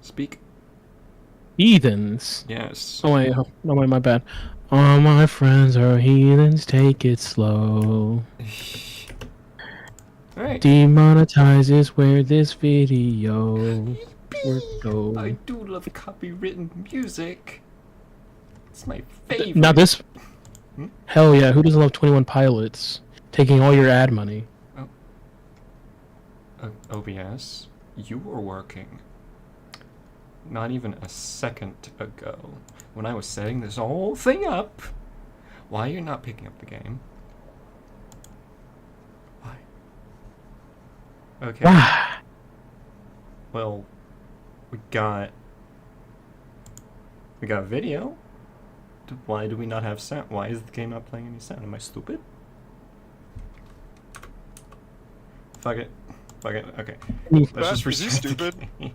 Speak. Heathens. Yes. Oh wait, no wait, my bad. All my friends are heathens. Take it slow. Alright. Demonetize is where this video would I go. do love copywritten music. It's my favorite. Now this, Hmm? hell yeah, who doesn't love 21 Pilots taking all your ad money? OBS, you were working not even a second ago when I was setting this whole thing up. Why are you not picking up the game? Why? Okay. Wah. Well, we got video. Why do we not have sound? Why is the game not playing any sound? Am I stupid? Fuck it. Fuck it. Okay. Let's just Is he restart the stupid? game.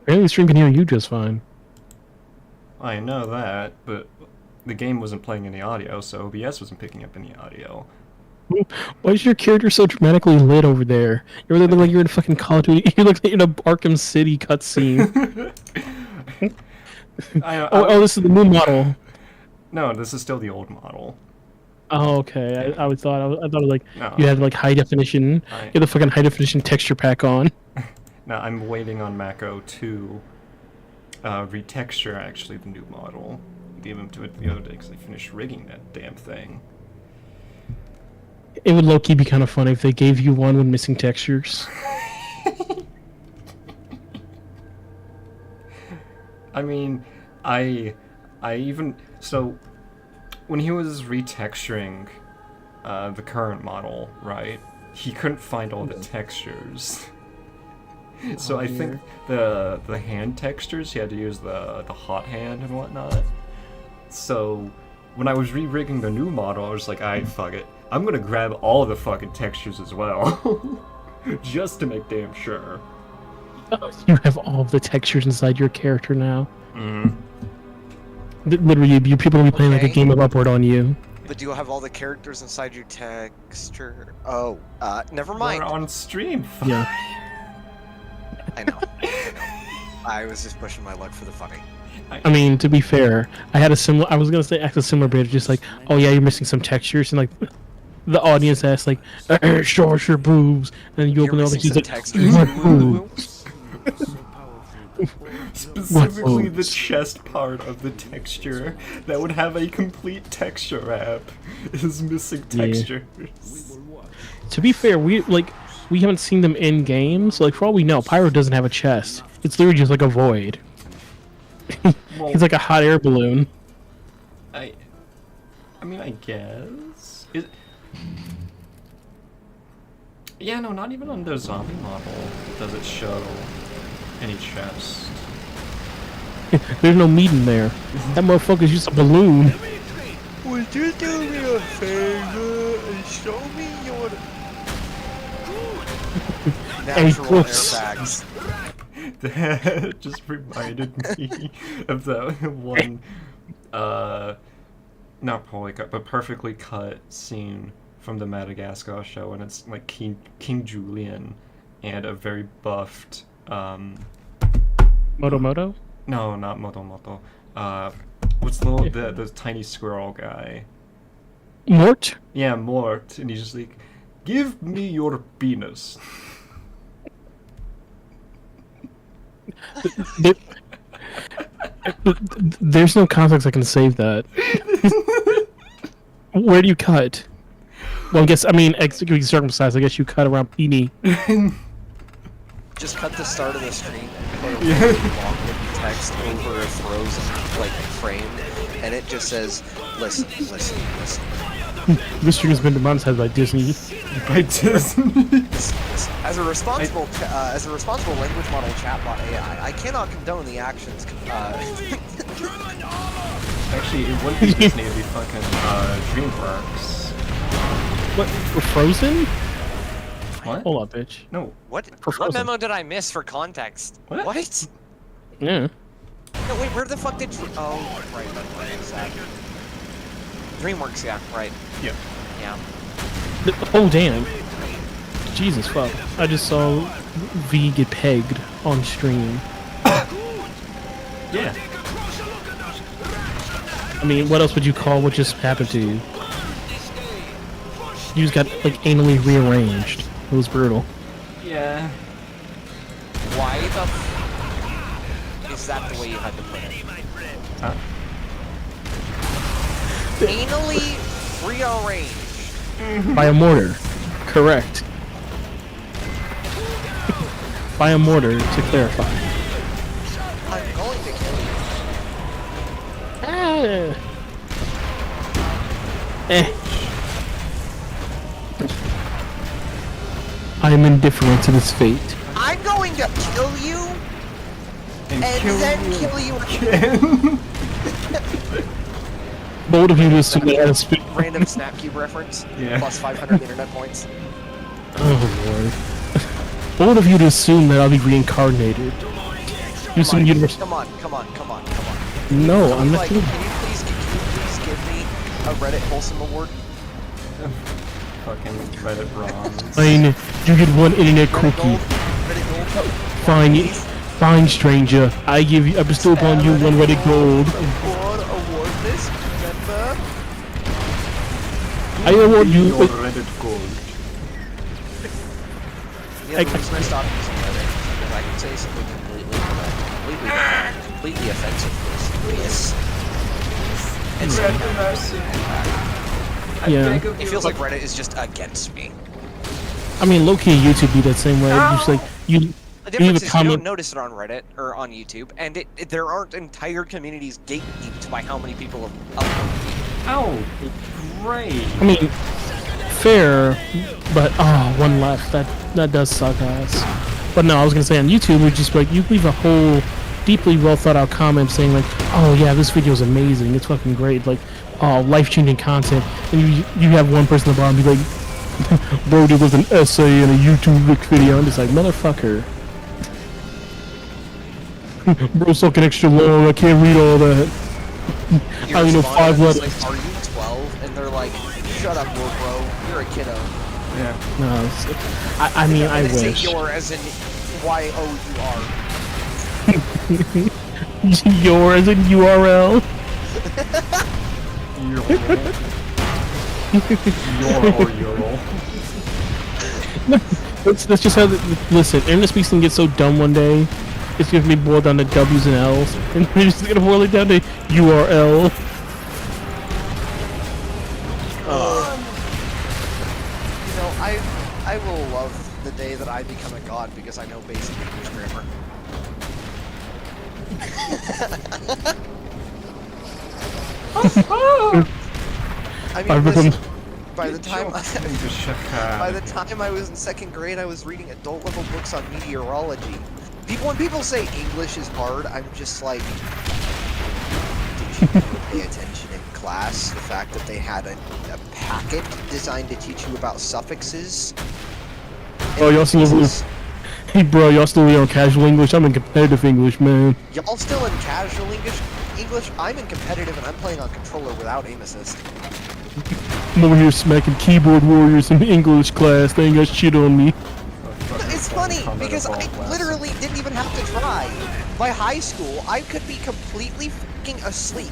Apparently the stream can hear you just fine. I know that, but the game wasn't playing any audio, so OBS wasn't picking up any audio. Why is your character so dramatically lit over there? You really look like you're in fucking Call of Duty. You look like you're in a Arkham City cutscene. Oh, this is the new model. No, this is still the old model. Oh, okay. I thought like No. you had like high definition. You had the fucking high definition texture pack on. No, I'm waiting on Mako to retexture actually the new model. I gave him to it the other day because I finished rigging that damn thing. It would low-key be kind of funny if they gave you one with missing textures. I mean, I even so when he was retexturing the current model, right? He couldn't find all the textures. So I think the hand textures, he had to use the hot hand and whatnot. So when I was re-rigging the new model, I was like, alright, fuck it. I'm gonna grab all the fucking textures as well. Just to make damn sure. You have all of the textures inside your character now. Mm-hmm. Literally, you people will be playing like a Okay. game of Upward on you. But do you have all the characters inside your texture? Oh, never mind. We're on stream. Yeah. I know. I was just pushing my luck for the funny. I mean, to be fair, I had a similar. I was gonna say act a similar bit, just like, oh yeah, you're missing some textures, and like, the audience asks like, show us your boobs, and you open You're it up, and missing he's some like, textures. what boobs? Specifically the boobs? chest part of the texture that would have a complete texture wrap is missing Yeah. textures. To be fair, we haven't seen them in games. So, like for all we know, Pyro doesn't have a chest. It's literally just like a void. Well, He's like a hot air balloon. I mean, I guess. Yeah, no, not even on the zombie model does it show any chest. There's no meat in there. That motherfucker's just a balloon. Would you do me a favor and show me your natural gross. airbags? That just reminded me of that one, not poorly cut, but perfectly cut scene from the Madagascar show, and it's like King Julian and a very buffed, Moto? no, not Moto. What's the tiny squirrel guy? Mort? Yeah, Mort, and he's just like, give me your penis. There- There's no context I can save that. Where do you cut? Well, I mean, circumcised. I guess you cut around Peony. Just cut the start of the stream and put a really long written text over a frozen like frame, and it just says, "Listen, listen, listen." This stream has been demonetized by Disney. By Disney. As a responsible language model chatbot AI, I cannot condone the actions. Actually, it wouldn't be Disney, it'd be fucking DreamWorks. What? For Frozen? What? Hold up, bitch. No. What? For What Frozen. memo did I miss for context? What? Yeah. No, wait, where the fuck did oh, right, what is that? DreamWorks, yeah, right. Yeah. Yeah. Oh, damn. Jesus fuck. I just saw V get pegged on stream. Yeah. I mean, what else would you call what just happened to you? You just got like anally rearranged. It was brutal. Yeah. Why the is that the way you had to put it? Huh? Anally rearranged. By a mortar. Correct. By a mortar, to clarify. I'm going to kill you. Ah. Eh. I am indifferent to this fate. I'm going to kill you and then kill you again. Bold of you to assume that I had a spit. Random Snapcube reference. Yeah. Plus 500 internet points. Oh lord. Bold of you to assume that I'll be reincarnated. You assume universe. Come on. No, I'm not Like, kidding. can you please give me a Reddit wholesome award? Fucking Reddit bronze. Fine, you get one internet Reddit cookie. gold? Reddit gold? Fine, stranger. I bestow upon you one Reddit gold. Award list, remember? I award you. Your Reddit gold. Yeah, the reason I stopped using Reddit is because I can say something completely offensive to this. And so Yeah. it feels like Reddit is just against me. I mean, low-key YouTube be that same way. You just like you The leave difference a is you comment. don't notice it on Reddit or on YouTube, and there aren't entire communities gatekeeped by how many people have uploaded. Oh, great. I mean, fair, but one left. That does suck ass. But no, I was gonna say on YouTube, we just like you leave a whole deeply well thought out comment saying like, oh yeah, this video is amazing. It's fucking great. Like, oh, life-changing content. And you have one person at the bottom be like, bro, there was an essay in a YouTube video. I'm just like, motherfucker. Bro, fucking extra long. I can't read all that. I only know 5 letters. Like, are you 12? And they're like, shut up, little bro. You're a kiddo. Yeah. No, I mean, I And they wish. say your as in Y-O-U-R. Your as in URL. Your. That's just how. Listen, internet speaks can get so dumb one day. It's gonna be boiled down to W's and L's, and we're just gonna boil it down to URL. You know, I will love the day that I become a god because I know basic English grammar. I mean, listen, by the time I was in 2nd grade, I was reading adult level books on meteorology. When people say English is hard, I'm just like, did you pay attention in class? The fact that they had a packet designed to teach you about suffixes. Oh, y'all still hey bro, y'all still on casual English? I'm in competitive English, man. Y'all still in casual English? I'm in competitive and I'm playing on controller without aim assist. I'm over here smacking keyboard warriors in English class. They ain't got shit on me. It's funny because I literally didn't even have to try. By high school, I could be completely fucking asleep.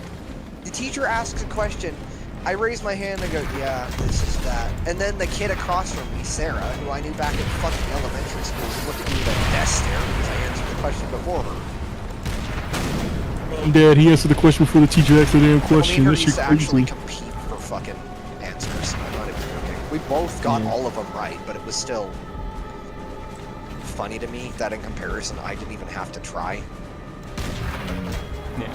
The teacher asks a question, I raise my hand and go, yeah, this is that. And then the kid across from me, Sarah, who I knew back in fucking elementary school, would look at me with a death stare because I answered the question before her. Dad, he answered the question before the teacher asked the damn question. Me and her That shit used to actually crazy. compete for fucking answers. I'm not even joking. We both got all of them right, but it was still funny to me that in comparison, I didn't even have to try. Yeah.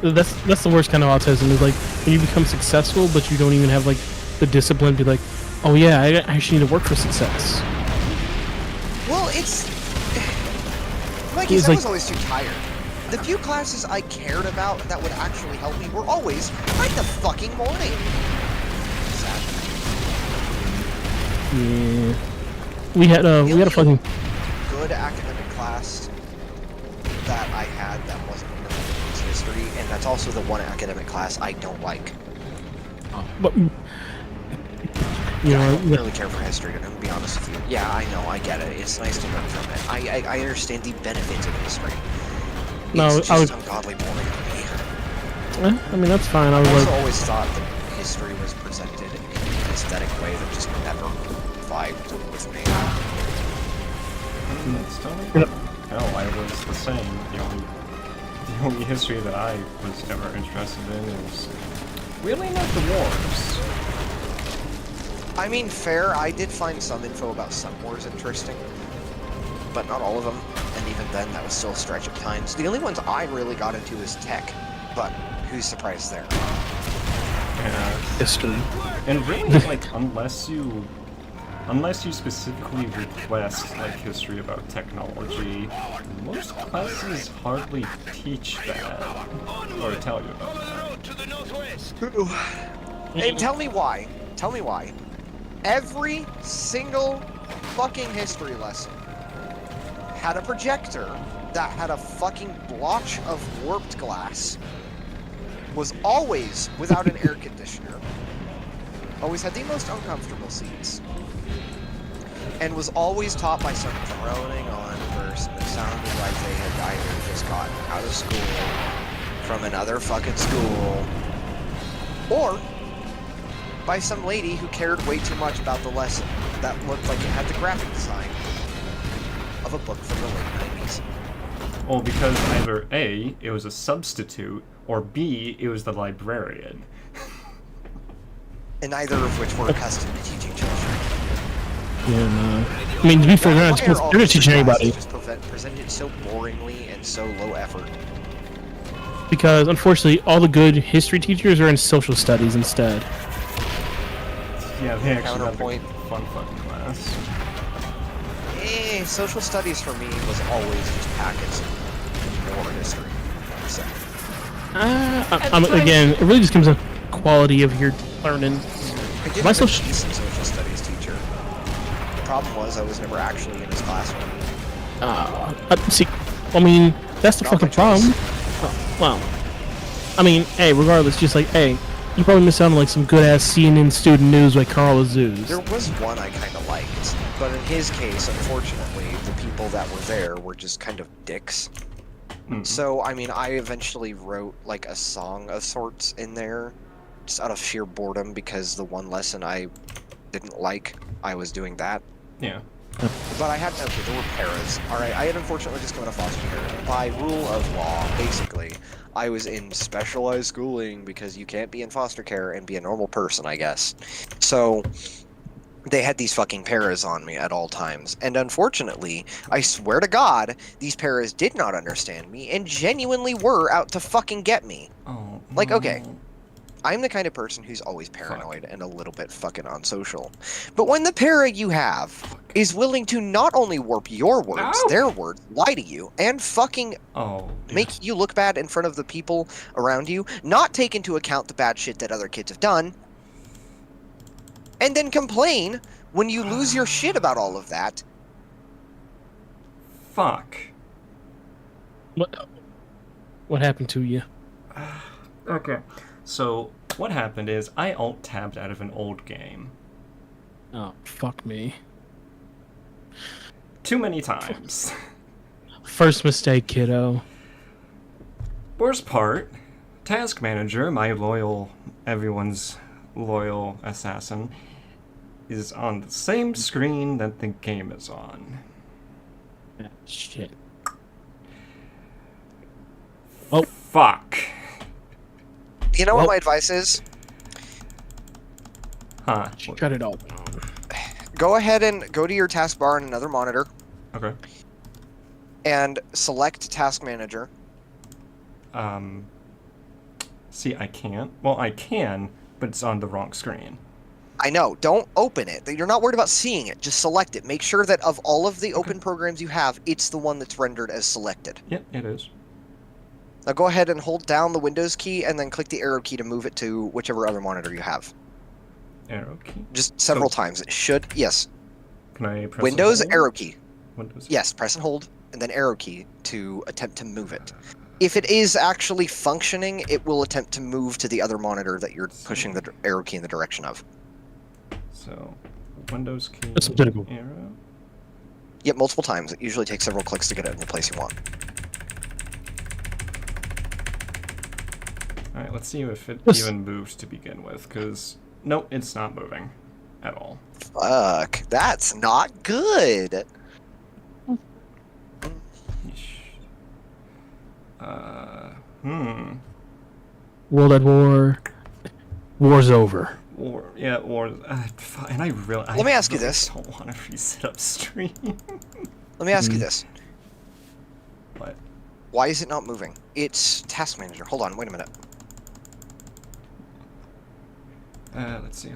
That's the worst kind of autism is like when you become successful, but you don't even have like the discipline to be like, oh yeah, I actually need to work for success. Well, it's like It's I like- was always too tired. The few classes I cared about that would actually help me were always right in the fucking morning. Sad. Yeah. We had a fucking Good academic class that I had that wasn't in was history, and that's also the one academic class I don't like. but you I know, don't really care for history, to be honest with you. Yeah, I know, I get it. It's nice to learn from it. I understand the benefits of history. No, it's just ungodly boring to me. I mean, that's fine. I was I also like, always thought that history was presented in an aesthetic way that just never vibed with me. Hell, I was the same. The only history that I was ever interested in is really not the wars. I mean, fair, I did find some info about some wars interesting, but not all of them, and even then, that was still a stretch of times. The only ones I really got into is tech, but who's surprised there? Yeah. history. And really, like, unless you specifically request, like, history about technology, most classes hardly teach that, or tell you about that. Hey, tell me why. Tell me why. Every single fucking history lesson had a projector that had a fucking blotch of warped glass, was always without an air conditioner, always had the most uncomfortable seats, and was always taught by some droning on person that sounded like they had either just gotten out of school from another fucking school, or by some lady who cared way too much about the lesson that looked like it had the graphic design of a book from the late 90s. Well, because either A, it was a substitute, or B, it was the librarian. And neither of which were accustomed to teaching children. Yeah, no. I mean, to be fair, they're not teaching anybody. Just presented so boringly and so low effort. Because, unfortunately, all the good history teachers are in social studies instead. Yeah, they actually Counterpoint. have a fun fucking class. Social studies for me was always just packets of more history. So. Again, it really just comes to quality of your learning. I did have a decent social studies teacher. The problem was I was never actually in his classroom. See, I mean, that's the fucking problem. Well, I mean, hey, regardless, just like, hey, you probably missed out on like some good ass CNN student news like Carl Azouz. There was one I kind of liked, but in his case, unfortunately, the people that were there were just kind of dicks. So, I mean, I eventually wrote like a song of sorts in there, just out of sheer boredom, because the one lesson I didn't like, I was doing that. Yeah. But I had no, there were paras. Alright, I had unfortunately just come into foster care. By rule of law, basically, I was in specialized schooling because you can't be in foster care and be a normal person, I guess. So, they had these fucking paras on me at all times. And unfortunately, I swear to God, these paras did not understand me and genuinely were out to fucking get me. Oh. Like, okay. I'm the kind of person who's always paranoid and a little bit fucking unsocial. But when the para you have is willing to not only warp your words, their words, lie to you, and fucking make you look bad in front of the people around you, not take into account the bad shit that other kids have done, and then complain when you lose your shit about all of that. Fuck. What happened to you? Okay. So, what happened is, I alt-tabbed out of an old game. Oh, fuck me. Too many times. First mistake, kiddo. Worst part, Task Manager, my everyone's loyal assassin, is on the same screen that the game is on. Ah, shit. Oh. Fuck. You know what my advice is? Huh. Cut it all down. Go ahead and go to your taskbar on another monitor. Okay. And select Task Manager. See, I can't. Well, I can, but it's on the wrong screen. I know. Don't open it. You're not worried about seeing it. Just select it. Make sure that of all of the open programs you have, it's the one that's rendered as selected. Yep, it is. Now go ahead and hold down the Windows key and then click the arrow key to move it to whichever other monitor you have. Arrow key? Just several times. It should, yes. Can I press Windows, and hold? arrow key. Windows. Yes, press and hold, and then arrow key to attempt to move it. If it is actually functioning, it will attempt to move to the other monitor that you're pushing the arrow key in the direction of. So, Windows key, That's typical. arrow. Yep, multiple times. It usually takes several clicks to get it in the place you want. Alright, let's see if it Yes. even moves to begin with, because... Nope, it's not moving. At all. Fuck, that's not good. World at War. War's over. War, yeah, war. And I really. Let me ask you this. I don't want to reset up stream. Let me ask you this. What? Why is it not moving? It's Task Manager. Hold on, wait a minute. Let's see.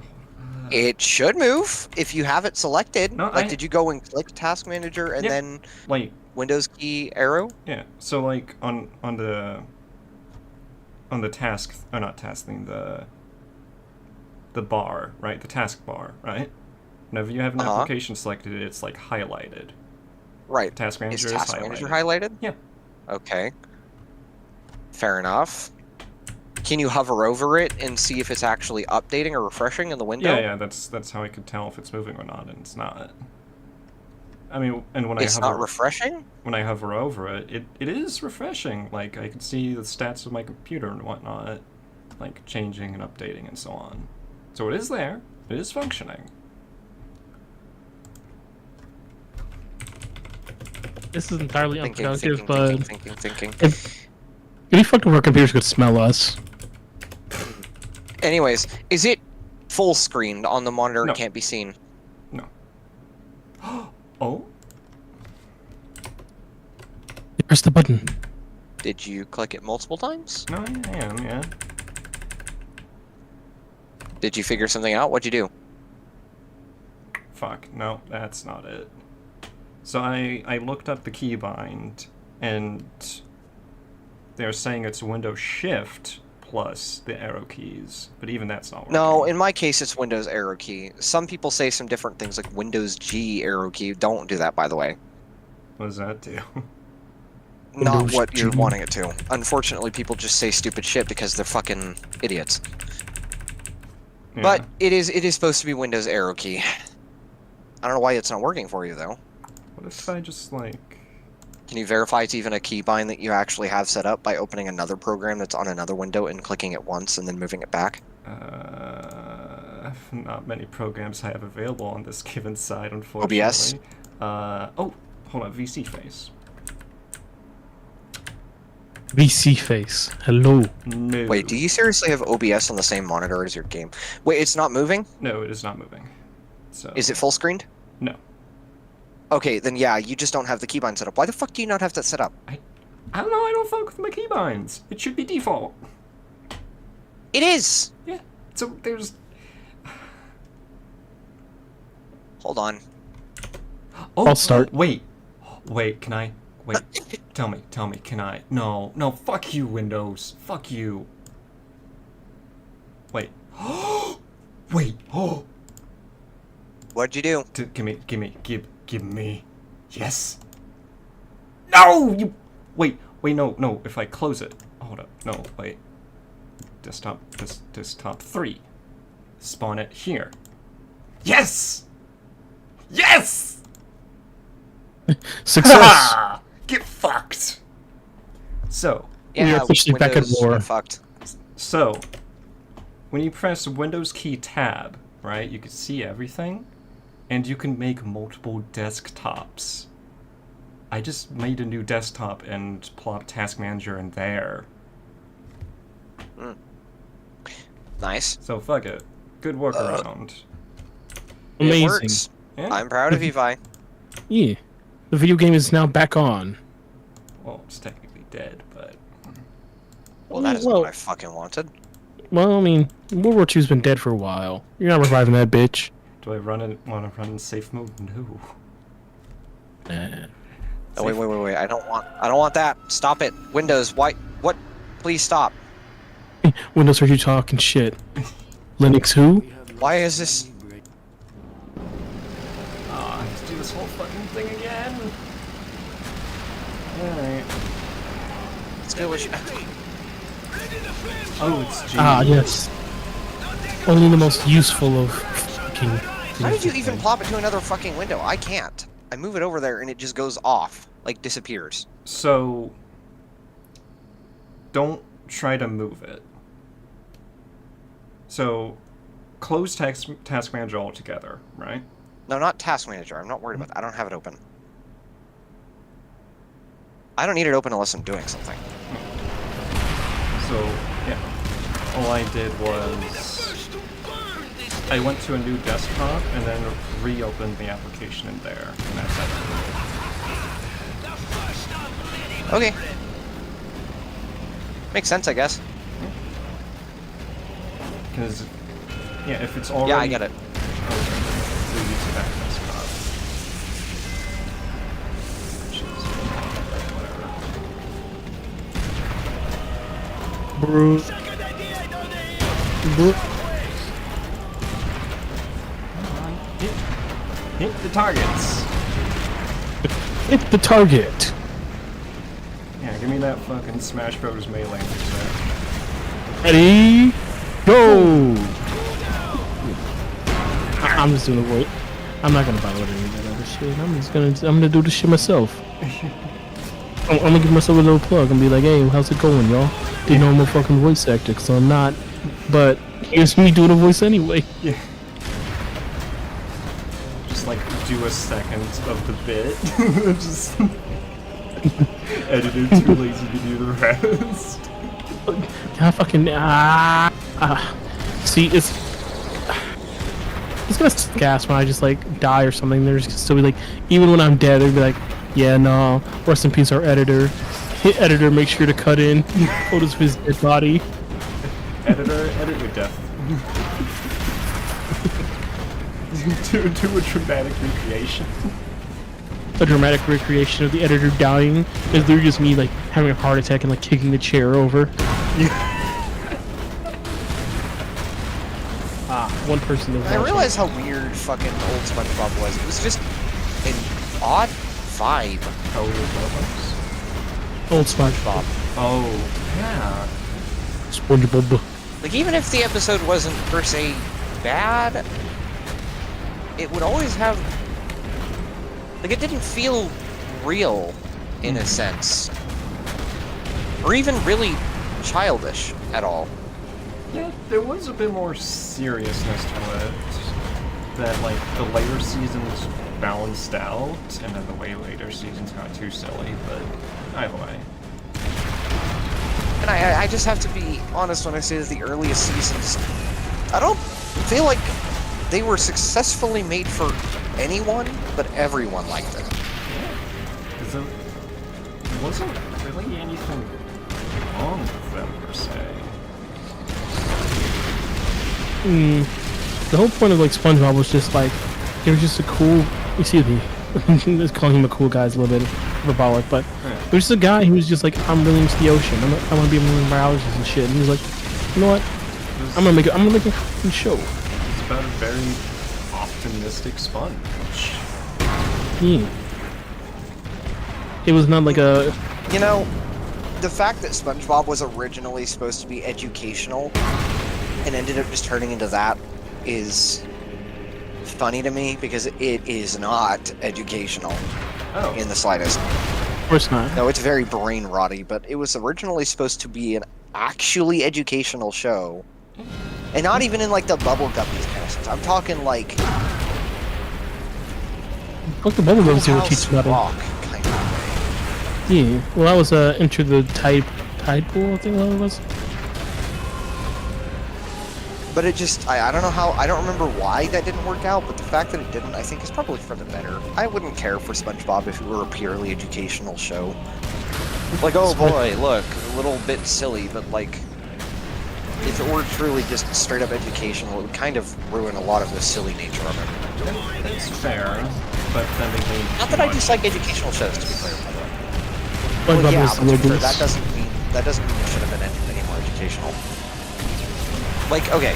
It should move if you have it selected. No, like, did you go and click Task Manager and then Like, Windows key arrow? yeah. So like on the task, or not task thing, the bar, right? The task bar, right? Whenever you have an application selected, it's like highlighted. Right. Task Manager Is is Task highlighted. Manager highlighted? Yeah. Okay. Fair enough. Can you hover over it and see if it's actually updating or refreshing in the window? Yeah, that's how I could tell if it's moving or not, and it's not. I mean, and when It's I hover, not refreshing? when I hover over it, it is refreshing. Like, I can see the stats of my computer and whatnot, like changing and updating and so on. So it is there. It is functioning. This is entirely Thinking, unproductive, but thinking. any fucking our computers could smell us. Anyways, is it full screened on the monitor No. and can't be seen? No. Oh? Press the button. Did you click it multiple times? No, I am, yeah. Did you figure something out? What'd you do? Fuck, no, that's not it. So I looked up the keybind, and they're saying it's Windows Shift plus the arrow keys, but even that's not working. No, in my case, it's Windows arrow key. Some people say some different things like Windows G arrow key. Don't do that, by the way. What does that do? Not Windows what you're G. wanting it to. Unfortunately, people just say stupid shit because they're fucking idiots. Yeah. But it is supposed to be Windows arrow key. I don't know why it's not working for you, though. What if I just, like... Can you verify it's even a keybind that you actually have set up by opening another program that's on another window and clicking it once and then moving it back? Not many programs I have available on this given site, unfortunately. OBS? Oh, hold on, VC Face. VC face. Hello. No. Wait, do you seriously have OBS on the same monitor as your game? Wait, it's not moving? No, it is not moving. So... Is it full screened? No. Okay, then yeah, you just don't have the keybind set up. Why the fuck do you not have that set up? I don't know, I don't fuck with my keybinds. It should be default. It is! Yeah, so there's... Hold on. Oh, I'll start. Wait, can I? Wait, tell me, can I? No, fuck you, Windows. Fuck you. Wait. Wait, What'd you do? Give me. Yes. No, you... Wait, no, if I close it. Hold up, no, wait. Desktop 3. Spawn it here. Yes! Yes! Success. Get fucked! So, We are officially back at Windows war. got fucked. So, when you press Windows key tab, right, you can see everything, and you can make multiple desktops. I just made a new desktop and plopped Task Manager in there. Nice. So fuck it. Good workaround. It Amazing. works. Yeah? I'm proud of you, Vi. Yeah. The video game is now back on. Well, it's technically dead, but... Well, that is Well- what I fucking wanted. Well, I mean, World War II's been dead for a while. You're not reviving that bitch. Do I want to run in safe mode? No. Oh, wait. I don't want that. Stop it. Windows, why? What? Please stop. Windows heard you talking shit. Linux who? Why is this? Let's do this whole fucking thing again. Alright. Let's go with you. Oh, it's G. Ah, yes. Only the most useful of fucking... How did you even plop it to another fucking window? I can't. I move it over there and it just goes off. Like, disappears. So... Don't try to move it. So, close task manager altogether, right? No, not task manager. I'm not worried about that. I don't have it open. I don't need it open unless I'm doing something. So, yeah. All I did was I went to a new desktop and then reopened the application in there, and that's it. Okay. Makes sense, I guess. Because, yeah, if it's already... Yeah, I get it. Okay, so you use that desktop. Which is... whatever. Bruce. Hit the targets! Hit the target. Yeah, give me that fucking Smash Bros. Melee set. Ready? Go! I'm just doing the voice. I'm not gonna bother with any of that other shit. I'm gonna do this shit myself. I'm gonna give myself a little plug and be like, hey, how's it going, y'all? Didn't know I'm a fucking voice actor, so I'm not. But here's me doing a voice anyway. Yeah. Just like do a second of the bit. Just edited, too lazy to do the rest. I fucking see, it's gonna gas when I just like die or something. There's still be like, even when I'm dead, they'd be like, yeah, no, rest in peace, our editor. Hit editor, make sure to cut in photos of his dead body. Editor, edit with death. do a dramatic recreation. A dramatic recreation of the editor dying. Is literally just me like having a heart attack and like kicking the chair over. One person is. I realize how weird fucking old SpongeBob was. It was just an odd vibe. How old was Old SpongeBob. Oh, yeah. SpongeBob. Like, even if the episode wasn't per se bad, it would always have... Like, it didn't feel real, in a sense. Or even really childish at all. Yeah, there was a bit more seriousness to it. That, like, the later seasons balanced out, and then the way later seasons got too silly, but either way. And I just have to be honest when I say that the earliest seasons, I don't feel like they were successfully made for anyone, but everyone liked it. Because there wasn't really anything wrong with them, per se. The whole point of like SpongeBob was just like, he was just a cool, excuse me, just calling him a cool guy is a little bit hyperbolic, but Right. there's a guy who was just like, I'm really into the ocean. I want to be a marine biologist and shit. And he was like, you know what? I'm gonna make a fucking show. It's about a very optimistic sponge. Yeah. It was not like a. You know, the fact that SpongeBob was originally supposed to be educational and ended up just turning into that is funny to me, because it is not educational in the slightest. Of course not. No, it's very brain rotty, but it was originally supposed to be an actually educational show. And not even in like the Bubble Guppies kind of sense. I'm talking like Fuck the bubblegums they were teaching about Rock it. kind of Yeah. Well, that was Enter the Tide Pool, I think that was. But it just, I don't know how, I don't remember why that didn't work out, but the fact that it didn't, I think, is probably for the better. I wouldn't care for SpongeBob if it were a purely educational show. Like, oh boy, look, a little bit silly, but like, if it were truly just straight up educational, it would kind of ruin a lot of the silly nature of it. That's fair, but then they lean Not that I dislike educational shows, to be clear, by the way. SpongeBob Well, yeah, was but to be fair, Wilbur's. that doesn't mean it should have been any more educational. Like, okay,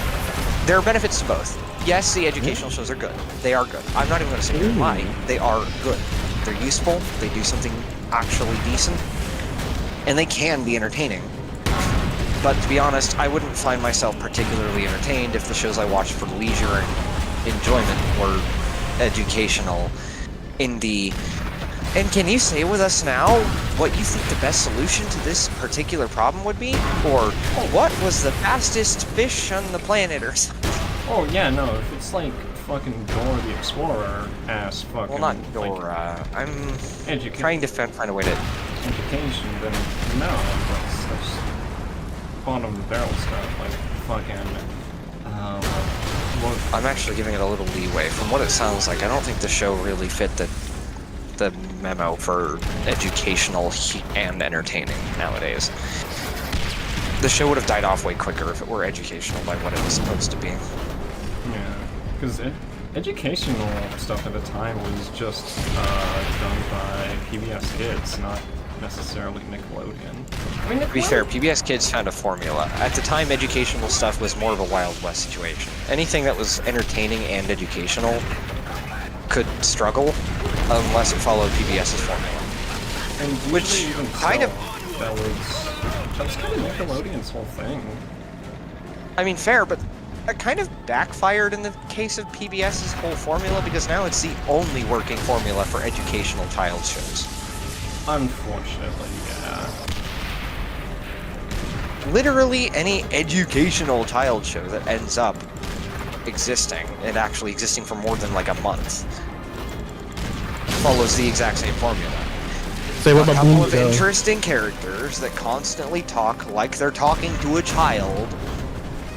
there are benefits to both. Yes, the educational shows are good. They are good. I'm not even going to say they're lying. They are good. They're useful. They do something actually decent. And they can be entertaining. But to be honest, I wouldn't find myself particularly entertained if the shows I watched for leisure and enjoyment were educational in the And can you say with us now what you think the best solution to this particular problem would be? Or what was the fastest fish on the planet or something? Oh, yeah, no, if it's like fucking Dora the Explorer ass fucking... Well, not Dora. Like, I'm trying to find a way to... Education, then no, that's bottom of the barrel stuff, like fucking... I'm actually giving it a little leeway. From what it sounds like, I don't think the show really fit the memo for educational and entertaining nowadays. The show would have died off way quicker if it were educational by what it was supposed to be. Yeah, because educational stuff at the time was just done by PBS Kids, not necessarily Nickelodeon. I mean, To be fair, PBS Kids found a formula. At the time, educational stuff was more of a Wild West situation. Anything that was entertaining and educational could struggle unless it followed PBS's formula. And which even kind of... That was kind of Nickelodeon's whole thing. I mean, fair, but that kind of backfired in the case of PBS's whole formula because now it's the only working formula for educational child shows. Unfortunately, yeah. Literally any educational child show that ends up existing, and actually existing for more than like a month, follows the exact same formula. Say what A about couple of Boonzo? interesting characters that constantly talk like they're talking to a child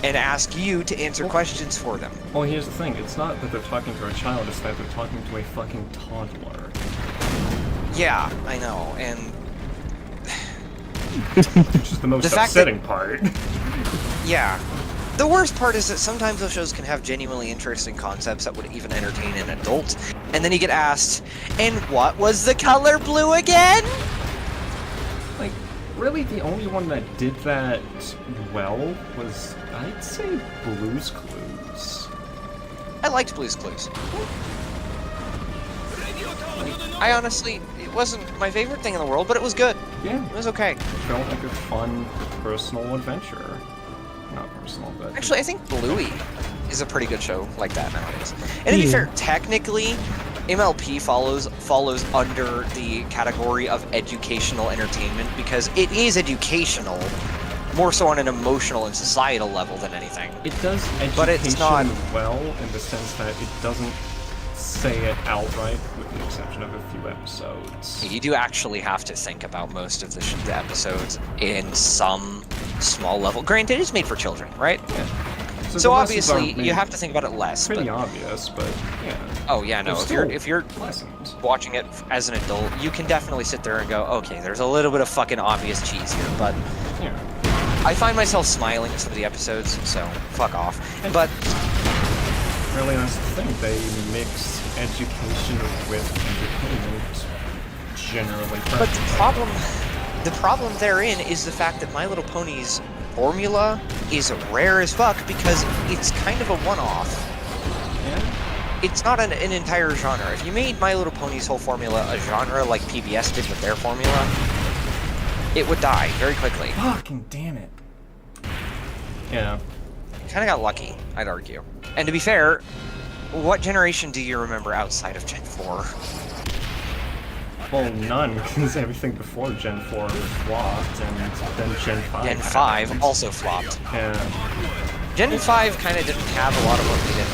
and ask you to answer questions for them. Well, here's the thing. It's not that they're talking to a child, it's that they're talking to a fucking toddler. Yeah, I know, and Which is the most The fact upsetting part. yeah. The worst part is that sometimes those shows can have genuinely interesting concepts that would even entertain an adult, and then you get asked, and what was the color blue again? Like, really the only one that did that well was, I'd say, Blue's Clues. I liked Blue's Clues. I honestly, it wasn't my favorite thing in the world, but it was good. Yeah, It was okay. it felt like a fun personal adventure. Not personal, but... Actually, I think Bluey is a pretty good show like that nowadays. And to be fair, technically, MLP follows under the category of educational entertainment because it is educational, more so on an emotional and societal level than anything. It does education But it's not- well in the sense that it doesn't say it outright, with the exception of a few episodes. You do actually have to think about most of the episodes in some small level. Granted, it's made for children, right? Yeah. So the lessons obviously, aren't made you have to think about it less. pretty But, obvious, but yeah. oh yeah, no. They're If you're still lessons. watching it as an adult, you can definitely sit there and go, okay, there's a little bit of fucking obvious cheese here, but Yeah. I find myself smiling at some of the episodes, so fuck off. But Really, that's the thing. They mix education with entertainment generally. but the problem therein is the fact that My Little Pony's formula is rare as fuck because it's kind of a one-off. Yeah. It's not an entire genre. If you made My Little Pony's whole formula a genre like PBS did with their formula, it would die very quickly. Fucking damn it. Yeah. Kind of got lucky, I'd argue. And to be fair, what generation do you remember outside of Gen 4? Well, none, because everything before Gen 4 flopped, and then Gen 5 Gen 5 happened. also flopped. Yeah. Gen 5 kind of didn't have a lot of what we did.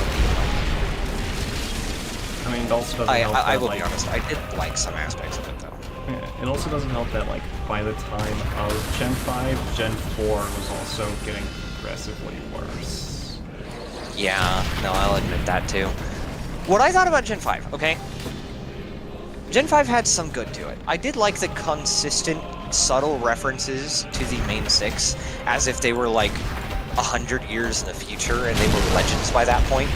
I mean, it also doesn't help I that, will like, be honest, I did like some aspects of it though. yeah, it also doesn't help that, like, by the time of Gen 5, Gen 4 was also getting progressively worse. Yeah, no, I'll admit that too. What I thought about Gen 5, okay? Gen 5 had some good to it. I did like the consistent, subtle references to the main six, as if they were like 100 years in the future and they were legends by that point.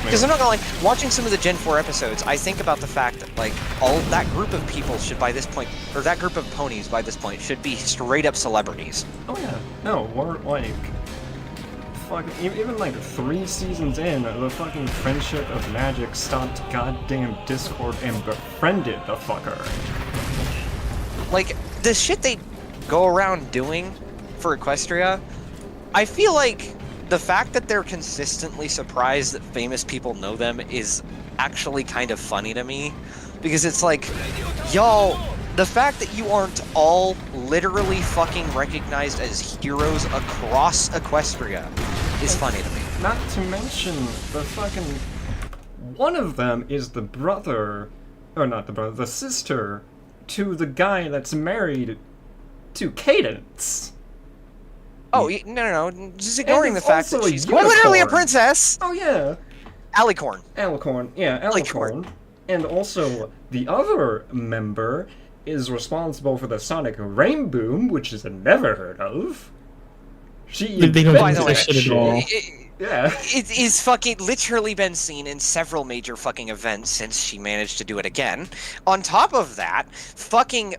Because I'm not gonna lie, watching some of the Gen 4 episodes, I think about the fact that like all that group of people should by this point, or that group of ponies by this point, should be straight up celebrities. Oh yeah, no, we're like, fucking, even like 3 seasons in, the fucking Friendship of Magic stopped goddamn Discord and befriended the fucker. Like, the shit they go around doing for Equestria, I feel like the fact that they're consistently surprised that famous people know them is actually kind of funny to me. because it's like, y'all, the fact that you aren't all literally fucking recognized as heroes across Equestria is funny to me. Not to mention the fucking... One of them is the brother, or not the brother, the sister to the guy that's married to Cadence. Oh, no, just ignoring the fact that also a she's literally a unicorn. princess! Oh yeah, Alicorn. Alicorn. Yeah, Alicorn. Alicorn. And also, the other member is responsible for the Sonic Rainboom, which is never heard of. She They don't By do the way, that shit at all. Yeah. It is fucking literally been seen in several major fucking events since she managed to do it again. On top of that, fucking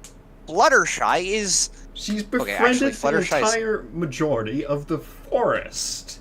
Fluttershy is... She's Okay, befriended actually, the Fluttershy's- entire majority of the forest.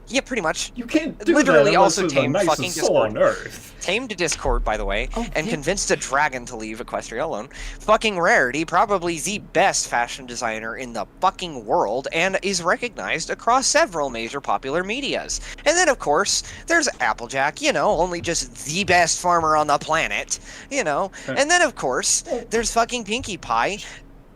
Yeah, pretty much. You can't do Literally that also unless you're tamed the fucking nicest soul on Discord. Earth. Tamed Discord, by the way, Oh, and yeah. convinced a dragon to leave Equestria alone. Fucking Rarity, probably the best fashion designer in the fucking world, and is recognized across several major popular medias. And then, of course, there's Applejack, you know, only just the best farmer on the planet, you know. And then, of course, there's fucking Pinkie Pie,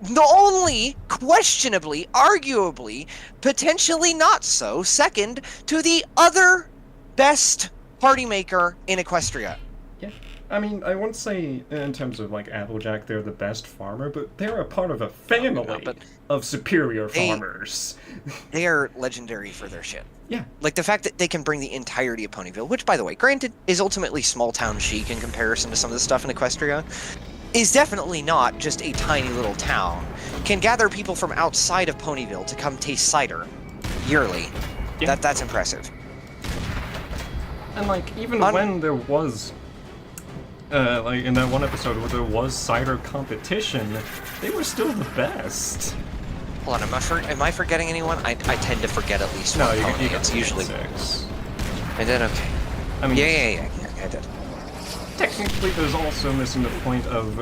the only, questionably, arguably, potentially not so, second to the other best party maker in Equestria. Yeah. I mean, I wouldn't say in terms of like Applejack they're the best farmer, but they're a part of a family but of superior they- farmers. They are legendary for their shit. Yeah. Like the fact that they can bring the entirety of Ponyville, which, by the way, granted, is ultimately small town chic in comparison to some of the stuff in Equestria, is definitely not just a tiny little town, can gather people from outside of Ponyville to come taste cider yearly. Yeah. That's impressive. And like even Un- when there was like in that one episode where there was cider competition, they were still the best. Hold on, am I forgetting anyone? I tend to forget at least No, one you, pony. you got It's usually... 6. I did? Okay. I mean, Yeah, I did. technically there's also missing the point of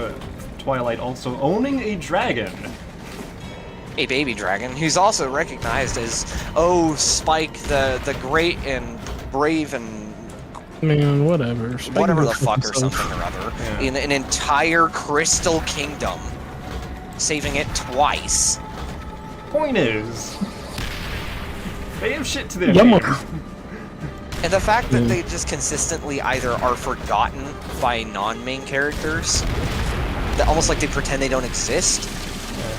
Twilight also owning a dragon. A baby dragon, who's also recognized as, oh, Spike, the great and brave and Man, whatever. whatever the Speaking fuck or of himself. something or other, Yeah. in an entire Crystal Kingdom, saving it twice. Point is, they have shit to their Yeah, name. And the fact that they just consistently either are forgotten by non-main characters, that almost like they pretend they don't exist,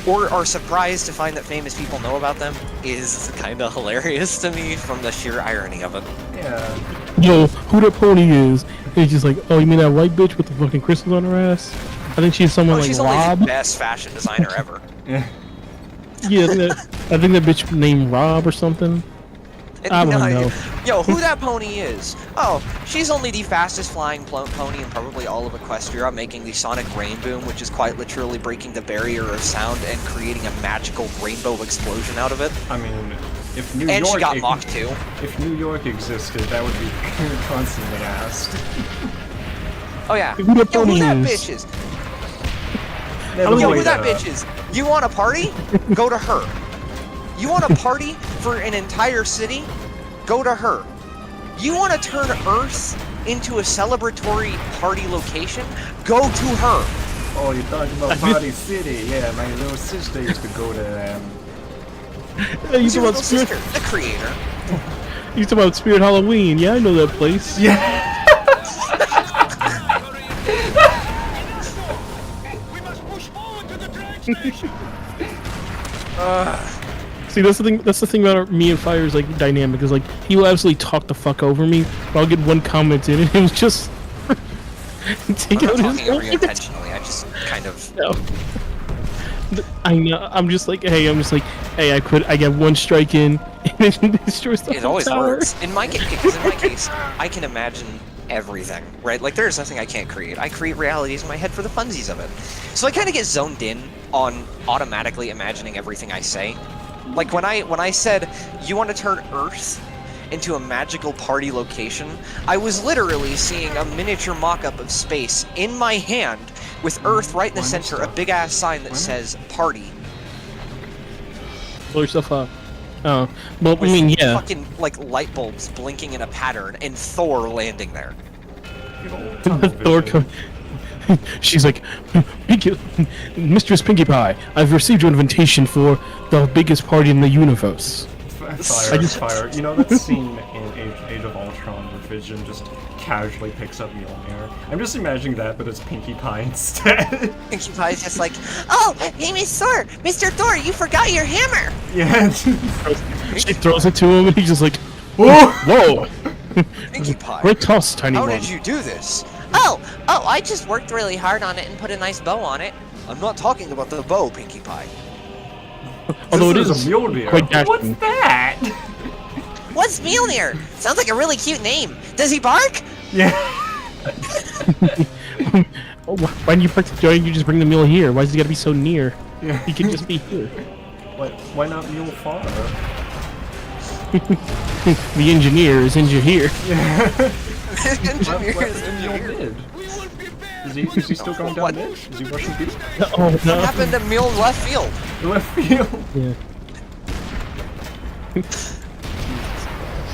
or are surprised to find that famous people know about them, is kind of hilarious to me from the sheer irony of it. Yeah. Yo, who that pony is? And he's just like, oh, you mean that white bitch with the fucking crystals on her ass? I think she's someone Oh, like she's only Rob. the best fashion designer ever. Yeah. Yeah, I think that bitch named Rob or something. And I no, wouldn't know. Yo, who that pony is? Oh, she's only the fastest flying pony in probably all of Equestria, making the Sonic Rainboom, which is quite literally breaking the barrier of sound and creating a magical rainbow explosion out of it. I mean, if New And York she got Mach 2. if New York existed, that would be constantly asked. Oh yeah. Who that Yo, who pony that is? bitch is? Never Yo, weighed who that up. bitch is? You want a party? Go to her. You want a party for an entire city? Go to her. You want to turn Earth into a celebratory party location? Go to her. Oh, you're talking about I feel- Party City? Yeah, my little sister used to go there. Hey, you Who's your talking about little Spirit? sister? The creator. You talking about Spirit Halloween? Yeah, I know that place. Yeah. See, that's the thing. That's the thing about me and Fire's like dynamic is like he will absolutely talk the fuck over me, but I'll get one comment in, and it was just take I'm out not his. talking over you intentionally. I just kind of. No. I know. I'm just like, hey, I quit. I get one strike in, and it destroys the It whole always tower. works. In my case, because in my case, I can imagine everything, right? Like there's nothing I can't create. I create realities in my head for the funsies of it. So I kind of get zoned in on automatically imagining everything I say. Like when I said you want to turn Earth into a magical party location, I was literally seeing a miniature mock-up of space in my hand with Earth right in the Why center, a stop? big ass sign that Why not? says party. Blow yourself up. Oh, well, I With mean, yeah. fucking like light bulbs blinking in a pattern and Thor landing there. Good old tunnel Thor, vision. She's like, Mistress Pinkie Pie, I've received your invitation for the biggest party in the universe. Fire. You know that scene in Age of Ultron where Vision just casually picks up Mjolnir? I'm just imagining that, but it's Pinkie Pie instead. Pinkie Pie's just like, oh, hey, Mr. Thor, you forgot your hammer. Yeah. She throws it to him, and he's just like, Whoa! whoa! Pinkie Pie, Great toss, tiny how one. did you do this? Oh, I just worked really hard on it and put a nice bow on it. I'm not talking about the bow, Pinkie Pie. Although it This is a Mjolnir. quite dashing. What's that? What's Mjolnir? Sounds like a really cute name. Does he bark? Yeah. Why do you just bring the mule here? Why does he gotta be so near? Yeah. He can just be here. Why not Mule Far? The engineer is here. Engineer What is Mule engineer. did? Is he still going down mid? Is he rushing B? Oh What no. happened to Mule left field? Left field. Yeah.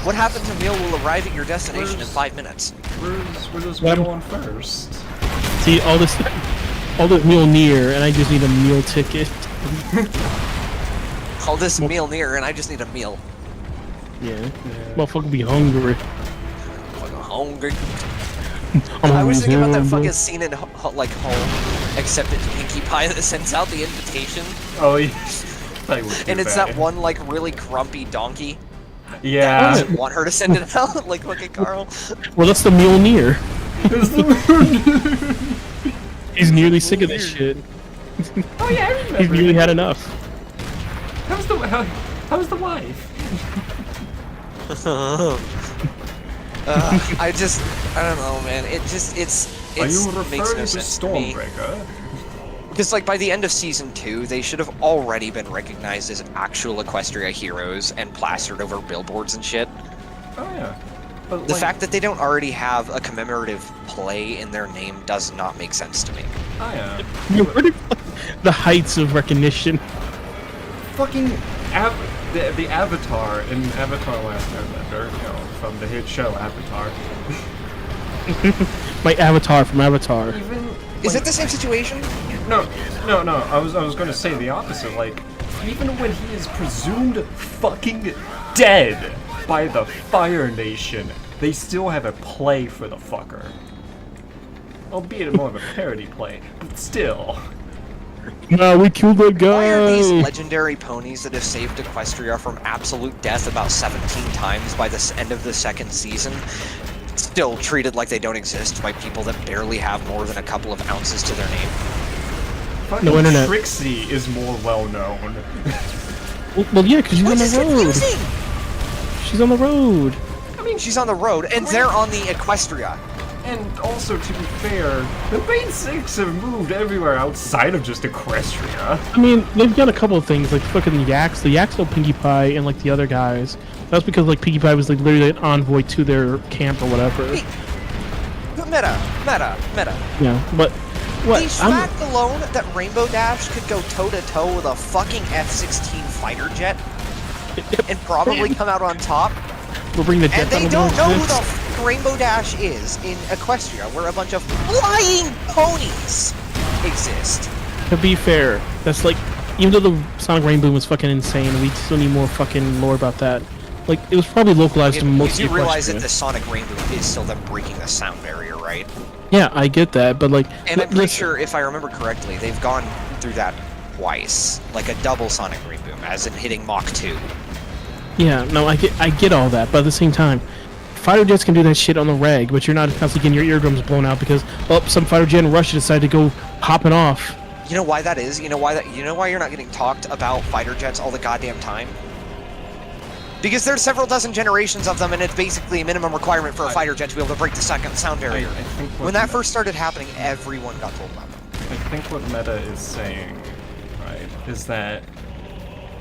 What happened to Mule will arrive at your destination in 5 minutes? Where's What? Mule on first? See all this mule near, and I just need a meal ticket. Call this meal near, and I just need a meal. Yeah. Motherfucker be hungry. I'm hungry. I'm I was thinking about that hungry. fucking scene in like Home, except it's Pinkie Pie that sends out the invitation, Oh, yeah. That would be and it's bad. that one like really grumpy donkey. Yeah. Doesn't want her to send it out, like fucking Carl. Well, that's the mule near. It's the- He's nearly sick of this shit. Oh yeah, I remember. He's nearly had enough. How's the wife? I don't know, man. It's Are you makes referring no to sense to me. Stormbreaker? Because like by the end of season 2, they should have already been recognized as actual Equestria heroes and plastered over billboards and shit. Oh yeah. But, The like, fact that they don't already have a commemorative play in their name does not make sense to me. Oh yeah. Where did the heights of recognition? Fucking the Avatar in Avatar Last Airbender, you know, from the hit show Avatar. My avatar from Avatar. Even Is it the same situation? No. I was going to say the opposite. Like, even when he is presumed fucking dead by the Fire Nation, they still have a play for the fucker. Albeit more of a parody play, but still. No, we killed that Why are these guy. legendary ponies that have saved Equestria from absolute death about 17 times by the end of the second season still treated like they don't exist by people that barely have more than a couple of ounces to their name? Fucking No internet. Trixie is more well known. Well, yeah, because she's on Which is the road. confusing! She's on the road. I mean, she's on the road, and they're on the Equestria. And also, to be fair, the Bane 6 have moved everywhere outside of just Equestria. I mean, they've done a couple of things, like fucking Yaks. The Yaks know Pinkie Pie and like the other guys. That's because like Pinkie Pie was like literally an envoy to their camp or whatever. Hey, Meta. Yeah, but what? The fact alone that Rainbow Dash could go toe-to-toe with a fucking F-16 fighter jet and probably come out on top, We're bringing the and death they out don't of know who this. the f Rainbow Dash is in Equestria, where a bunch of flying ponies exist. To be fair, that's like, even though the Sonic Rainbow was fucking insane, we still need more fucking lore about that. Like, it was probably localized to most You of do realize that Equestria. the Sonic Rainbow is still them breaking the sound barrier, right? Yeah, I get that, but like, And I'm pretty listen, sure, if I remember correctly, they've gone through that twice, like a double Sonic Rainbow, as in hitting Mach 2. Yeah, no, I get all that, but at the same time, fighter jets can do that shit on the reg, but you're not constantly getting your eardrums blown out because some fighter jet in Russia decided to go hopping off. You know why that is? You know why you're not getting talked about fighter jets all the goddamn time? Because there's several dozen generations of them, and it's basically a minimum requirement for a fighter jet to be able to break the second sound barrier. I think When that first started happening, everyone got told about them. I think what Meta is saying, right, is that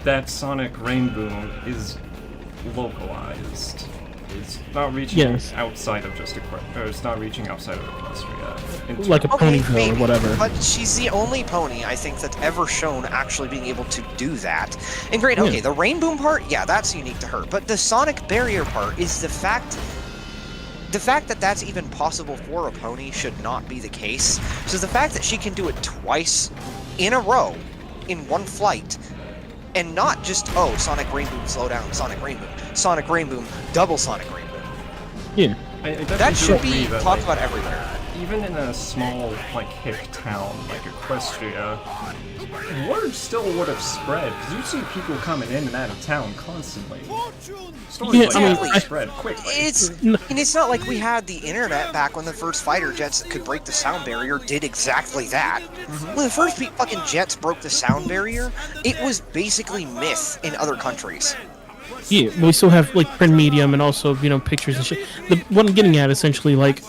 that Sonic Rainboom is localized. It's not reaching Yes. outside of just it's not reaching outside of Equestria. Like a Okay, ponytail maybe, or whatever. but she's the only pony I think that's ever shown actually being able to do that. And great, Yeah. okay, the Rainboom part, yeah, that's unique to her. But the Sonic Barrier part is the fact the fact that that's even possible for a pony should not be the case. So the fact that she can do it twice in a row, in one flight, and not just, oh, Sonic Rain Boom, slow down, Sonic Rain Boom, Sonic Rain Boom, double Sonic Rain Boom. Yeah. I That should be that, talked like, about everywhere. even in a small, like, hick town like Equestria, word still would have spread, because you see people coming in and out of town constantly. Stories Yeah, like I mean, that would I- spread quickly. And it's not like we had the internet back when the first fighter jets that could break the sound barrier did exactly that. When the first fucking jets broke the sound barrier, it was basically myth in other countries. Yeah, but we still have like print medium and also pictures and shit. What I'm getting at essentially, like,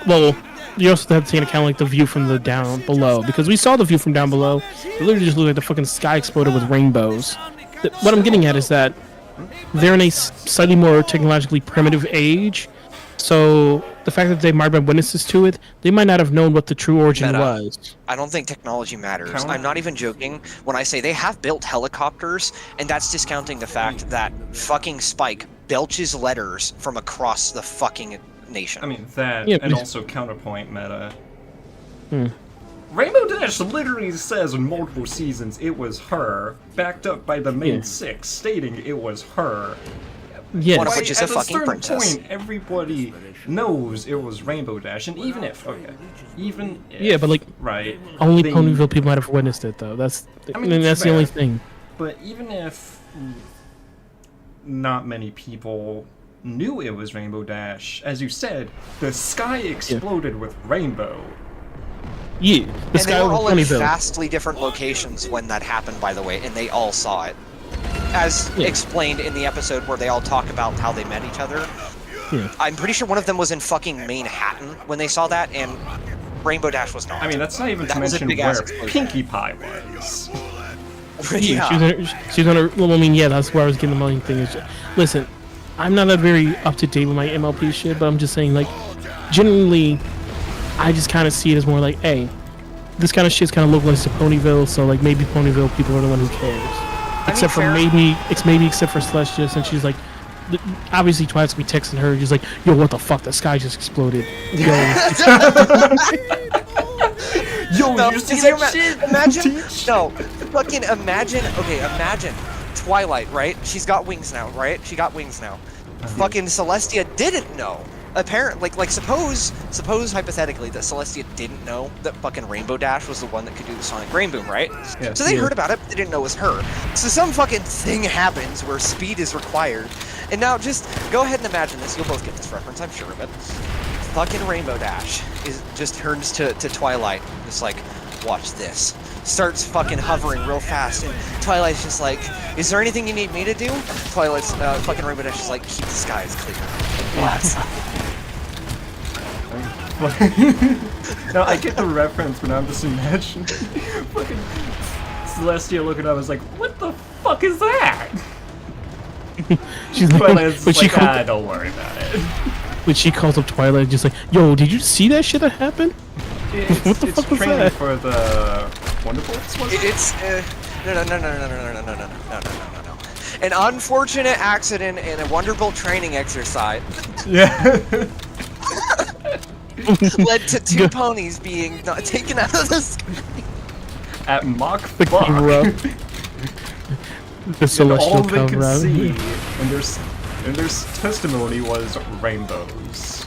well, you also have to take into account like the view from the down below, because we saw the view from down below. It literally just looked like the fucking sky exploded with rainbows. What I'm getting at is that they're in a slightly more technologically primitive age, so the fact that they might have been witnesses to it, they might not have known what the true origin Meta. was. I don't think technology matters. Count- I'm not even joking when I say they have built helicopters, and that's discounting the fact that fucking Spike belches letters from across the fucking nation. I mean, that, Yeah, and but- also counterpoint meta. Hmm. Rainbow Dash literally says in multiple seasons it was her, backed up by the main Yeah. six, stating it was her. Yes. One of which is a At fucking certain princess. point, everybody knows it was Rainbow Dash, and even if, Yeah, but, like, right, Only they- Ponyville people might have witnessed it, though. That's I mean, that's the fair. only thing. But even if not many people knew it was Rainbow Dash, as you said, the sky exploded with rainbow. Yeah, the And sky they were over all in Ponyville. vastly different locations when that happened, by the way, and they all saw it. As Yeah. explained in the episode where they all talk about how they met each other. Yeah. I'm pretty sure one of them was in fucking Manhattan when they saw that, and Rainbow Dash was not. I mean, that's not even to That was a mention big-ass where explosion. Pinkie Pie was. Yeah, she was on her. Well, I mean, yeah, that's where I was getting the money thing. Is listen, I'm not that very up to date with my MLP shit, but I'm just saying, like, generally, I just kind of see it as more like, hey, this kind of shit's kind of localized to Ponyville, so like maybe Ponyville people are the one who cares. Except for fair. maybe except for Celestia, since she's like, obviously Twilight's gonna be texting her, just like, yo, what the fuck? The sky just exploded. Yo, Yo, No, you see can you that shit? imagine? No, fucking imagine. Okay, imagine Twilight, right? She's got wings now, right? She got wings now. Fucking Celestia didn't know. Apparently, like suppose hypothetically that Celestia didn't know that fucking Rainbow Dash was the one that could do the Sonic Rain Boom, right? Yeah. So they Yeah. heard about it, but they didn't know it was her. So some fucking thing happens where speed is required. And now just go ahead and imagine this. You'll both get this reference, I'm sure of it. Fucking Rainbow Dash just turns to Twilight, just like, watch this. Starts fucking hovering real fast, and Twilight's just like, is there anything you need me to do? Twilight's fucking Rainbow Dash is like, keep the skies clear. Relax. No, I get the reference, but I'm just imagining fucking Celestia looking up. I was like, what the fuck is that? she's like, Twilight's when she like, calls, don't worry about it. when she calls up Twilight, just like, yo, did you see that shit that happened? It's, What the it's fuck was training that? for the Wonderbolts, was it? It's no. An unfortunate accident in a Wonderbolt training exercise Yeah. led to two ponies being not taken out of the sky. At Mach The fuck. cover up. The And celestial all they could cover up. see in their testimony was rainbows.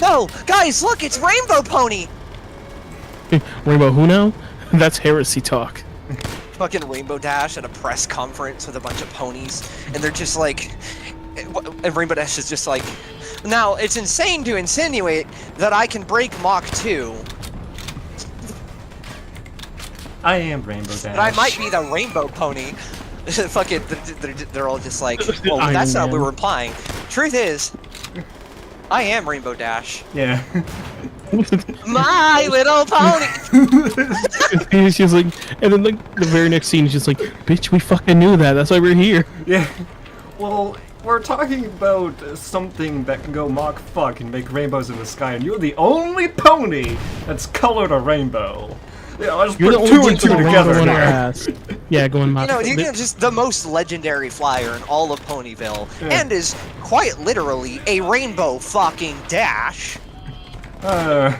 No, guys, look, it's Rainbow Pony. Rainbow who now? That's heresy talk. Fucking Rainbow Dash at a press conference with a bunch of ponies, and they're just like, and Rainbow Dash is just like, now it's insane to insinuate that I can break Mach 2, I am Rainbow Dash. but I might be the Rainbow Pony. Fucking, they're all just like, well, Iron that's not what we Man. were implying. Truth is, I am Rainbow Dash. Yeah. My little pony. She's like, and then like the very next scene is just like, bitch, we fucking knew that. That's why we're here. Yeah. Well, we're talking about something that can go Mach fuck and make rainbows in the sky, and you're the only pony that's colored a rainbow. Yeah, let's You're the put only two one and two to together on her here. ass. Yeah, going Mach. Just the most legendary flyer in all of Ponyville, Yeah. and is quite literally a rainbow fucking dash. I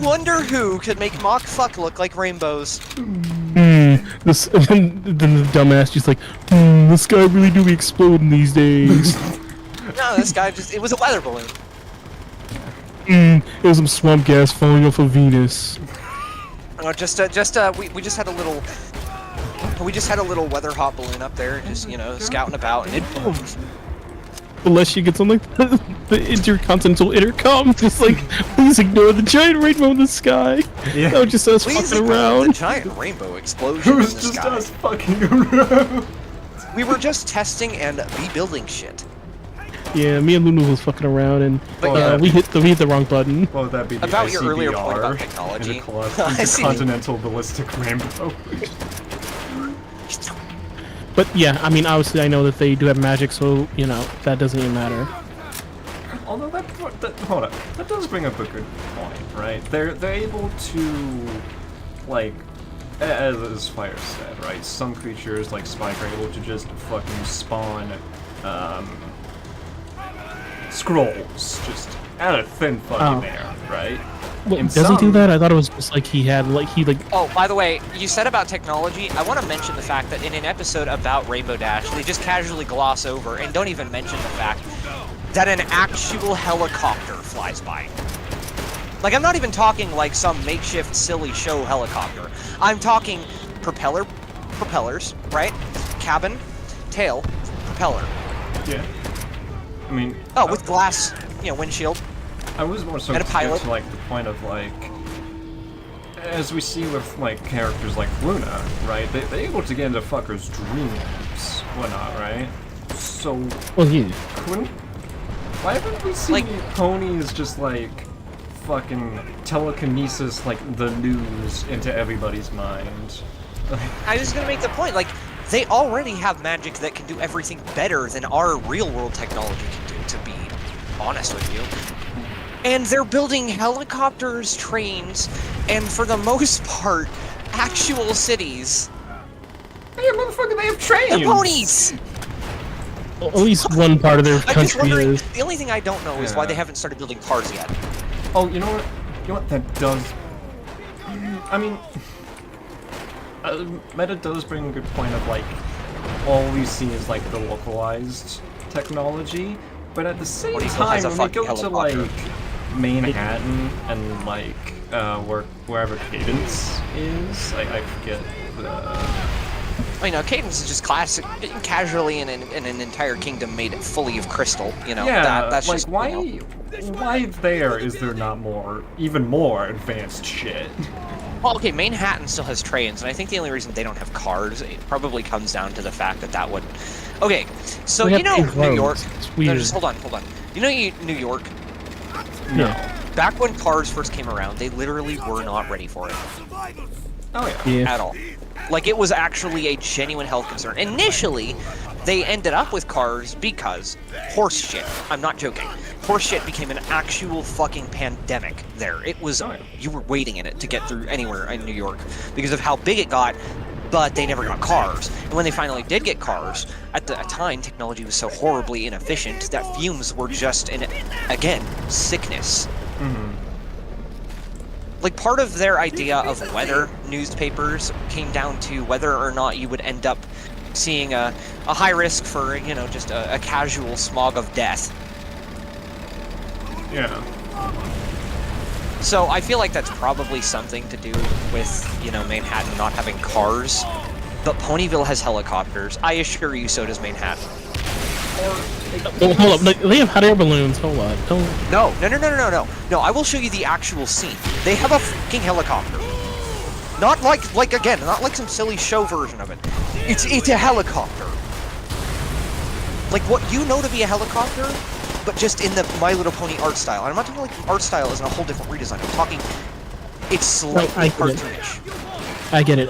wonder who could make Mach fuck look like rainbows. This and then the dumbass just like, this guy really do be exploding these days. No, this guy it was a weather balloon. It was some swamp gas falling off of Venus. We just had a little. We just had a little weather hot balloon up there, just scouting about, and it boomed. Unless she gets on like the intercontinental intercom, just like, please ignore the giant rainbow in the sky. Yeah. That was just us Please fucking ignore around. the giant rainbow explosion It in was the just sky. us fucking around. We were just testing and rebuilding shit. Yeah, me and Luna was fucking around, and But yeah. we hit the wrong button. What would that be? The About your ICBR, earlier point about technology. I see. Intercontinental ballistic rainbow. But yeah, I mean, obviously I know that they do have magic, so that doesn't even matter. Although hold up, that does bring up a good point, right? They're able to, like, as Fire said, right? Some creatures like Spike are able to just fucking spawn, scrolls just out of thin fucking air, right? Wait, In does he do some- that? I thought it was just like he had Oh, by the way, you said about technology. I want to mention the fact that in an episode about Rainbow Dash, they just casually gloss over and don't even mention the fact that an actual helicopter flies by. Like, I'm not even talking like some makeshift silly show helicopter. I'm talking propellers, right? Cabin, tail, propeller. Yeah. I mean. Oh, with glass, windshield. I was more so And a pilot. to like the point of like, as we see with like characters like Luna, right? They're able to get into fuckers' dreams, whatnot, right? So well, yeah. why haven't we seen ponies just like fucking telekinesis like the news into everybody's mind? I was gonna make the point, like, they already have magic that can do everything better than our real-world technology can do, to be honest with you. And they're building helicopters, trains, and for the most part, actual cities. Hey, motherfucker, they have trains! The ponies! At least one part of their I'm just country wondering, is. the only thing I don't know is why they haven't started building cars yet. Oh, you know what? You know what that does? I mean, Meta does bring a good point of like, all we see is like the localized technology, but at the same Ponyville time, has a when we fucking go to like helicopter. Manhattan and like wherever Cadence is, I forget the. Cadence is just classic, casually in an entire kingdom made fully of crystal. Yeah, that's like just why there is there not even more advanced shit? Well, okay, Manhattan still has trains, and I think the only reason they don't have cars, it probably comes down to the fact that would... Okay, so They have paved New York... roads. It's No, weird. just hold on. New York, No. back when cars first came around, they literally were not ready for it. Oh yeah. Yeah. At all. Like, it was actually a genuine health concern. Initially, they ended up with cars because horse shit. I'm not joking. Horse shit became an actual fucking pandemic there. It was, you were waiting in it to get through anywhere in New York because of how big it got, but they never got cars. And when they finally did get cars, at the time, technology was so horribly inefficient that fumes were just, again, sickness. Mm-hmm. Like, part of their idea of weather newspapers came down to whether or not you would end up seeing a high risk for, just a casual smog of death. Yeah. So I feel like that's probably something to do with, Manhattan not having cars. But Ponyville has helicopters. I assure you, so does Manhattan. Well, hold up. They have hot air balloons. Hold on. Don't. No. No, I will show you the actual scene. They have a fucking helicopter. Not not like some silly show version of it. It's a helicopter. Like what you know to be a helicopter, but just in the My Little Pony art style. And I'm not talking like the art style is in a whole different redesign. I'm talking it's slightly I get it. cartoonish. I get it.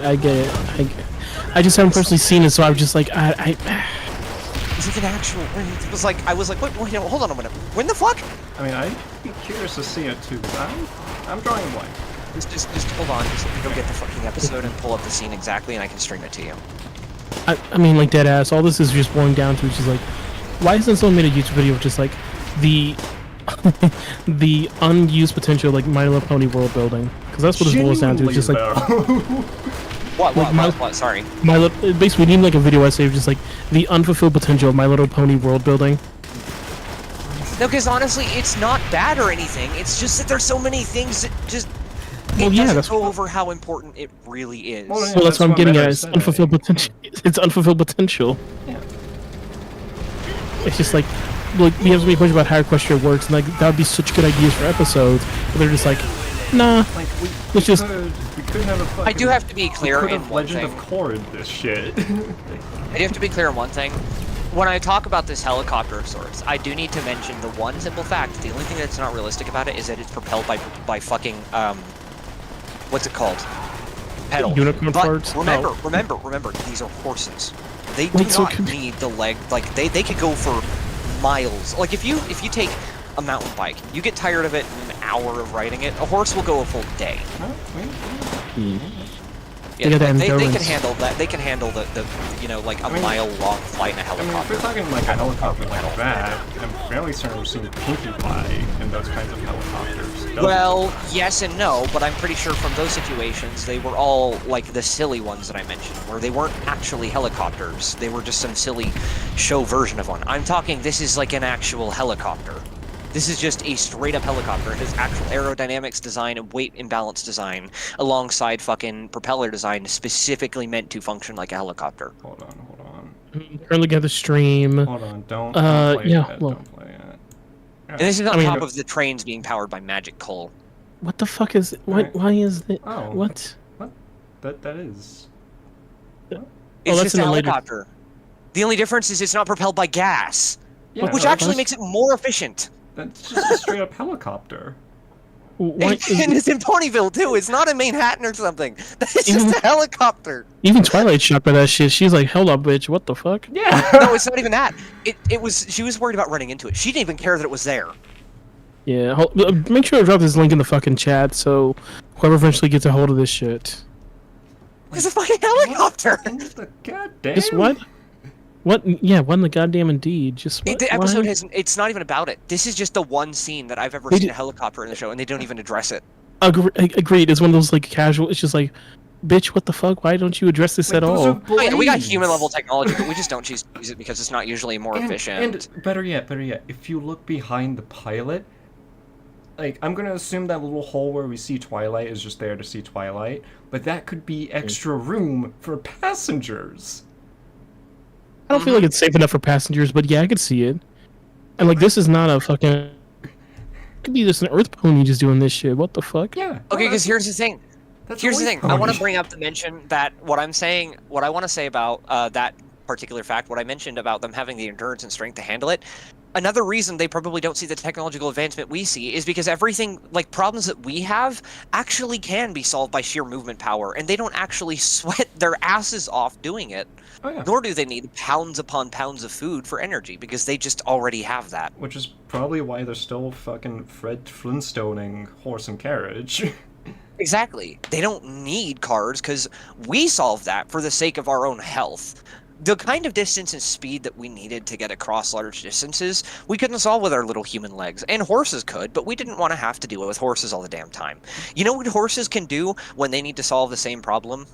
I just haven't personally seen it, so I'm just like, It's like an actual. It was like I was like, wait, hold on a minute. When the fuck? I mean, I'd be curious to see it too, because I'm drawing a blank. Just hold on. Just let me go get the fucking episode and pull up the scene exactly, and I can stream it to you. I mean, like, dead ass. All this is just boiling down to is just like, why hasn't someone made a YouTube video of just like the the unused potential, like My Little Pony world building? Because that's what this boils down to. It's just like What? Sorry. Basically, we need like a video essay of just like the unfulfilled potential of My Little Pony world building. No, because honestly, it's not bad or anything. It's just that there's so many things that just. Well, It yeah, doesn't that's go over how important it really is. Well, yeah. Well, that's what I'm what getting Meta at. It's said, unfulfilled potential. It's unfulfilled potential. Yeah. It's just like we have so many questions about how Equestria works, and like that would be such good ideas for episodes, but they're just like, nah. Like we Let's just. could have a fucking, I do have to be clear we could in have one Legend thing. of Korra this shit. I do have to be clear on one thing. When I talk about this helicopter of sorts, I do need to mention the one simple fact. The only thing that's not realistic about it is that it's propelled by fucking what's it called? Pedal. Unicorn But farts? remember, these are horses. They do Wait, so not could- need the leg. Like they could go for miles. Like if you take a mountain bike, you get tired of it in an hour of riding it. A horse will go a full day. They got that they can endurance. handle that. They can handle the like a mile-long flight in a I mean, if helicopter. we're talking like a helicopter like that, I'm fairly certain we've seen Pinkie Pie in those kinds of helicopters. Doesn't Well, yes and no, but I'm pretty sure from those situations, they were all like the silly ones that I mentioned, where they weren't actually helicopters. They were just some silly show version of one. I'm talking, this is like an actual helicopter. This is just a straight-up helicopter. It has actual aerodynamics design and weight imbalance design, alongside fucking propeller design specifically meant to function like a helicopter. Hold on. Currently got the stream. Hold on, don't play yeah, it. well- Don't play it. And this is on I mean, top of the trains being powered by magic coal. What the fuck is? Right. Why is it? Oh. What? That is. It's that's just in a the later- helicopter. The only difference is it's not propelled by gas, Yeah, which no, actually that's- makes it more efficient. That's just a straight up helicopter. Why And it's in Ponyville too. It's not in Manhattan or something. It's just a helicopter. even Twilight shocked by that shit. She's like, "Hold up, bitch! What the fuck?" Yeah. No, it's not even that. It was. She was worried about running into it. She didn't even care that it was there. Yeah. Make sure to drop this link in the fucking chat so whoever eventually gets a hold of this shit. It's a fucking helicopter. In the goddamn. Just what? What? Yeah, what in the goddamn indeed? Just what? The episode Why? has. It's not even about it. This is just the one scene that I've ever They seen did- a helicopter in the show, and they don't even address it. Agreed. It's one of those like casual. It's just like, bitch, what the fuck? Why don't you address this Like, at those all? are Oh, yeah, we got blades. human level technology, but we just don't choose to use it because it's not usually more efficient. And better yet, if you look behind the pilot, like I'm gonna assume that little hole where we see Twilight is just there to see Twilight, but that could be extra room for passengers. I don't feel like it's safe enough for passengers, but yeah, I could see it. And like, this is not a fucking. It could be just an Earth pony just doing this shit. What the fuck? Yeah. Okay, no, because here's the thing. that's Here's the always thing. I want to funny. bring up the mention that what I'm saying, what I want to say about that particular fact, what I mentioned about them having the endurance and strength to handle it. Another reason they probably don't see the technological advancement we see is because everything, like problems that we have, actually can be solved by sheer movement power, and they don't actually sweat their asses off doing it. Oh yeah. Nor do they need pounds upon pounds of food for energy, because they just already have that. Which is probably why they're still fucking Fred Flintstoning horse and carriage. Exactly. They don't need cars, because we solve that for the sake of our own health. The kind of distance and speed that we needed to get across large distances, we couldn't solve with our little human legs. And horses could, but we didn't want to have to do it with horses all the damn time. You know what horses can do when they need to solve the same problem?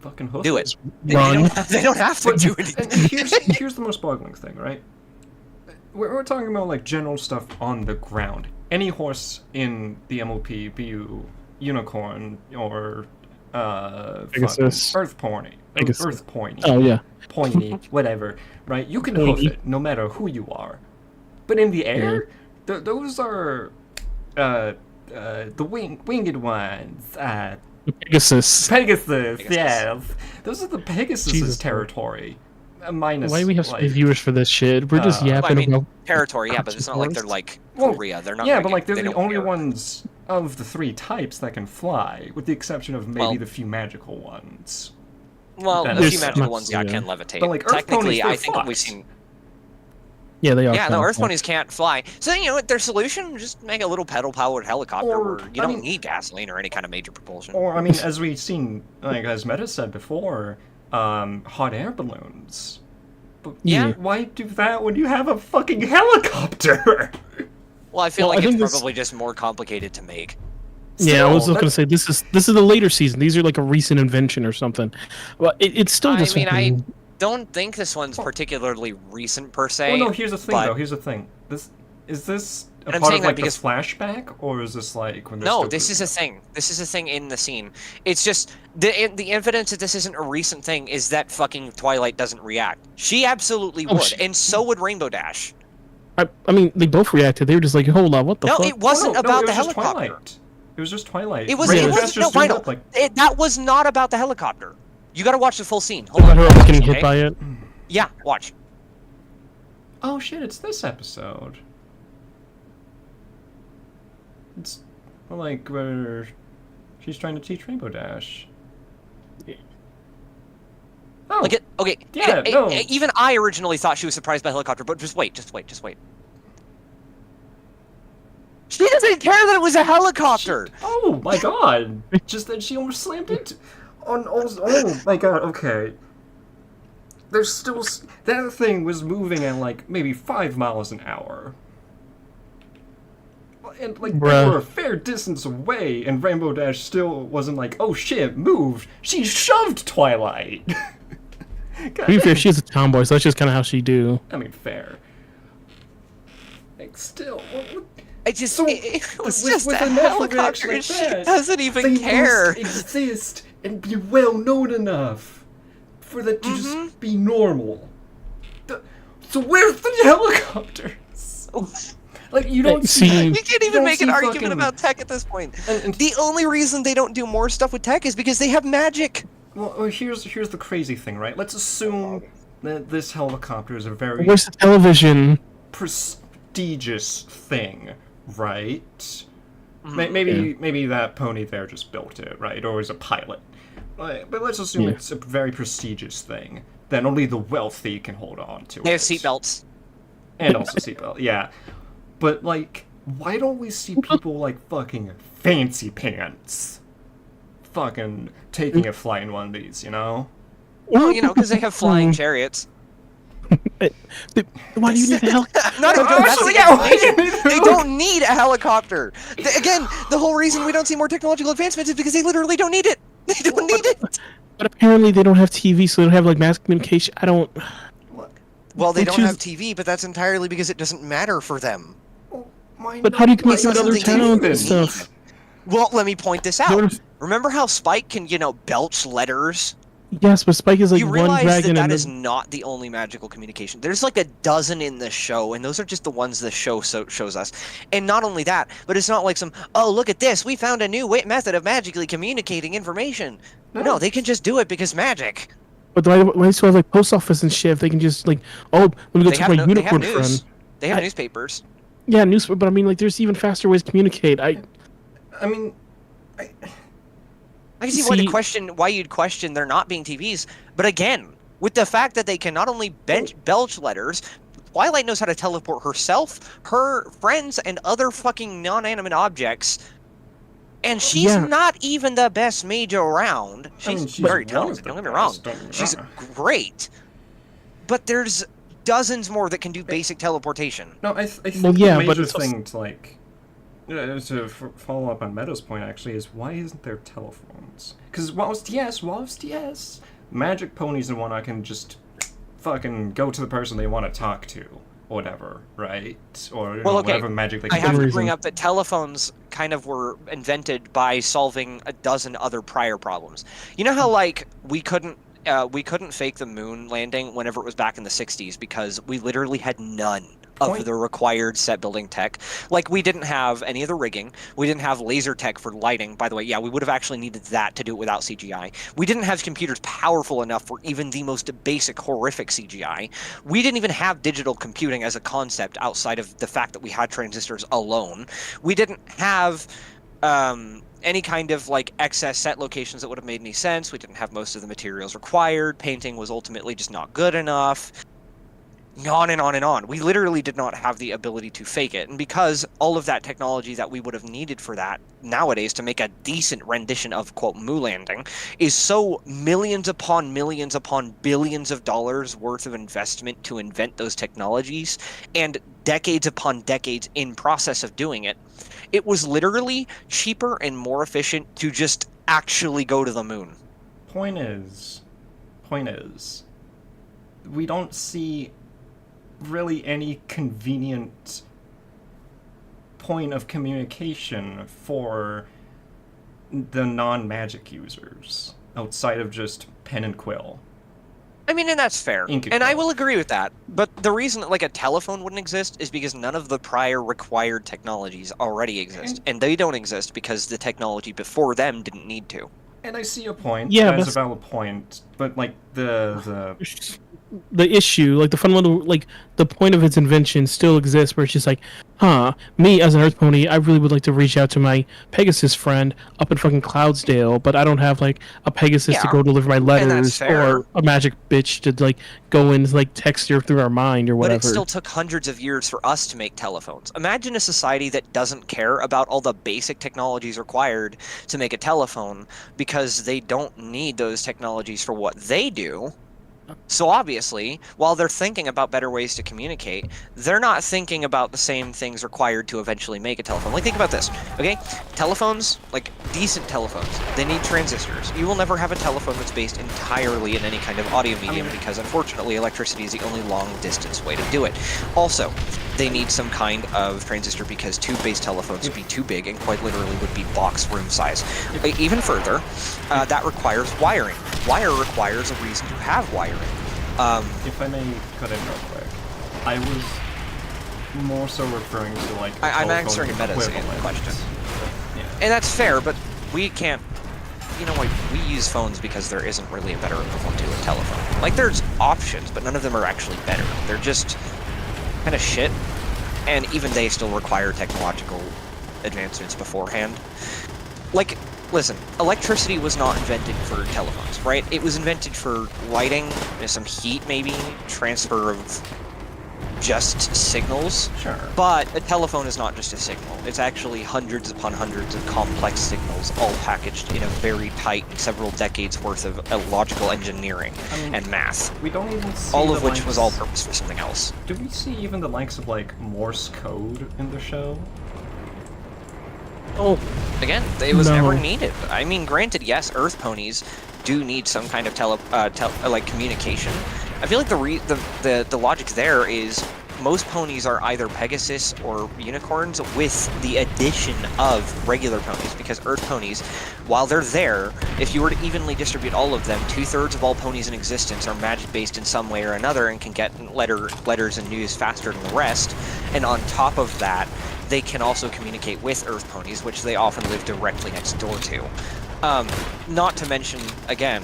Fucking hoof Do it. Run. They don't have to do And anything. here's the most boggling thing, right? We're talking about like general stuff on the ground. Any horse in the MOP, be you unicorn or Pegasus. fucking Earth Pony, Pegasus. Earth Pony, Oh yeah. Pointy, whatever, right? You can hoof it no matter who you are. But in the air, those are the winged ones. Pegasus. Pegasus, Pegasus. yes. Those are the Pegasus' Jesus. territory. Minus, Why do we have so many like, viewers for this shit? We're just Uh, yapping I mean, about. territory, yeah, but it's not like they're like Well, Korea. They're not. yeah, like, but like they're they the don't only care. ones of the three types that can fly, with the exception of maybe Well- the few magical ones. Well, That the is few magical not- ones, yeah, yeah. can levitate. But, like, Earth Technically, ponies, I they're think we've fucked. seen. Yeah, they are. Yeah, kind no, of Earth fun. ponies can't fly. So, you know what, their solution, just make a little pedal-powered helicopter Or, where you I don't mean- need gasoline or any kind of major propulsion. Or, I mean, as we've seen, like, as Meta said before, hot air balloons. But Yeah. why do that when you have a fucking helicopter? Well, I feel Well, like I it's think this- probably just more complicated to make. Yeah, I was Still, just gonna say this is the later season. These are like a recent invention or something. Well, it's still I just. mean, fucking- Don't think this one's particularly recent per se. Well, no, here's the thing, but- though. Here's the thing. Is this a And I'm part saying of, like, that because- the flashback? Or is this, like, when they're No, still this is a cruising? thing. This is a thing in the scene. It's just the evidence that this isn't a recent thing is that fucking Twilight doesn't react. She absolutely Oh, would, she- and so would Rainbow Dash. I mean, they both reacted. They were just like, "Hold on, what the No, fuck?" it wasn't no, about it the was just helicopter. Twilight. It was just Twilight. It was. Rainbow It Dash wasn't. just No, doing Rhino. it, like, That was not about the helicopter. You got to watch the full scene. Hold About on. her getting hit okay? by it. Yeah, watch. oh shit, it's this episode. It's like where she's trying to teach Rainbow Dash. Oh, Like it. Okay. Yeah, no. Even I originally thought she was surprised by the helicopter, but just wait. She doesn't care that it was a helicopter. oh my god! Just that she almost slammed into. Oh my god! Okay. There's still that thing was moving at like maybe 5 miles an hour. And like they Bruh. were a fair distance away, and Rainbow Dash still wasn't like, oh shit, moved. She shoved Twilight. To be fair, she is a tomboy, so that's just kind of how she do. I mean, fair. Like, still, I just. So, it was with- just with a a natural helicopter, reaction and like she that, doesn't even they care. must exist and be well known enough for that to just be normal. So where's the helicopters? Like you don't See- see. You can't you even don't make an see argument fucking- about tech at this point. And The only reason they don't do more stuff with tech is because they have magic. well, here's the crazy thing, right? Let's assume that this helicopter is a very Where's the television? prestigious thing, right? Mm-hmm. Maybe that pony there just built it, right? Or is a pilot. But let's assume Yeah. it's a very prestigious thing. Then only the wealthy can hold on to it. They have seatbelts. And also seatbelt, yeah. But like, why don't we see people like fucking fancy pants fucking taking a flight in one of these, you know? Well, you know, because they have flying chariots. Why do you need a helicopter? Not even Actually, domestic yeah, why do you application. need They a- don't need a helicopter. Again, the whole reason we don't see more technological advancements is because they literally don't need it. They don't need it. But apparently they don't have TV, so they don't have like mass communication. I don't. Well, they Which don't is- have TV, but that's entirely because it doesn't matter for them. But how do you communicate with not other something they towns and need. stuff? Well, let me point this out. Sort of- Remember how Spike can, you know, belch letters? Yes, but Spike is like You one realize dragon that and is then- not the only magical communication. There's like a dozen in the show, and those are just the ones the show shows us. And not only that, but it's not like some, oh, look at this, we found a new method of magically communicating information. No, they can just do it because magic. But why do they still have like post office and shit? If they can just like, oh, let me go They talk have, to my they have unicorn news. friend. They have I- newspapers. Yeah, news. But I mean, like, there's even faster ways to communicate. I mean, I can see why, See- why you'd question there not being TVs, but again, with the fact that they can not only belch letters, Twilight knows how to teleport herself, her friends, and other fucking non-animate objects, and she's Yeah. not even the best mage around. I mean, She's she's very one of talented, the don't get me wrong. best, don't get me She's wrong. great, but there's dozens more that can do basic teleportation. no, I think Well, yeah, the but major it's also- thing to like to follow up on Meta's point actually is why isn't there telephones? Because whilst yes, magic ponies and whatnot can just fucking go to the person they want to talk to, or whatever, right? Or you know, okay, whatever magic they I can have do. to bring up that telephones kind of were invented by solving a dozen other prior problems. You know how like we couldn't fake the moon landing whenever it was back in the 60s because we literally had none of Point. the required set building tech. Like we didn't have any of the rigging. We didn't have laser tech for lighting. By the way, yeah, we would have actually needed that to do it without CGI. We didn't have computers powerful enough for even the most basic horrific CGI. We didn't even have digital computing as a concept outside of the fact that we had transistors alone. We didn't have any kind of like excess set locations that would have made any sense. We didn't have most of the materials required. Painting was ultimately just not good enough. on and on and on. We literally did not have the ability to fake it. And because all of that technology that we would have needed for that nowadays to make a decent rendition of, quote, moon landing is so millions upon billions of dollars worth of investment to invent those technologies and decades upon decades in process of doing it, it was literally cheaper and more efficient to just actually go to the moon. Point is, we don't see really any convenient point of communication for the non-magic users outside of just pen and quill. I mean, and that's fair. Ink And I will agree with that. But the reason that, like, a telephone wouldn't exist is because none of the prior required technologies already exist. And they don't exist because the technology before them didn't need to. And I see your point. Yeah, that is but- a valid point. But like the issue, like the fundamental, like the point of its invention still exists, where it's just like, me as an Earth Pony, I really would like to reach out to my Pegasus friend up in fucking Cloudsdale, but I don't have like a Pegasus to Yeah, go deliver my that's letters fair. or a magic bitch to like go and like text her through our mind or But whatever. it still took hundreds of years for us to make telephones. Imagine a society that doesn't care about all the basic technologies required to make a telephone because they don't need those technologies for what they do. So obviously, while they're thinking about better ways to communicate, they're not thinking about the same things required to eventually make a telephone. Like, think about this, okay? Telephones, like decent telephones, they need transistors. You will never have a telephone that's based entirely in any kind of audio medium because, unfortunately, electricity is the only long-distance way to do it. Also, they need some kind of transistor because tube-based telephones would be too big and quite literally would be box room size. Even further, that requires wiring. Wire requires a reason to have wiring. if I may cut in real quick, I was more so referring to like I'm telephone answering Meta's equivalent. question. Yeah. And that's fair, but we can't, you know, like, we use phones because there isn't really a better equivalent to a telephone. Like, there's options, but none of them are actually better. They're just kind of shit, and even they still require technological advancements beforehand. Like, listen, electricity was not invented for telephones, right? It was invented for lighting, some heat maybe, transfer of just signals. Sure. But a telephone is not just a signal. It's actually hundreds upon hundreds of complex signals, all packaged in a very tight, several decades worth of logical engineering and math. We don't even see All the of which likes- was all purpose for something else. Do we see even the likes of like Morse code in the show? Oh, Again, it was No. never needed. I mean, granted, yes, Earth ponies do need some kind of like communication. I feel like the logic there is most ponies are either Pegasus or unicorns with the addition of regular ponies, because Earth ponies, while they're there, if you were to evenly distribute all of them, 2/3 of all ponies in existence are magic-based in some way or another and can get letters and news faster than the rest. And on top of that, they can also communicate with Earth ponies, which they often live directly next door to. Not to mention, again,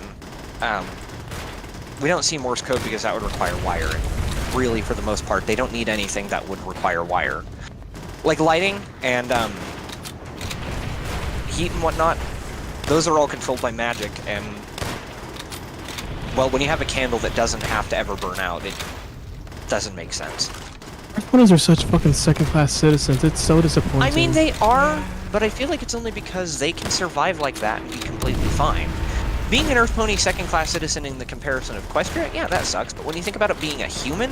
we don't see Morse code because that would require wiring. Really, for the most part, they don't need anything that would require wire. Like lighting and heat and whatnot, those are all controlled by magic, and, well, when you have a candle that doesn't have to ever burn out, it doesn't make sense. Earth Ponies are such fucking second-class citizens. It's so disappointing. I mean, they are, but I feel like it's only because they can survive like that and be completely fine. Being an Earth Pony second-class citizen in the comparison of Equestria, yeah, that sucks, but when you think about it being a human,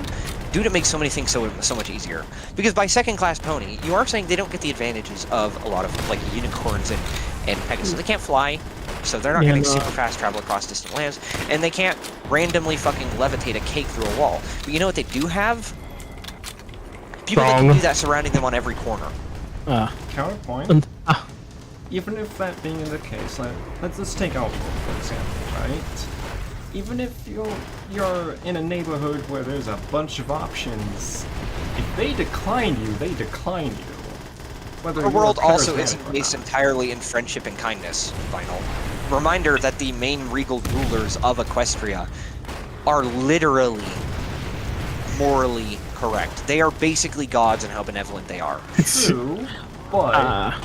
dude, it makes so many things so much easier. Because by second-class pony, you are saying they don't get the advantages of a lot of, like, unicorns and Pegasus. They can't fly, so they're not Yeah, getting no. super fast travel across distant lands, and they can't randomly fucking levitate a cake through a wall. But you know what they do have? People that can Strong. do that surrounding them on every corner. Counterpoint. And, Even if that being the case, let's take Outworld for example, right? Even if you're in a neighborhood where there's a bunch of options, if they decline you, they decline you. Whether The you're world also charismatic isn't or based not. entirely in friendship and kindness, Vinyl. Reminder that the main regal rulers of Equestria are literally morally correct. They are basically gods in how benevolent they are. True, but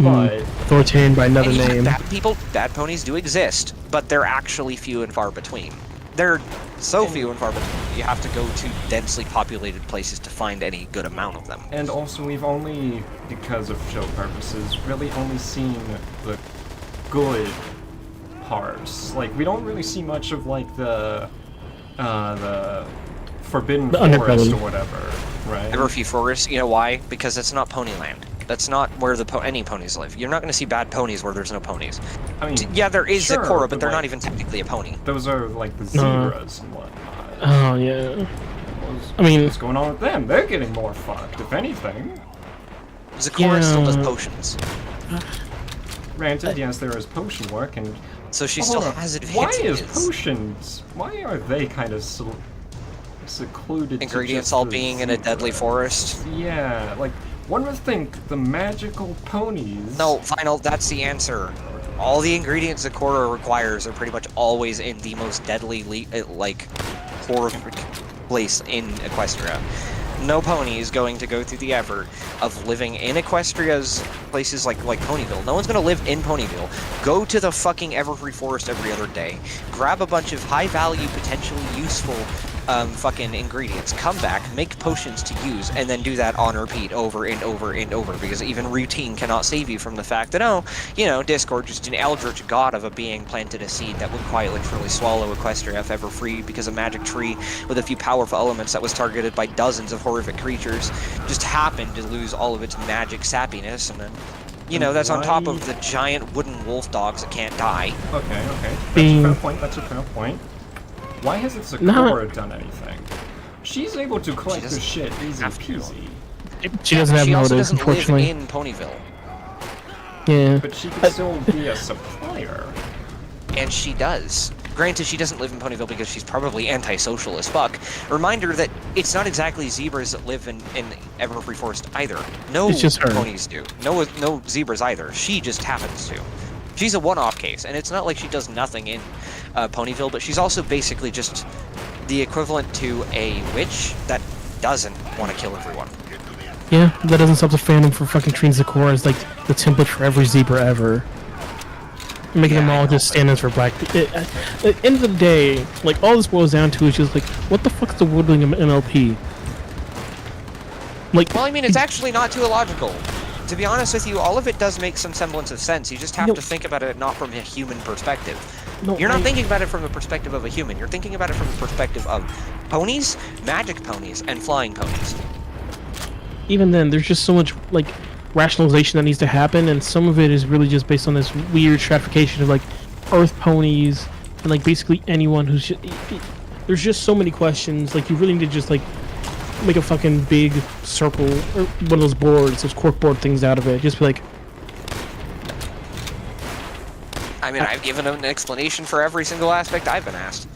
authoritarian by another And yeah, name. bad people, bad ponies do exist, but they're actually few and far between. They're so few and far between. You have to go to densely populated places to find any good amount of them. And also, we've only, because of show purposes, really only seen the good parts. Like, we don't really see much of, like, the Forbidden Forest or whatever, right? Everfree Forest, you know why? Because it's not Ponyland. That's not where any ponies live. You're not going to see bad ponies where there's no ponies. I mean, yeah, there is sure, Zecora, but they're like, not even technically a pony. Those are, like, the zebras and whatnot. Oh, yeah. I mean... What's going on with them? They're getting more fucked, if anything. Zecora still does potions. Granted, yes, there is potion work, and... So she still has Why advantages. is potions... Why are they kind of secluded Ingredients to all just being in a deadly forest? Yeah, like, one would think the magical ponies... No, Final, that's the answer. All the ingredients Zecora requires are pretty much always in the most deadly, like, horrific place in Equestria. No pony is going to go through the effort of living in Equestria's places like Ponyville. No one's going to live in Ponyville. Go to the fucking Everfree Forest every other day. Grab a bunch of high-value, potentially useful fucking ingredients. Come back, make potions to use, and then do that on repeat over and over and over, because even routine cannot save you from the fact that, oh, you know, Discord, just an eldritch god of a being planted a seed that would quite literally swallow Equestria if ever free, because a magic tree with a few powerful elements that was targeted by dozens of horrific creatures just happened to lose all of its magic sappiness, and then, you know, that's on top of the giant wooden wolf dogs that can't die. Okay. That's a fair point. Why hasn't Zecora done anything? She's able to collect this shit easy peasy. She doesn't have motives, unfortunately. She also doesn't live in Ponyville. Yeah. But she could still be a supplier. And she does. Granted, she doesn't live in Ponyville because she's probably antisocial as fuck. Reminder that it's not exactly zebras that live in Everfree Forest either. No it's just her. ponies do. No zebras either. She just happens to. She's a one-off case, and it's not like she does nothing in Ponyville, but she's also basically just the equivalent to a witch that doesn't want to kill everyone. Yeah, that doesn't stop the fandom for fucking treating Zecora as like the template for every zebra ever. Making them all just stand-ins for black people. At the end of the day, like, all this boils down to is just like, what the fuck's the wording of MLP? Like, well, I mean, it's actually not too illogical. To be honest with you, all of it does make some semblance of sense. You just have to think about it not from a human perspective. No, You're not thinking about it from the perspective of a human. You're thinking about it from the perspective of ponies, magic ponies, and flying ponies. Even then, there's just so much, like, rationalization that needs to happen, and some of it is really just based on this weird stratification of, like, earth ponies, and, like, basically anyone who's just... There's just so many questions, like, you really need to just, like, make a fucking big circle, or one of those boards, those corkboard things out of it. Just be like... I mean, I've given an explanation for every single aspect I've been asked.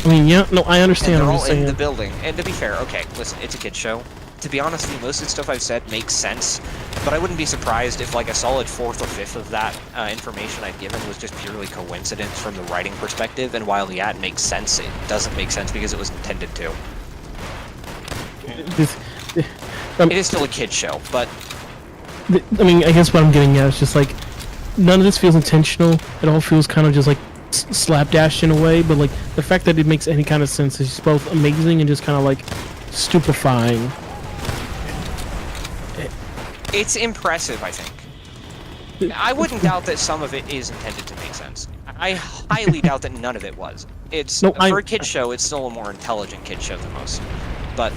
I mean, yeah, no, I understand. And they're I'm all just saying. in the building. And to be fair, okay, listen, it's a kid's show. To be honest with you, most of the stuff I've said makes sense, but I wouldn't be surprised if like a solid fourth or fifth of that information I've given was just purely coincidence from the writing perspective, and while yeah, it makes sense, it doesn't make sense because it was intended to. It is still a kid's show, but... I mean, I guess what I'm getting at is just like, none of this feels intentional. It all feels kind of just like slapdash in a way, but like the fact that it makes any kind of sense is both amazing and just kind of like stupefying. It's impressive, I think. I wouldn't doubt that some of it is intended to make sense. I highly doubt that none of it was. It's for a kid's show, it's still a more intelligent kid's show than most. But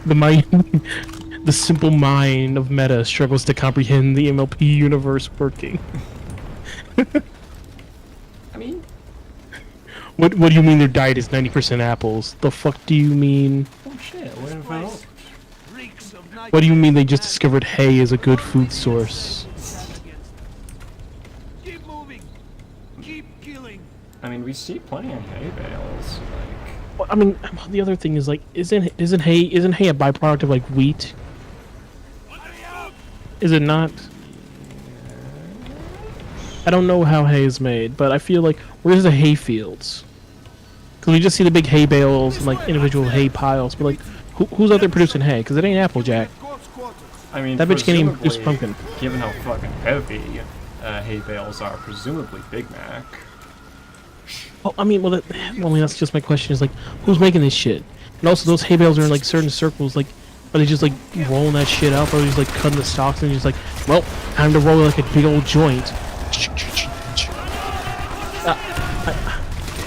the simple mind of Meta struggles to comprehend the MLP universe working. I mean, what do you mean their diet is 90% apples? The fuck do you mean? Oh shit! What about? What do you mean they just discovered hay as a good food source? Keep moving. Keep killing. I mean, we see plenty of hay bales. Like, Well, I mean, the other thing is like, isn't hay a byproduct of like wheat? Is it not? I don't know how hay is made, but I feel like where's the hay fields? Because we just see the big hay bales and like individual hay piles, but like, who's out there producing hay? Because it ain't Applejack. I mean, That bitch can't even produce pumpkin. Given how fucking heavy hay bales are, presumably Big Mac. Oh, I mean, that's just my question. Is like, who's making this shit? And also, those hay bales are in like certain circles. Like, are they just like rolling that shit up, or are they just like cutting the stalks and just like, well, time to roll like a big old joint?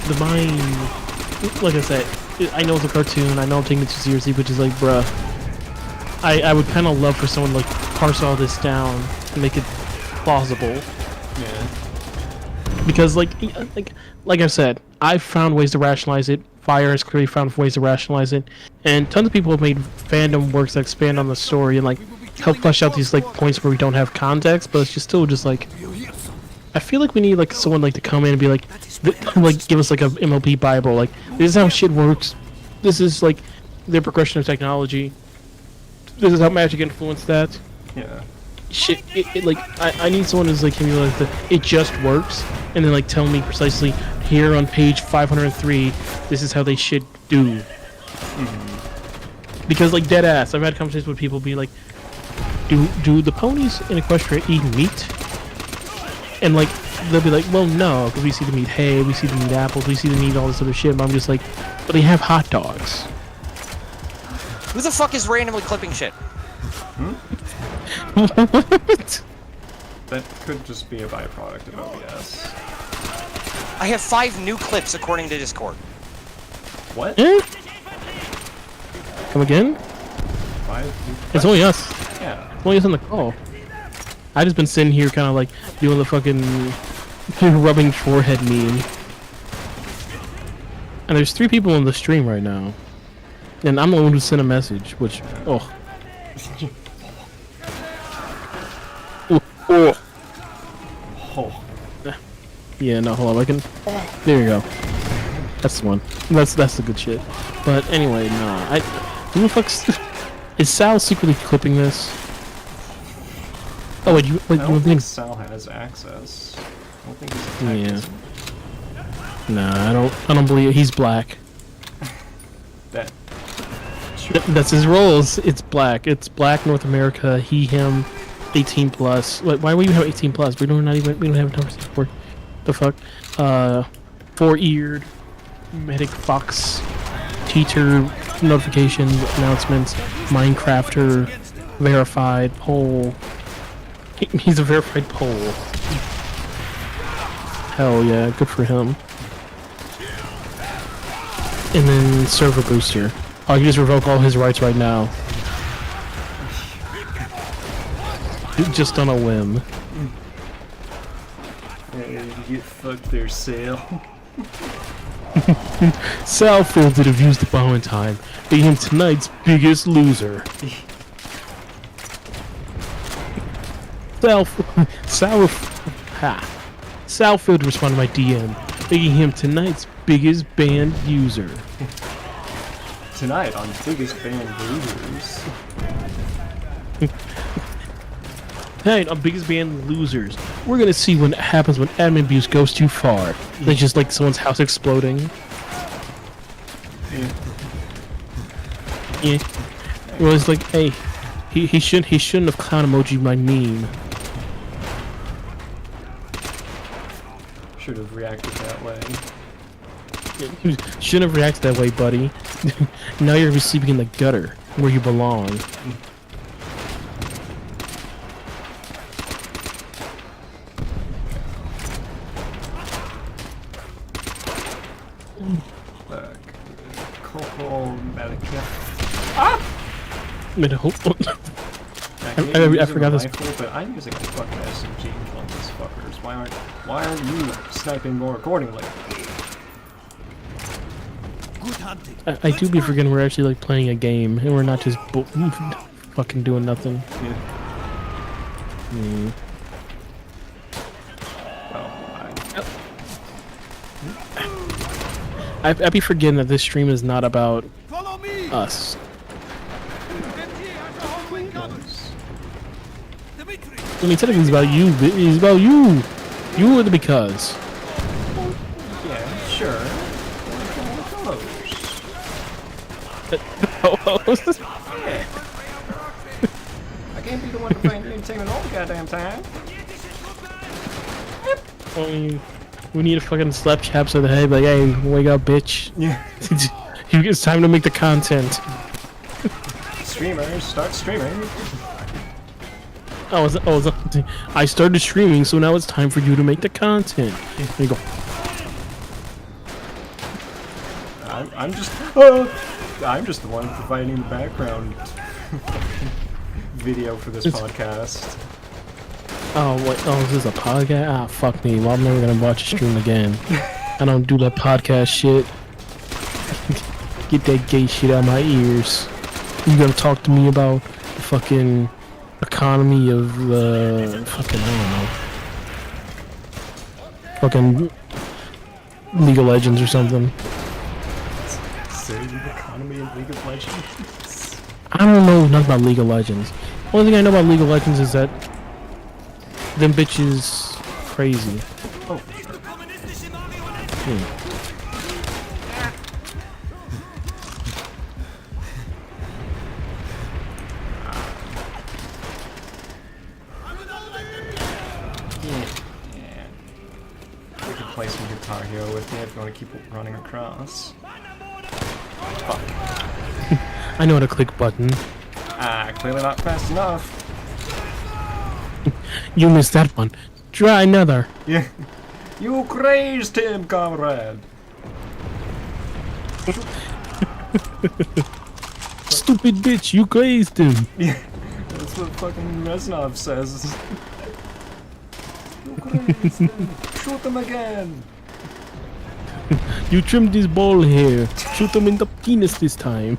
The mind, like I said, I know it's a cartoon. I know I'm taking it too seriously, but just like, bruh, I would kind of love for someone to like parse all this down and make it plausible. Yeah. Because like I said, I've found ways to rationalize it. Fire has clearly found ways to rationalize it, and tons of people have made fandom works that expand on the story and like help flesh out these like points where we don't have context. But it's just still just like, I feel like we need like someone like to come in and be like, like give us like a MLP Bible. Like, this is how shit works. This is like the progression of technology. This is how magic influenced that. Yeah. Shit, like I need someone who's like can be like it just works, and then like tell me precisely here on page 503 this is how they should do. Because like dead ass, I've had conversations with people be like, do the ponies in Equestria eat meat? And like they'll be like, well, no, because we see them eat hay, we see them eat apples, we see them eat all this other shit. But I'm just like, but they have hot dogs. Who the fuck is randomly clipping shit? What? That could just be a byproduct of OBS. I have 5 new clips according to Discord. What? Eh? Come again? It's only us. Yeah. It's only us on the call. I just been sitting here kind of like doing the fucking rubbing forehead meme. And there's 3 people on the stream right now. And I'm the one who sent a message, which, oh. Oh. Oh. Yeah, no, hold on, I can, there you go. That's the one. That's the good shit. But anyway, no, who the fuck's, is Sal secretly clipping this? Oh wait, you I don't think think? Sal has access. I don't think he's attacking. Nah, I don't believe it. He's black. That. That's his roles. It's black. It's black North America. He, him, 18 plus. Why would you have 18 plus? We don't have a number for the fuck. 4-eared, medic fox, teacher, notifications, announcements, Minecrafter, verified pole. He's a verified pole. Hell yeah, good for him. And then server booster. I can just revoke all his rights right now. Just on a whim. You get fucked there, Sal. Sal failed to defuse the bomb in time, making him tonight's biggest loser. Sal failed to respond to my DM, making him tonight's biggest banned user. Tonight on Biggest Band Losers. Tonight on Biggest Band Losers, we're gonna see what happens when admin abuse goes too far. Like just like someone's house exploding. Yeah. Well, it's like, hey, he shouldn't have clown emoji my meme. Should have reacted that way. Shouldn't have reacted that way, buddy. Now you're sleeping in the gutter, where you belong. Corporal Medicare. I forgot this. Rifle, but I'm using a fucking SMG to kill these fuckers. Why aren't you sniping more accordingly? I do be forgetting we're actually like playing a game and we're not just fucking doing nothing. Yeah. Well, I be forgetting that this stream is not about us. I mean, technically it's about you. It's about you. You are the because. Yeah, sure. Yeah. I can't be the one to find entertainment all the goddamn time. We need a fucking slap chaps on the head, like, hey, wake up, bitch. Yeah. It's time to make the content. Streamers, start streaming. I started streaming, so now it's time for you to make the content. There you go. I'm just the one providing the background video for this podcast. Oh, wait, oh, is this a podcast? Ah, fuck me. Well, I'm never gonna watch a stream again. I don't do that podcast shit. Get that gay shit out of my ears. You gonna talk to me about the fucking economy of, fucking, I don't know. Fucking League of Legends or something. Say the economy of League of Legends. I don't know nothing about League of Legends. Only thing I know about League of Legends is that them bitches crazy. Oh, yeah. We could play some Guitar Hero with me if you want to keep running across. Fuck. I know how to click button. Ah, clearly not fast enough. You missed that one. Try another. Yeah. You crazed him, comrade. Stupid bitch, you crazed him. Yeah. That's what fucking Reznov says. You crazed him. Shoot him again. You trimmed his ball hair. Shoot him in the penis this time.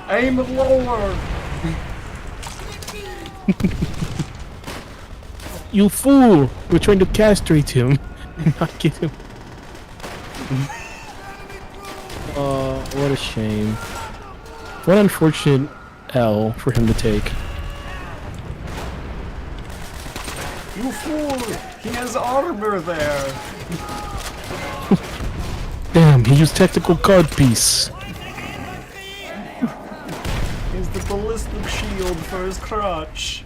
Aim it lower. You fool! We're trying to castrate him. Not get him. Oh, what a shame. What unfortunate L for him to take. You fool. He has armor there. Damn, he used tactical card piece. He's the ballistic shield for his crotch.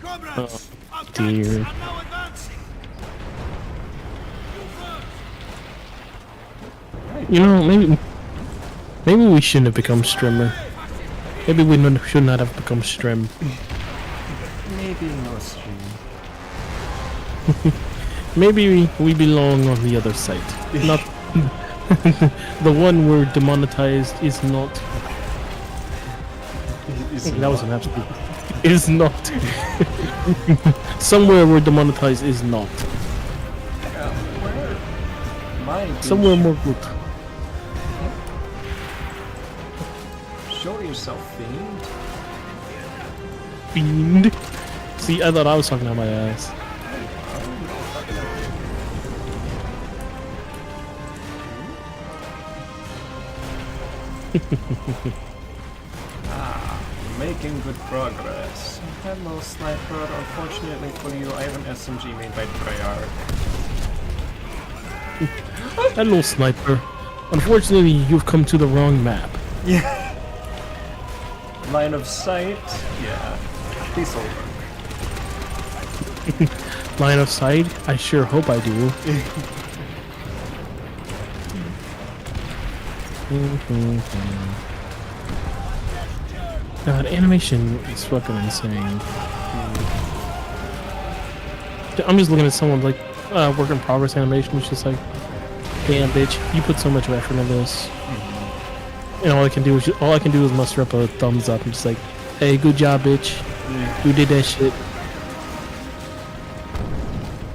Comrades, our dear. tanks are now advancing. You know, maybe we shouldn't have become Strimmer. Maybe we should not have become Strim. Maybe no stream. Maybe we belong on the other side. Not the one where demonetized is not. That was an absolute. Is not. Somewhere where demonetized is not. Somewhere more good. Show yourself, fiend. Fiend. See, I thought I was talking out my ass. Making good progress. Hello, Sniper. Unfortunately for you, I have an SMG made by Treyarch. Hello, Sniper. Unfortunately, you've come to the wrong map. Yeah. Line of sight? Yeah. This'll work. Line of sight? I sure hope I do. God, animation is fucking insane. I'm just looking at someone like work in progress animation, which is like, damn bitch, you put so much effort into this. And all I can do is muster up a thumbs up and just like, hey, good job, bitch. You did that shit.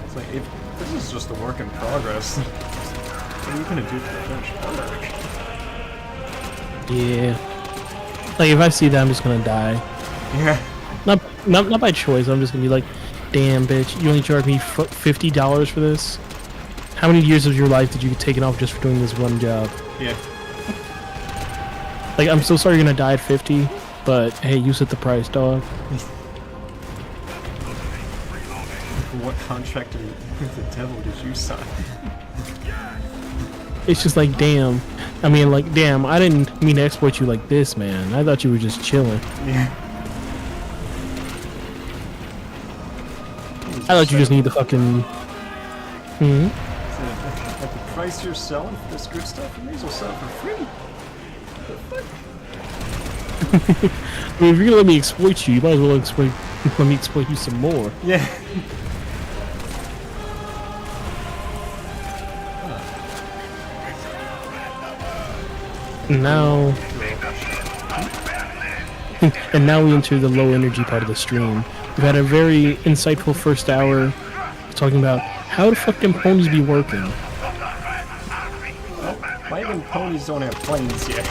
It's like, if this is just a work in progress, what are you gonna do for the finished product? Yeah. Like if I see that, I'm just gonna die. Yeah. Not by choice. I'm just gonna be like, damn, bitch, you only charged me $50 for this. How many years of your life did you get taken off just for doing this one job? Yeah. Like, I'm so sorry you're gonna die at 50, but hey, you set the price, dog. What contract with the devil did you sign? It's just like, damn. I mean, like, damn, I didn't mean to exploit you like this, man. I thought you were just chilling. Yeah. I thought you just need the fucking... Hmm. At the price you're selling for this good stuff, you may as well sell it for free. I mean, if you're gonna let me exploit you, you might as well let me exploit you some more. Yeah. Now, and now we enter the low energy part of the stream. We've had a very insightful first hour talking about how the fuck them ponies be working. Why even ponies don't have planes yet?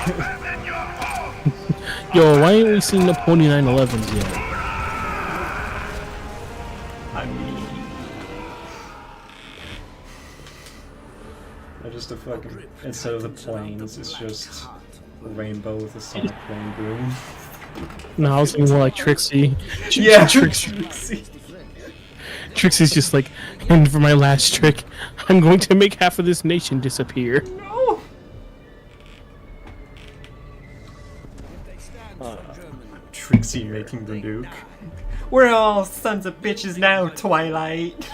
Yo, why ain't we seen the pony 911s yet? I mean, they're just a fucking, instead of the planes, it's just a rainbow with a sonic plane boom. No, I was thinking more like Trixie. Yeah, Trixie. Trixie's just like, and for my last trick, I'm going to make half of this nation disappear. No! Trixie making the nuke. We're all sons of bitches now, Twilight.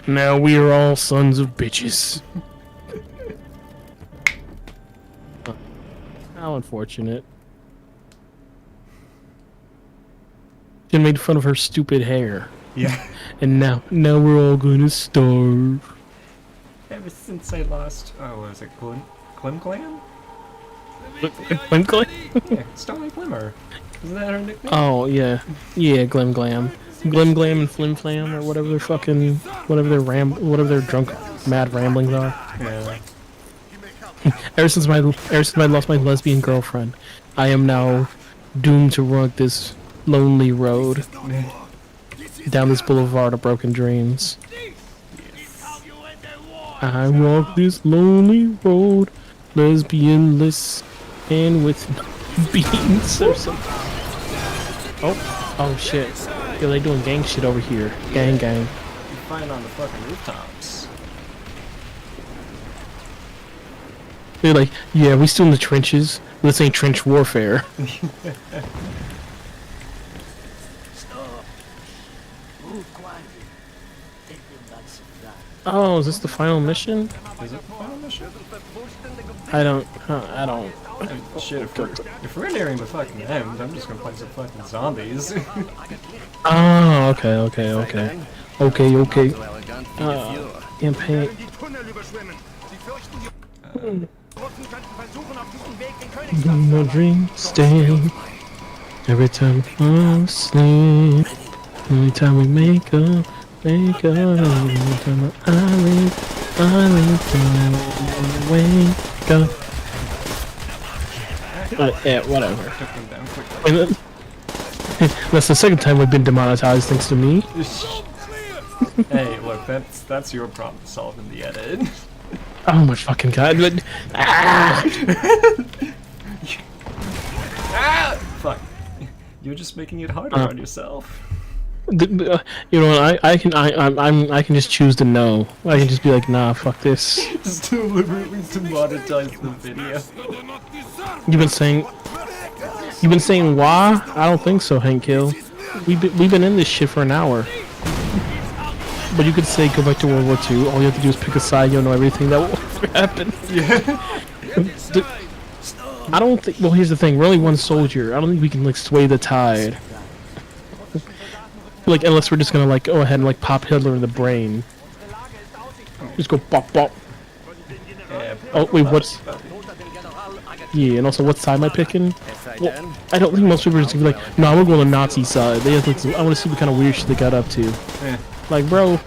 Now we are all sons of bitches. How unfortunate. She made fun of her stupid hair. Yeah. And now we're all gonna starve. Ever since I lost, oh, what was it, Glim? Glim? Yeah, Starlight Glimmer. Isn't that her nickname? Oh yeah, yeah, Glim Glam and Flim Flam or whatever whatever their drunk mad ramblings are. Yeah. Ever since I lost my lesbian girlfriend, I am now doomed to walk this lonely road down this boulevard of broken dreams. I walk this lonely road, lesbianless, and with beans or something. Oh shit! Yo, they doing gang shit over here. Gang. You find on the fucking rooftops. They're like, yeah, we still in the trenches. This ain't trench warfare. Oh, is this the final mission? Is it the final mission? I don't. Shit, if we're nearing the fucking end, I'm just gonna play some fucking zombies. Oh, okay. Campaign. My dreams stay every time I sleep. Every time we make up. Every time I wake up. Yeah, whatever. Took them down quickly. That's the second time we've been demonetized thanks to me. Hey, look, that's your problem to solve in the edit. Oh my fucking god. Fuck. You're just making it harder on yourself. You know what? I can just choose to no. I can just be like, nah, fuck this. Just deliberately demonetize the video. You've been saying why? I don't think so, Hank Hill. We've been in this shit for an hour. But you could say go back to World War II. All you have to do is pick a side. You'll know everything that will happen. Yeah. I don't think. Well, here's the thing. We're only one soldier. I don't think we can like sway the tide. Like unless we're just gonna like go ahead and like pop Hitler in the brain. Just go bop bop. Oh wait, what's? Yeah, and also what side am I picking? Well, I don't think most people are just gonna be like, no, I'm gonna go on the Nazi side. They have like, I want to see what kind of weird shit they got up to. Yeah. Like, bro.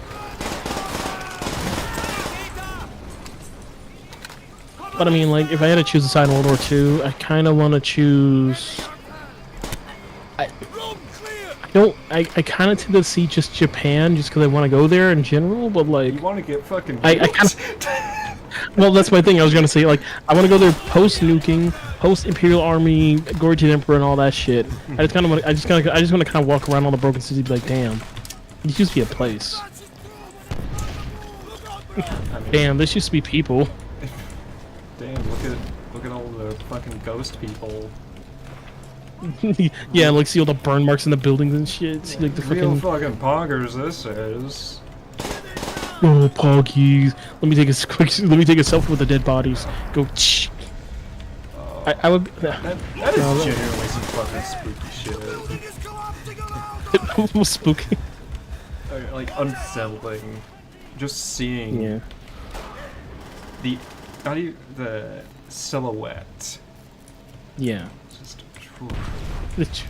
But I mean, like, if I had to choose a side in World War II, I kind of want to choose. I kind of tend to see just Japan, just because I want to go there in general. But like, You want to get fucking. I kind of. Well, that's my thing. I was gonna say, like, I want to go there post nuking, post Imperial Army, glory to the Emperor, and all that shit. I just kind of want. I just want to kind of walk around all the broken cities, and be like, damn, this used to be a place. Damn, this used to be people. Damn, look at all the fucking ghost people. Yeah, like see all the burn marks in the buildings and shit. See like the Real freaking. fucking poggers this is. Oh, Poggies. Let me take a quick. Let me take a selfie with the dead bodies. Go. I would. That is genuinely some fucking spooky shit. It was spooky. Like unsettling. Just seeing Yeah. the silhouette. Yeah. Just.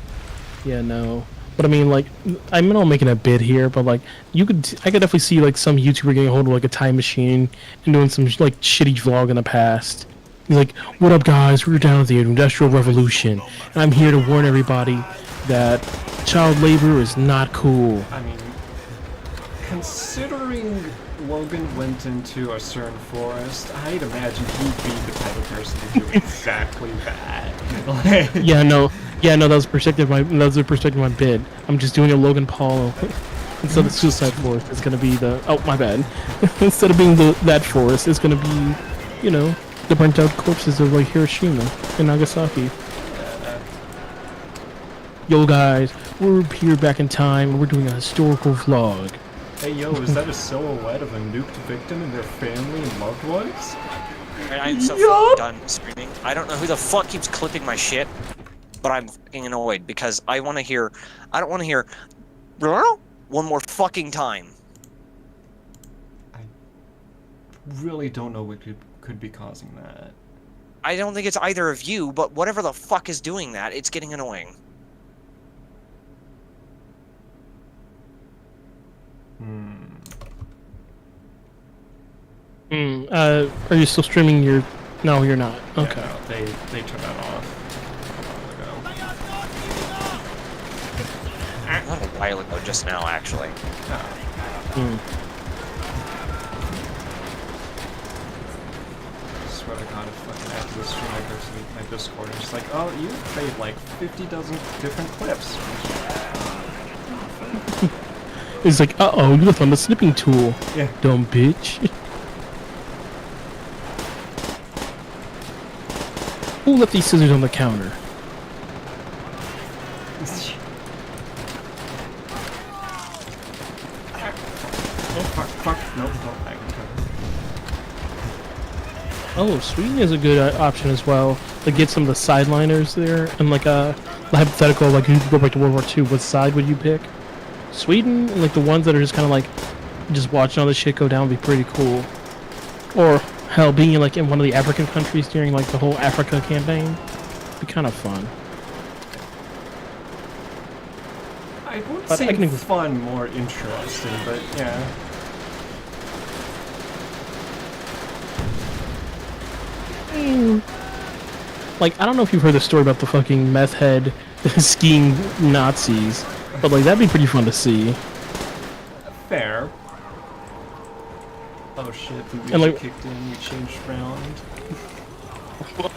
Yeah, no. But I mean, like, I'm not making a bid here, but like, I could definitely see like some YouTuber getting a hold of like a time machine and doing some like shitty vlog in the past. He's like, "What up, guys? We're down at the Industrial Revolution, and I'm here to warn everybody that child labor is not cool." I mean, considering Logan went into a certain forest, I'd imagine he'd be the type of person to do exactly that. Yeah, no, that was the perspective of my bid. I'm just doing a Logan Paul instead of Suicide Forest. It's gonna be the my bad. Instead of being that forest, it's gonna be, you know, the burnt out corpses of like Hiroshima and Nagasaki. Yo guys, we're here back in time and we're doing a historical vlog. Hey yo, is that a silhouette of a nuked victim and their family and loved ones? I'm so fucking done screaming. I don't know who the fuck keeps clipping my shit, but I'm fucking annoyed because I don't want to hear one more fucking time. I really don't know what could be causing that. I don't think it's either of you, but whatever the fuck is doing that, it's getting annoying. Are you still streaming your... No, you're not. Okay. Yeah, no, they turned that off Not a while ago, just now, actually. a while ago. I swear to God, if fucking after this stream I go to my Discord and it's like, oh, you played like 50 dozen different clips. It's like, uh-oh, you left on the snipping tool. Yeah. Dumb bitch. Who left these scissors on the counter? Oh, fuck, nope, don't back Oh, Sweden is a good option as well. To get some of the sideliners there, and like a hypothetical, like you could go back to World War II, what side would you pick? Sweden, and like the ones that are just kind of like, just watching all this shit go down would be pretty cool. Or, hell, being like in one of the African countries during like the whole Africa campaign, would be kind of fun. I would But say I can- fun, more interesting, but yeah. Like, I don't know if you've heard the story about the fucking meth head skiing Nazis, but like that'd be pretty fun to see. Fair. Oh shit, the music And, like- kicked in, we changed round.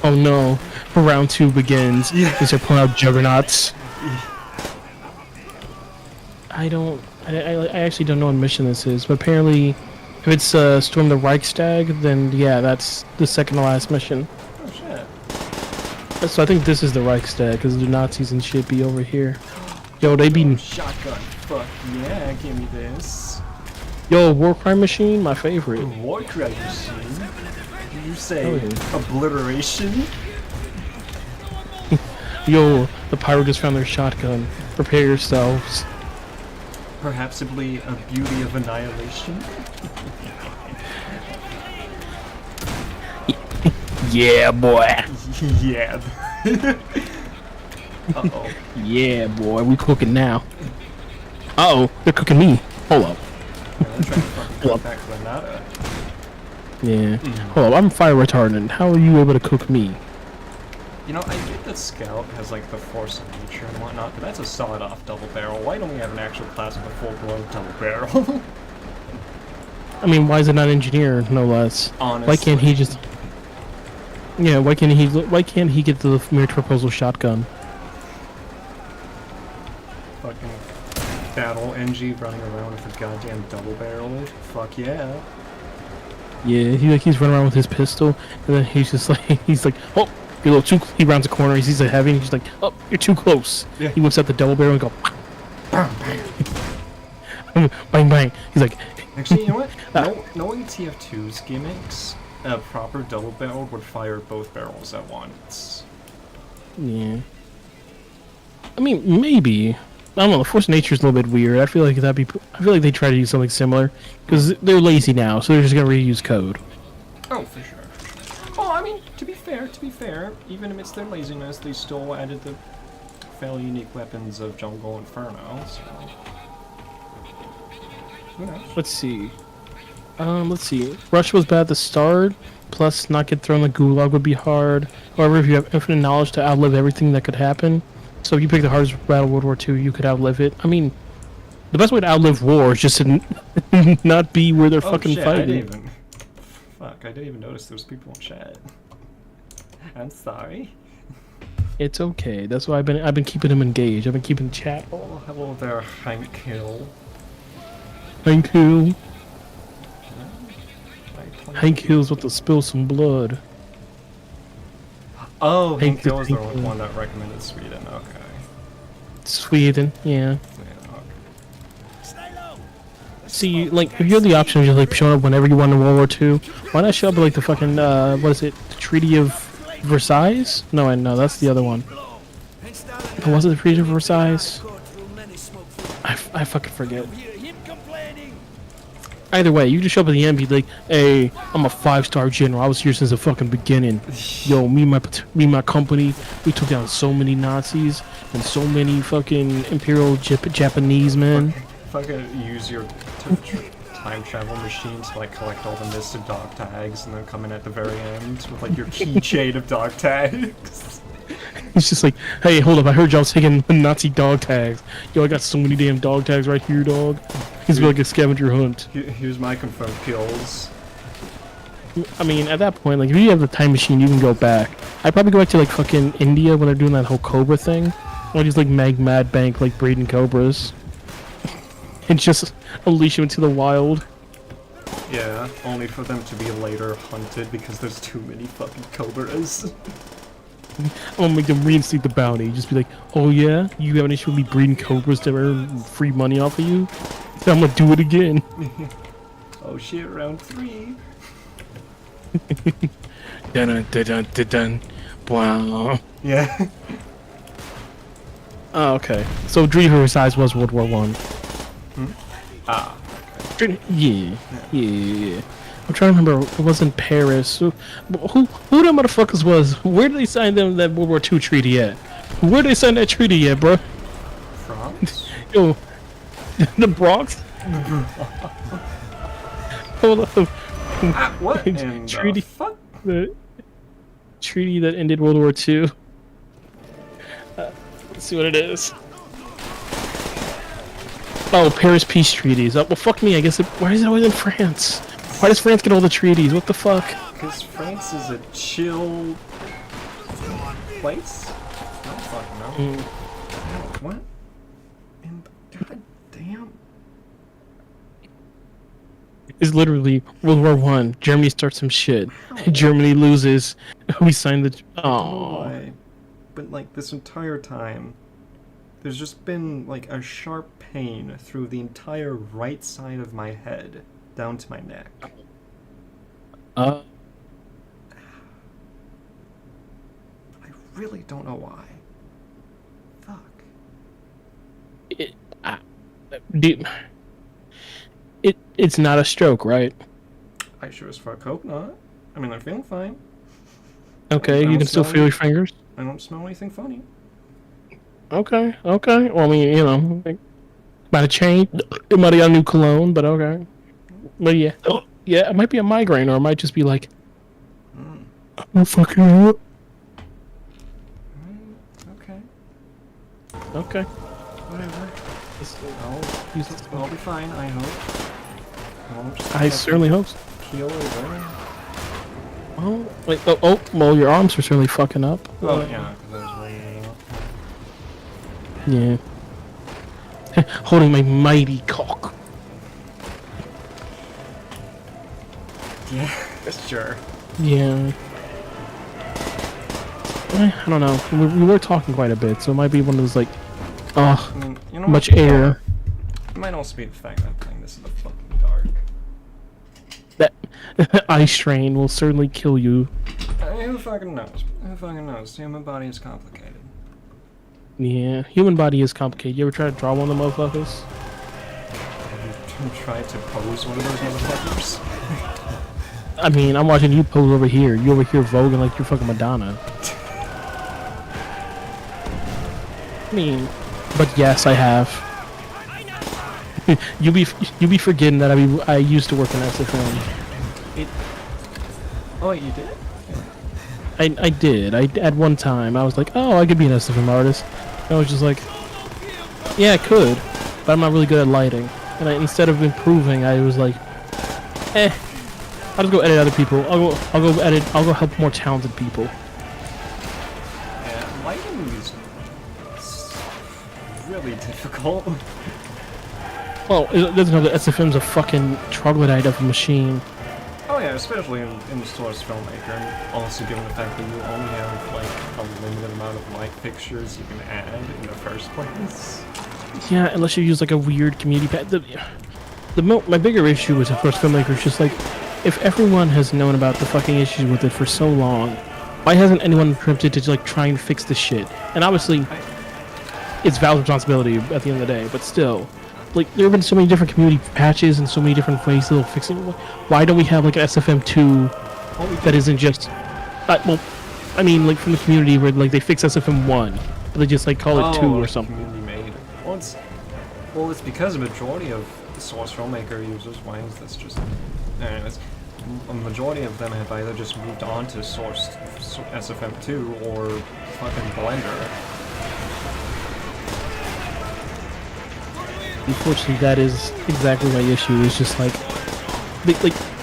Oh no, round 2 begins. Yeah. They start pulling out juggernauts. I actually don't know what mission this is, but apparently if it's storm the Reichstag, then yeah, that's the second to last mission. Oh shit. So I think this is the Reichstag, because the Nazis and shit be over here. Yo, they be... Shotgun, fuck yeah, give me this. Yo, War Crime Machine, my favorite. War crime machine? Did you say Oh, yeah. obliteration? Yo, the pyro just found their shotgun. Prepare yourselves. Perhapsibly a beauty of annihilation? Yeah, boy. Yeah. Uh-oh. Yeah, boy, we cooking now. Uh-oh, they're cooking me. Hold up. Yeah, I'm trying to fucking Well- come back to Renata. Yeah. Hold up, I'm fire retardant. How are you able to cook me? You know, I get that Scout has like the force of nature and whatnot, but that's a sawed-off double barrel. Why don't we have an actual class with a full-blown double barrel? I mean, why is it not engineer, no less? Honestly. Why can't he just... Yeah, why can't he get the mere proposal shotgun? Fucking battle NG running around with a goddamn double barrel. Fuck yeah. Yeah, he's running around with his pistol, and then he's just like, oh, you're a little too. He rounds a corner, he sees a heavy, and he's like, oh, you're too close. Yeah. He whips out the double barrel and go, bang, bang. Bang, bang. He's like, Actually, you know what? Knowing TF2's gimmicks, a proper double barrel would fire both barrels at once. Yeah. I mean, maybe. I don't know. The Force of Nature is a little bit weird. I feel like I feel like they try to use something similar because they're lazy now, so they're just gonna reuse code. Oh, for sure. Well, I mean, to be fair, even amidst their laziness, they still added the fairly unique weapons of Jungle Inferno. So, who knows? Let's see. Rush was bad at the start. Plus, not get thrown in the gulag would be hard. However, if you have infinite knowledge to outlive everything that could happen, so if you pick the hardest battle of World War II, you could outlive it. I mean, the best way to outlive war is just to not be where they're fucking shit, fighting. I didn't even notice there was people in chat. I'm sorry. It's okay. That's why I've been keeping him engaged. I've been keeping chat. Oh, hello there, Hank Hill. Hank Hill. Hank Hill's about to spill some blood. Oh, Hank Hank Hill is the Hill. one that recommended Sweden. Okay. Sweden, yeah. Yeah, okay. Stay low. See, like, if you have the option of just, like, showing up whenever you want in World War II, why not show up at, like, the fucking, what is it? The Treaty of Versailles? No, that's the other one. But was it the Treaty of Versailles? I fucking forget. Either way, you just show up at the end and be like, hey, I'm a 5-star general. I was here since the fucking beginning. Yo, me and my company, we took down so many Nazis and so many fucking Imperial Japanese men. Fucking use your time travel machine to like collect all the misted dog tags and then come in at the very end with like your keychain of dog tags. It's just like, hey, hold up, I heard y'all taking Nazi dog tags. Yo, I got so many damn dog tags right here, dog. He's like a scavenger hunt. Here's my confirmed kills. I mean, at that point, like, if you have the time machine, you can go back. I'd probably go back to, like, fucking India when they're doing that whole Cobra thing. Or just, like, Mad Bank, like, breeding cobras. And just unleash them into the wild. Yeah, only for them to be later hunted because there's too many fucking cobras. I'm gonna make them reinstate the bounty. Just be like, oh yeah? You have an issue with me breeding cobras to earn free money off of you? So I'm gonna do it again. Oh shit, round 3. Dun. Wow. Yeah. Oh, okay. So Dream of Versailles was World War One. Ah. Yeah. I'm trying to remember. It was in Paris. Who them motherfuckers was? Where did they sign them that World War II treaty at? Where did they sign that treaty at, bro? France? Yo, the Bronx. Hold up. What in treaty? the fuck? The treaty that ended World War II. Let's see what it is. Oh, Paris Peace Treaties. Oh, well, fuck me. I guess why is it always in France? Why does France get all the treaties? What the fuck? Because France is a chill place? No, fuck no. What? And god damn. It's literally World War One. Germany starts some shit. Germany loses. We sign the. Oh. Why? But like this entire time, there's just been like a sharp pain through the entire right side of my head, down to my neck. Uh. I really don't know why. Fuck. It's not a stroke, right? I sure as fuck hope not. I mean, I'm feeling fine. Okay, you can still feel your fingers. I don't smell anything funny. Okay. Well, I mean, you know, might have changed. It might have got a new cologne, but okay. But yeah, it might be a migraine, or it might just be like, I'm fucking you up. Okay. Okay. Whatever. I'll be fine, I hope. I certainly hope so. Keel over. Oh, wait, well, your arms are certainly fucking up. Oh, yeah, because I was waiting. Yeah. Holding my mighty cock. Yeah, sure. Yeah. I don't know. We were talking quite a bit, so it might be one of those, like, I mean, you know much what? air. It might also be the fact that I'm playing this in the fucking dark. That eye strain will certainly kill you. Who fucking knows? Who fucking knows? The human body is complicated. Yeah, human body is complicated. You ever try to draw one of them motherfuckers? Have you tried to pose one of those motherfuckers? I mean, I'm watching you pose over here. You over here voguing like you're fucking Madonna. I mean, but yes, I have. you be forgetting that I used to work in SFM. Oh, you did? I did. At one time I was like, oh, I could be an SFM artist. And I was just like, yeah, I could, but I'm not really good at lighting. And instead of improving, I was like, I'll just go edit other people. I'll go help more talented people. Yeah, lighting is really difficult. Well, it doesn't know that SFM's a fucking troglodyte of a machine. Oh yeah, especially in Source Filmmaker, and also given the fact that you only have like a limited amount of light fixtures you can add in the first place. Yeah, unless you use like a weird community pack. My bigger issue with Source Filmmaker is just like, if everyone has known about the fucking issues with it for so long, why hasn't anyone attempted to like try and fix this shit? And obviously, it's Valve's responsibility at the end of the day, but still. Like, there have been so many different community patches and so many different ways they'll fix it. Why don't we have like an SFM 2 that isn't just... well, I mean, like from the community where like they fix SFM 1, but they just like call it 2 or something. Community made. Well, it's because a majority of the Source Filmmaker users, why is this just... Anyways, a majority of them have either just moved on to Source SFM 2 or fucking Blender. Unfortunately, that is exactly my issue. It's just like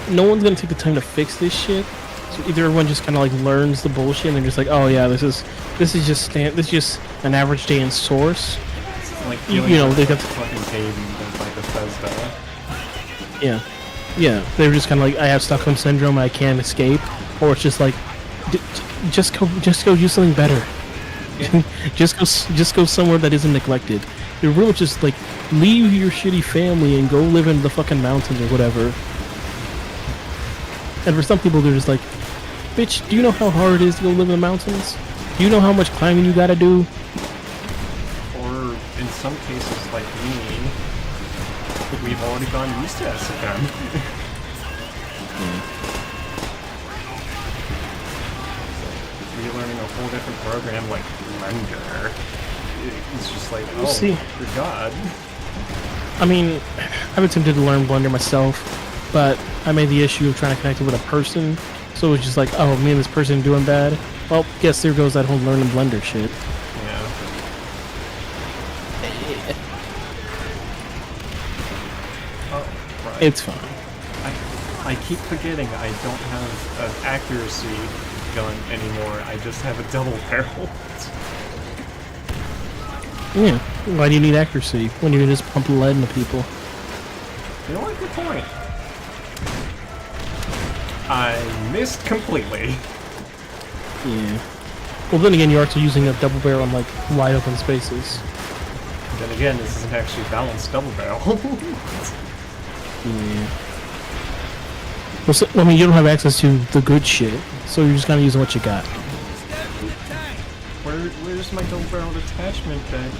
no one's gonna take the time to fix this shit. So either everyone just kind of like learns the bullshit and they're just like, oh yeah, this is just an average day in Source. Like you know, they got fucking Caden like Bethesda. Yeah. They're just kind of like, I have Stockholm syndrome, I can't escape, or it's just like, just go do something better. Yeah. just go somewhere that isn't neglected. You're really just like, leave your shitty family and go live in the fucking mountains or whatever. And for some people, they're just like, bitch, do you know how hard it is to go live in the mountains? Do you know how much climbing you gotta do? Or in some cases, like me, we've already gone used to SFM. Relearning a whole different program like Blender. It's just like, oh, see, good God. I mean, I've attempted to learn Blender myself, but I made the issue of trying to connect it with a person, so it was just like, oh, me and this person doing bad. Well, guess there goes that whole learning Blender shit. Yeah. Oh, right. It's fine. I keep forgetting I don't have an accuracy gun anymore. I just have a double barrel. Yeah. Why do you need accuracy when you can just pump lead into people? You know what? Good point. I missed completely. Yeah. Well, then again, you're also using a double barrel on like wide open spaces. Then again, this isn't actually a balanced double barrel. Yeah. Well, so, I mean, you don't have access to the good shit, so you're just kind of using what you got. Where's my double barreled attachment that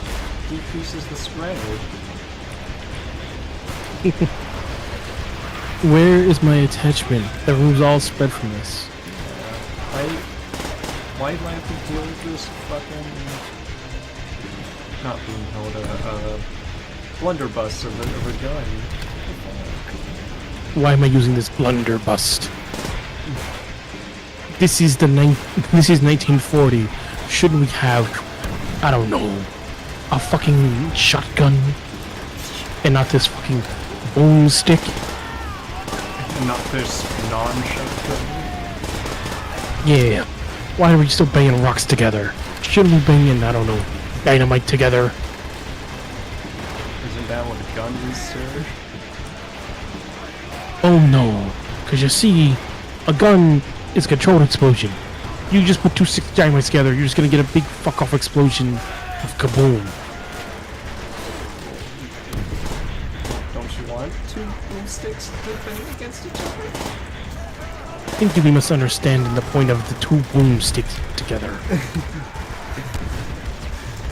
decreases the spread? Where is my attachment that removes all spread from this? Why do I have to deal with this fucking... Not being held a blunderbuss of a gun? Why am I using this blunderbuss? This is 1940. Shouldn't we have, I don't know, a fucking shotgun and not this fucking boomstick? Not this non-shotgun? Yeah. Why are we still banging rocks together? Shouldn't we bang, I don't know, dynamite together? Isn't that what a gun is, sir? Oh no, because you see, a gun is a controlled explosion. You just put 2 6 dynamites together, you're just gonna get a big fuck off explosion of kaboom. you want? Two broomsticks defending against each other? I think we must understand the point of the two broomsticks together.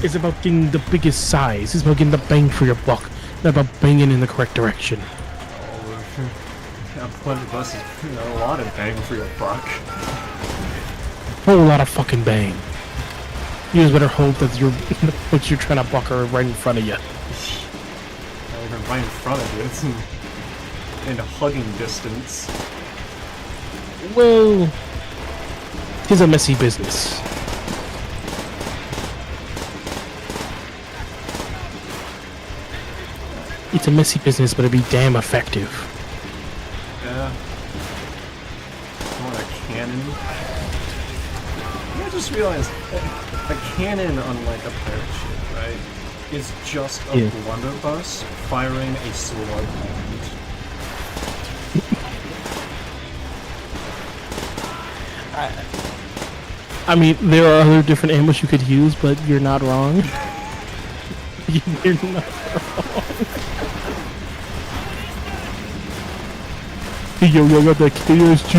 It's about getting the biggest size. It's about getting the bang for your buck. Not about banging in the correct direction. Yeah, Blunderbuss is a lot of bang for your buck. Whole lot of fucking bang. You just better hope that what you're trying to buck are right in front of you. Not even right in front of you. It's in hugging distance. Well, it's a messy business. It's a messy business, but it'd be damn effective. Yeah. You want a cannon? I just realized a cannon, unlike a pirate ship, right, is just a blunderbuss firing a sword hand. I mean, there are other different ambush you could use, but you're not wrong. You're not wrong. Yo, got that KSG?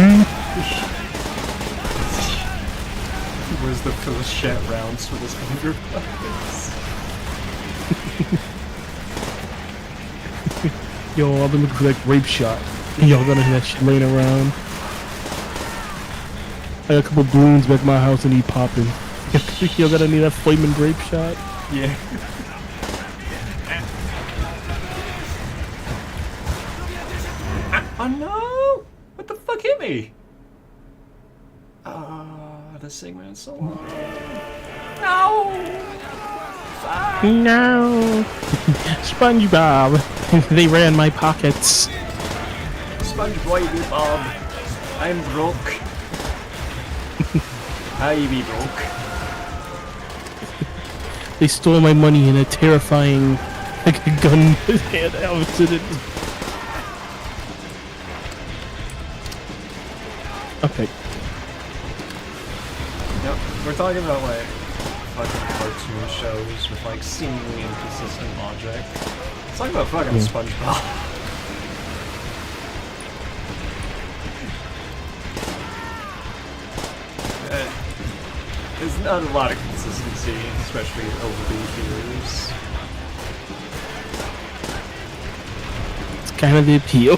Where's the Philishette rounds for this blunderbuss? Yo, I've been looking for that grape shot. Y'all got that shit laying around. I got a couple balloons back at my house and he popping. Y'all gotta need that flaming grape shot. Yeah. Oh no! What the fuck hit me? The segment is so long. No! Fuck! No! SpongeBob! They ran my pockets. SpongeBob, I'm broke. I be broke. They stole my money in a terrifying, like a gun incident. Okay. Yep, we're talking about like fucking cartoon shows with like seemingly inconsistent logic. Let's talk about fucking SpongeBob. There's not a lot of consistency, especially over the years. It's kind of the appeal.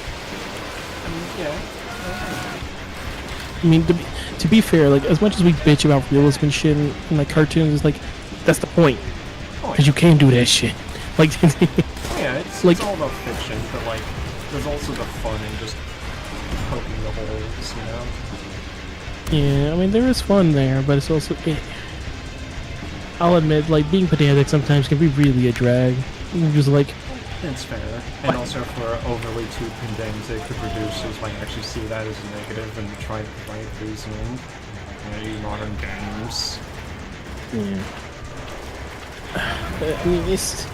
I mean, yeah. I mean, to be fair, like, as much as we bitch about realism and shit in like cartoons, it's like, that's the point. Because you can do that shit. Like, yeah, it's all about fiction, but like, there's also the fun in just poking the holes, you know? yeah, I mean, there is fun there, but it's also, I'll admit, like, being pedantic sometimes can be really a drag. You're just like, it's fair. And also for overly too pedantic, the producers might actually see that as a negative and try to provide reasoning in modern games. yeah. I mean, it's...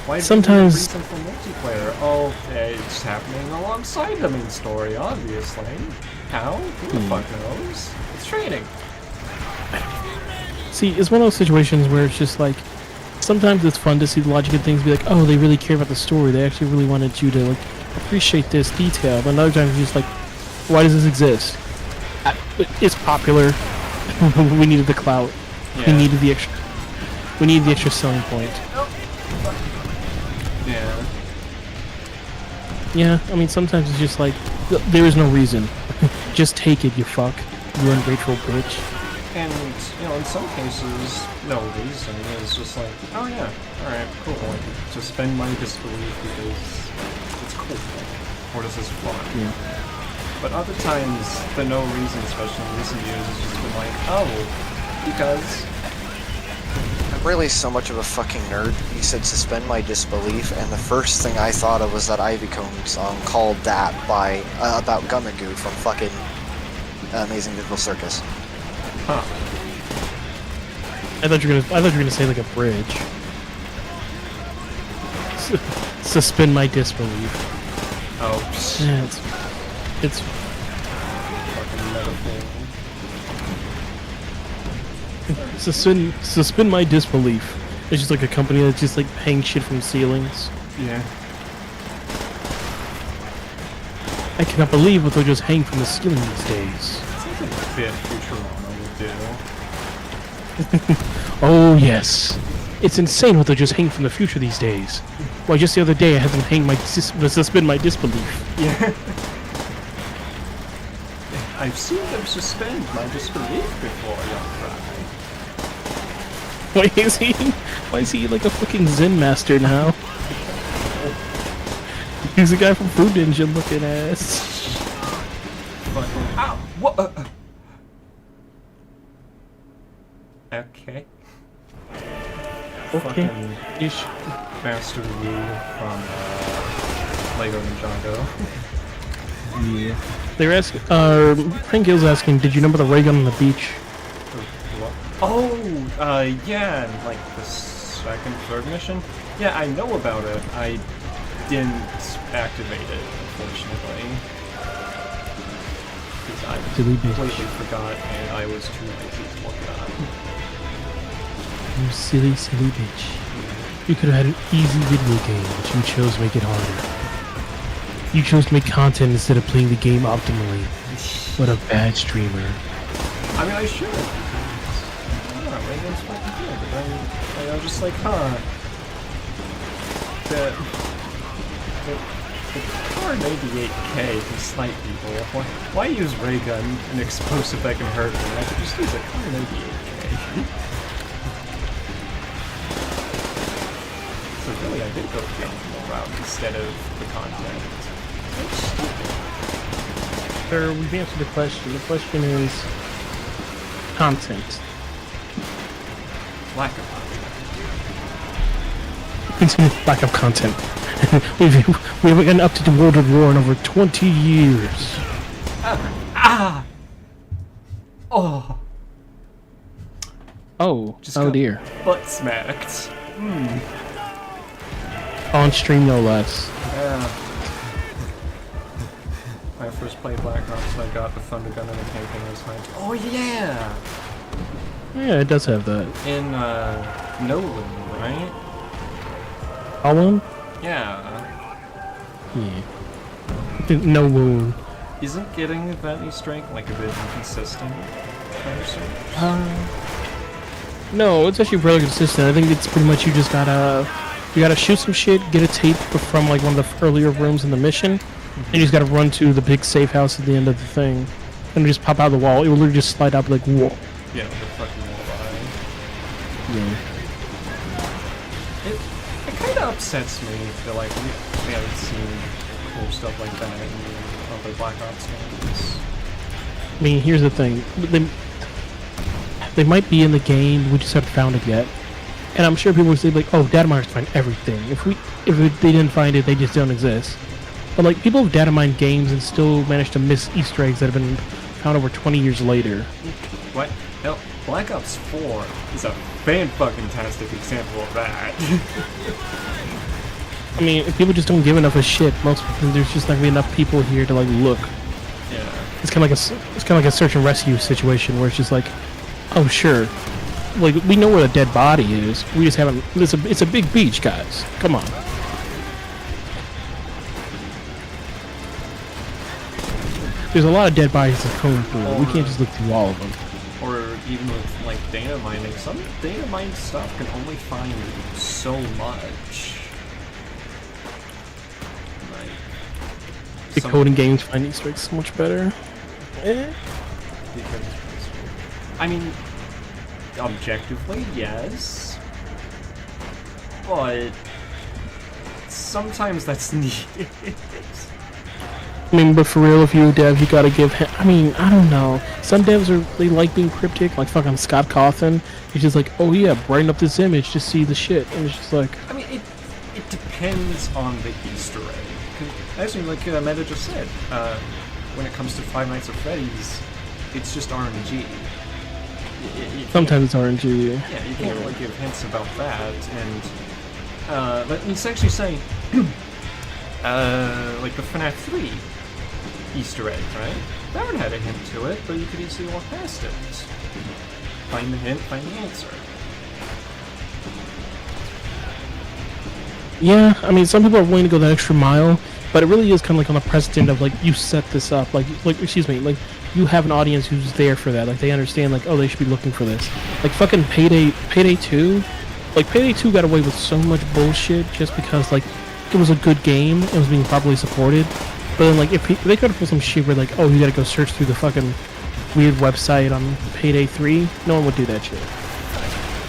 Why sometimes... reason for multiplayer? Oh, it's happening alongside the main story, obviously. How? Who the fuck knows? It's training. See, it's one of those situations where it's just like, sometimes it's fun to see the logic of things, be like, oh, they really care about the story. They actually really wanted you to like appreciate this detail. But other times, it's just like, why does this exist? It's popular. We needed the clout. Yeah. We needed the extra. We needed the extra selling point. Yeah. Yeah, I mean, sometimes it's just like, there is no reason. Just take it, you fuck. You ungrateful bitch. And, you know, in some cases, no reason. It's just like, oh yeah, alright, cool. Like, suspend my disbelief because it's cool. Or this is fun. Yeah. But other times, the no reason, especially in recent years, has just been like, oh, because... I'm really so much of a fucking nerd. You said suspend my disbelief, and the first thing I thought of was that Ivy Cone song called That by, about Gumagoo from fucking Amazing Digital Circus. Huh. I thought you were gonna say like a bridge. Suspend my disbelief. Oh, Yeah, it's fucking metaphor. suspend my disbelief. It's just like a company that's just like hang shit from ceilings. Yeah. I cannot believe what they'll just hang from the ceiling these days. Sounds like a bit Futurama would do. Oh yes, it's insane what they'll just hang from the future these days. Why, just the other day I had them hang suspend my disbelief. Yeah. I've seen them suspend my disbelief before, young fry. Why is he like a fucking Zen master now? He's a guy from Food Ninja looking ass. Ow! What? Okay. Okay. Fucking Ish. Master Wu from Lego Ninjago. Yeah. They're asking, Frank Gill's asking, did you remember the ray gun on the beach? Oh, yeah, in, like the second, third mission? Yeah, I know about it. I didn't activate it, unfortunately. Because I completely forgot and I was too busy to look it up. You silly, silly bitch. You could have had an easy video game, but you chose to make it harder. You chose to make content instead of playing the game optimally. What a bad streamer. I mean, I should have. Yeah, Raygun's fucking good, but then I was just like, huh. The Kar 98K can snipe people. Why use Raygun, an explosive that can hurt me? I could just use a Kar 98K. So really, I did go the optimal route instead of the content. Sir, we've answered the question. The question is content. Lack of Lack of content. we haven't gotten up to the World of War in over 20 years. Oh! Oh, Just oh got dear. butt smacked. On stream, no less. Yeah. When I first played Black Ops, I got the Thunder Gun and the tank and I was like, oh yeah! Yeah, it does have that. In, Nolan, right? Holland? Yeah. Yeah. No wound. Isn't getting that Easter egg, like, a bit inconsistent? No, it's actually really consistent. I think it's pretty much you gotta shoot some shit, get a tape from like one of the earlier rooms in the mission, and you just gotta run to the big safe house at the end of the thing, and just pop out of the wall. It will literally just slide out like whoa. Yeah, the fucking wall behind. Yeah. It kind of upsets me that, like, we haven't seen cool stuff like that in other Black Ops games. I mean, here's the thing. They might be in the game, we just haven't found it yet. And I'm sure people would say like, oh, data miners find everything. If they didn't find it, they just don't exist. But like, people have data mined games and still managed to miss Easter eggs that have been found over 20 years later. What? Hell, Black Ops 4 is a fan-fucking-tastic example of that. I mean, if people just don't give enough of shit, there's just not gonna be enough people here to like look. Yeah. It's kind of like a search and rescue situation where it's just like, oh sure, like we know where the dead body is. We just haven't. It's a big beach, guys. Come on. There's a lot of dead bodies to comb through. We can't just look through all of them. Or even with, like, data mining. Some data mine stuff can only find so much. Like... Decoding games find Easter eggs so much better. Because, I mean, objectively, yes. But... sometimes that's needed. I mean, but for real, if you're a dev, you gotta give him. I mean, I don't know. Some devs they like being cryptic, like fucking Scott Cawthon. He's just like, oh yeah, brighten up this image to see the shit, and it's just like. I mean, it depends on the Easter egg. 'Cause actually, like Meta just said, when it comes to Five Nights at Freddy's, it's just RNG. Sometimes it's RNG. Yeah, you can't really give hints about that, and but it's actually saying, like the FNAF 3 Easter egg, right? That one had a hint to it, but you could easily walk past it. Find the hint, find the answer. Yeah, I mean, some people are willing to go that extra mile, but it really is kind of like on the precedent of like you set this up, like excuse me, like you have an audience who's there for that, like they understand, like oh they should be looking for this, like fucking Payday 2, like Payday 2 got away with so much bullshit just because like it was a good game, it was being properly supported, but then like if they could have put some shit where like oh you gotta go search through the fucking weird website on Payday 3, no one would do that shit,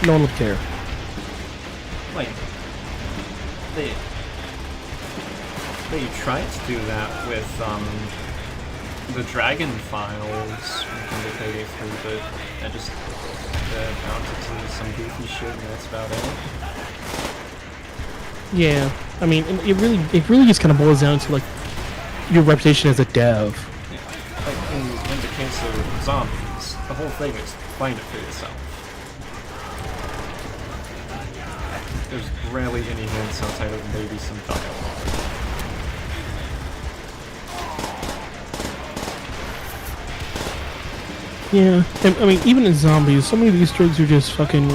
no one would care. Like, they tried to do that with the Dragon Files from the Payday 3, but I just bounced into some goofy shit, and that's about it. Yeah, I mean, it really just kind of boils down to like your reputation as a dev. Yeah. Like in the case of zombies, the whole thing is find it for yourself. There's rarely any hints outside of maybe some dialogue. Yeah, I mean, even in zombies, so many of these Easter eggs are just fucking.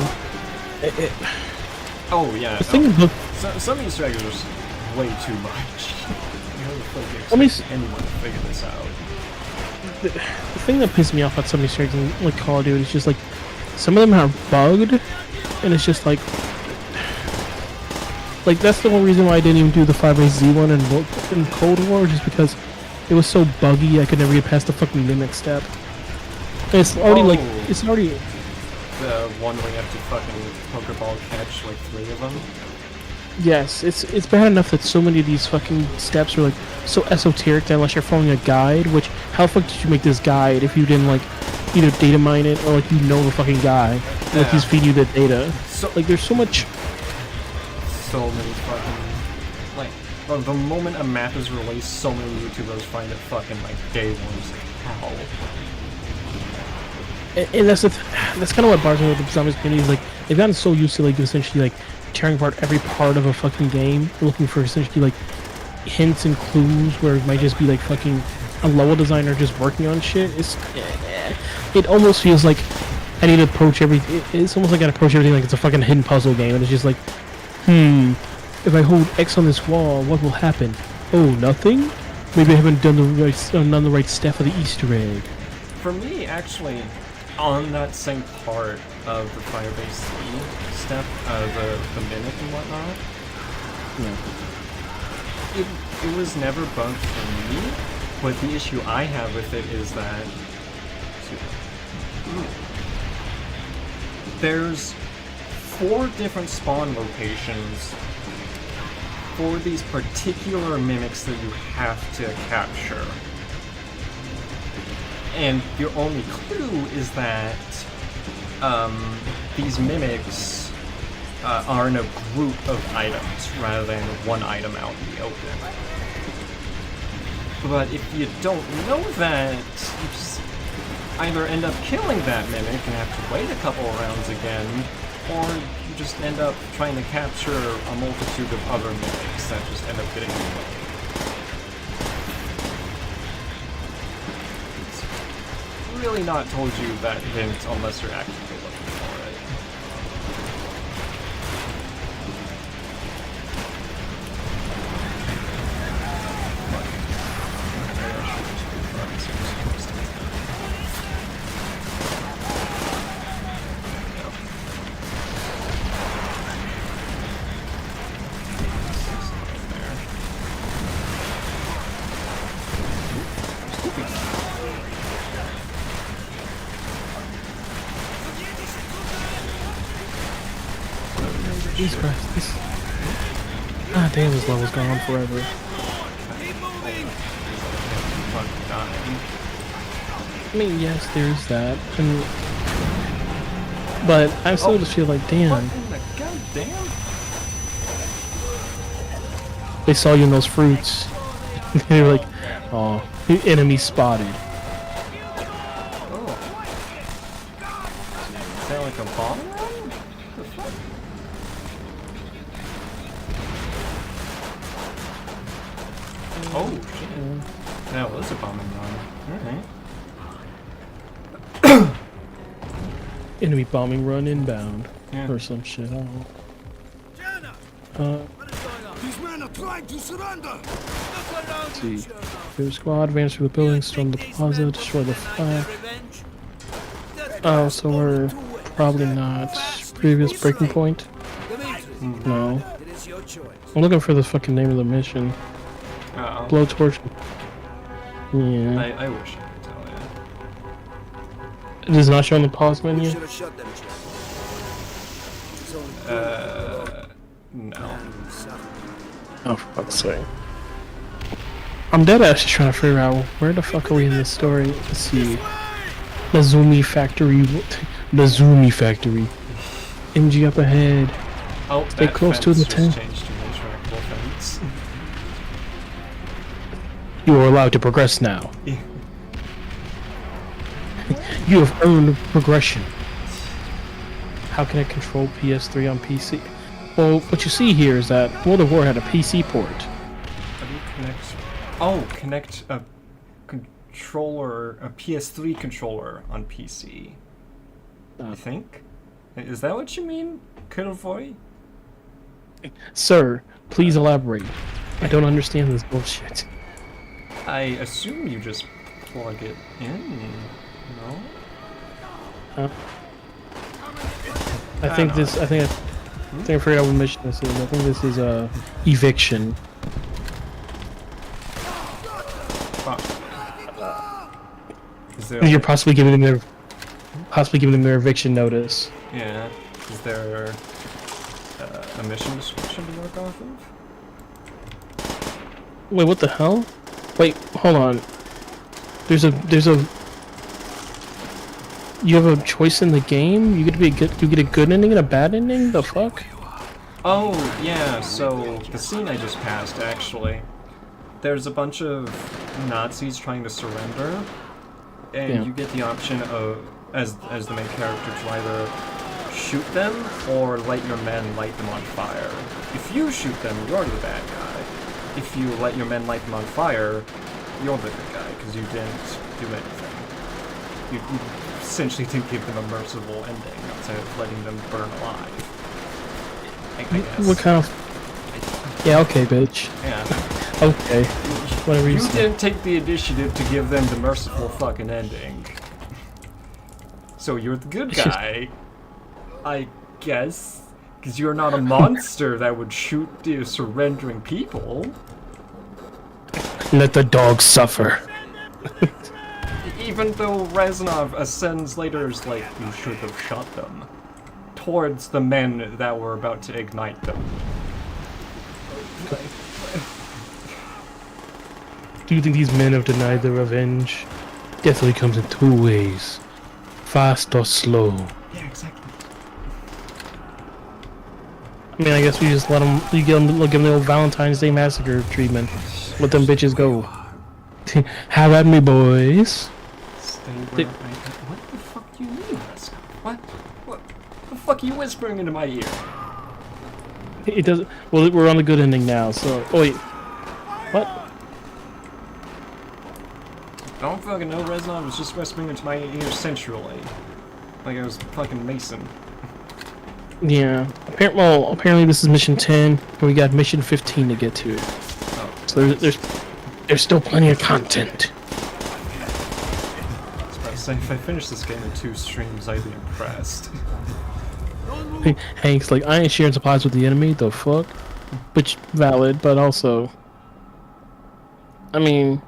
Oh yeah. The thing about some Easter eggs are just way too much. How the fuck do you Let me expect anyone to figure this out? the thing that pisses me off about some of these Easter eggs in like Call of Duty is just like some of them are bugged, and it's just like that's the one reason why I didn't even do the 5AZ1 in Cold War, just because it was so buggy I could never get past the fucking mimic step. And it's already it's already. The one where you have to fucking Pokeball catch like 3 of them. Yes, it's bad enough that so many of these fucking steps are like so esoteric that unless you're following a guide, which how the fuck did you make this guide if you didn't like either data mine it or like you know the fucking guy, like he's feeding you the data. So Like there's so many fucking like the moment a map is released, so many YouTubers find it fucking like day one. It's like, how? And that's that's kind of what bars me with the zombies community is like they've gotten so used to like essentially like tearing apart every part of a fucking game, looking for essentially like hints and clues where it might just be like fucking a level designer just working on shit. It almost feels like I need to approach it's almost like I gotta approach everything like it's a fucking hidden puzzle game, and it's just like, if I hold X on this wall, what will happen? Oh, nothing? Maybe I haven't done the right step for the Easter egg. For me, actually, on that same part of the Firebase step, the mimic and whatnot, it was never bugged for me, but the issue I have with it is that there's 4 different spawn locations for these particular mimics that you have to capture. And your only clue is that these mimics are in a group of items rather than one item out in the open. But if you don't know that, you just either end up killing that mimic and have to wait a couple of rounds again, or you just end up trying to capture a multitude of other mimics that just end up getting killed. Really not told you that hint unless you're actively looking for it. Jesus Christ, this... Ah, damn, this level's gone on forever. I mean, yes, there's that, but I still just feel like, damn. What in the goddamn? They saw you in those fruits. They were like, oh, enemy spotted. Oh. Is that like a bomb run? What the fuck? Oh, shit. That was a bombing run. Alright. Enemy bombing run inbound. Yeah. Or some shit, I don't know. Jonah, what is going on? These men are trying to surrender. Let's see. Your squad advance through the building, storm the plaza, destroy the flag. Oh, so we're probably not. Previous breaking point? No. It is your choice. I'm looking for the fucking name of the mission. Uh-oh. Blowtorch. Yeah. I wish I could tell you. It is not showing the pause You menu. should have shot them, Jack. It's only No. Oh, for fuck's sake. I'm dead ass just trying to figure out where the fuck are we in this story. Let's see. Lazumi Factory. Lazumi Factory. MG up ahead. Oh, Stay that close to fence the just tent. changed to a trackable fence. You are allowed to progress now. Yeah. You have earned progression. How can I control PS3 on PC? Well, what you see here is that World of War had a PC port. How do you connect? Oh, connect a controller, a PS3 controller on PC. I think. Is that what you mean, Killboy? Sir, please elaborate. I don't understand this bullshit. I assume you just plug it in. No. I think I figured out what mission this is. I think this is eviction. Fuck. Is there? You're possibly giving them their eviction notice. Yeah. Is there a mission description to work off of? Wait, what the hell? Wait, hold on. You have a choice in the game? You get a good ending and a bad ending? The fuck? Oh, yeah, so the scene I just passed, actually. There's a bunch of Nazis trying to surrender, and Yeah. you get the option of, as the main character, to either shoot them or let your men light them on fire. If you shoot them, you're the bad guy. If you let your men light them on fire, you're the good guy, because you didn't do anything. You essentially didn't give them a merciful ending, outside of letting them burn alive. I guess. What kind of... Yeah, okay, bitch. Yeah. Okay. Whatever you You say. didn't take the initiative to give them the merciful fucking ending. So you're the good It's just- guy. I guess. Because you're not a monster that would shoot the surrendering people. Let the dog suffer. Even though Reznov ascends later as like, you should have shot them. Towards the men that were about to ignite them. Do you think these men have denied their revenge? Death only comes in two ways. Fast or slow. Yeah, exactly. I mean, I guess we just let them, give them the old Valentine's Day massacre treatment. Let them bitches go. Have at me, boys. Stay where what the fuck do you mean, Reznov? What the fuck are you whispering into my ear? It doesn't. Well, we're on the good ending now. So, oh wait, what? I don't fucking know, Reznov was just whispering into my ear sensually. Like I was fucking Mason. Yeah. Apparently this is mission 10, and we got mission 15 to get to. Oh. So there's still plenty of content. I was about to say, if I finish this game in 2 streams, I'd be impressed. Hank's like, I ain't sharing supplies with the enemy. The fuck? Which valid, but also, I mean,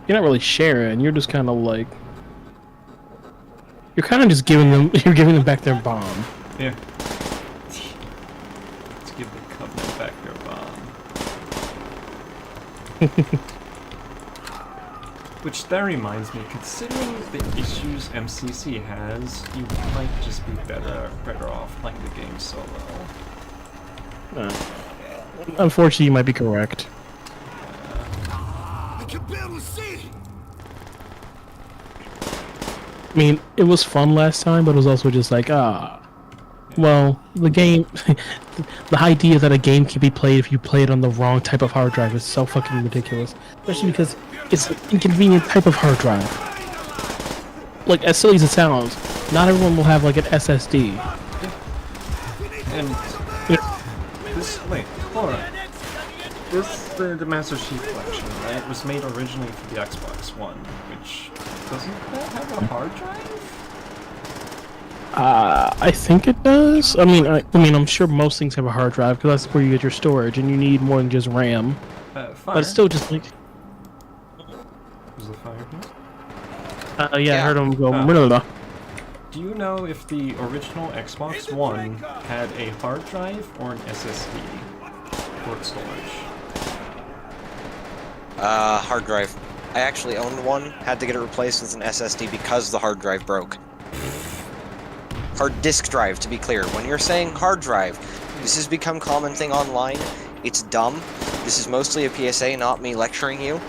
you're not really sharing. You're just kind of like, you're kind of just giving them. You're giving them back their bomb. Yeah. Let's give the Covenant back their bomb. Which, that reminds me, considering the issues MCC has, you might just be better off playing the game solo. Unfortunately, you might be correct. I can barely see. I mean, it was fun last time, but it was also just like, well, the game, the idea that a game can be played if you play it on the wrong type of hard drive is so fucking ridiculous. Especially because it's an inconvenient type of hard drive. Like, as silly as it sounds, not everyone will have like an SSD. And Yeah. wait, hold on. The Master Chief Collection, right, was made originally for the Xbox One, which doesn't that have a hard drive? I think it does. I mean, I'm sure most things have a hard drive because that's where you get your storage, and you need more than just RAM. Fire. But it's still just like, Was the fire here? yeah, I heard him go. Do you know if the original Xbox One had a hard drive or an SSD for storage? Hard drive. I actually owned one, had to get it replaced with an SSD because the hard drive broke. Hard disk drive, to be clear. When you're saying hard drive, this has become common thing online. It's dumb. This is mostly a PSA, not me lecturing you.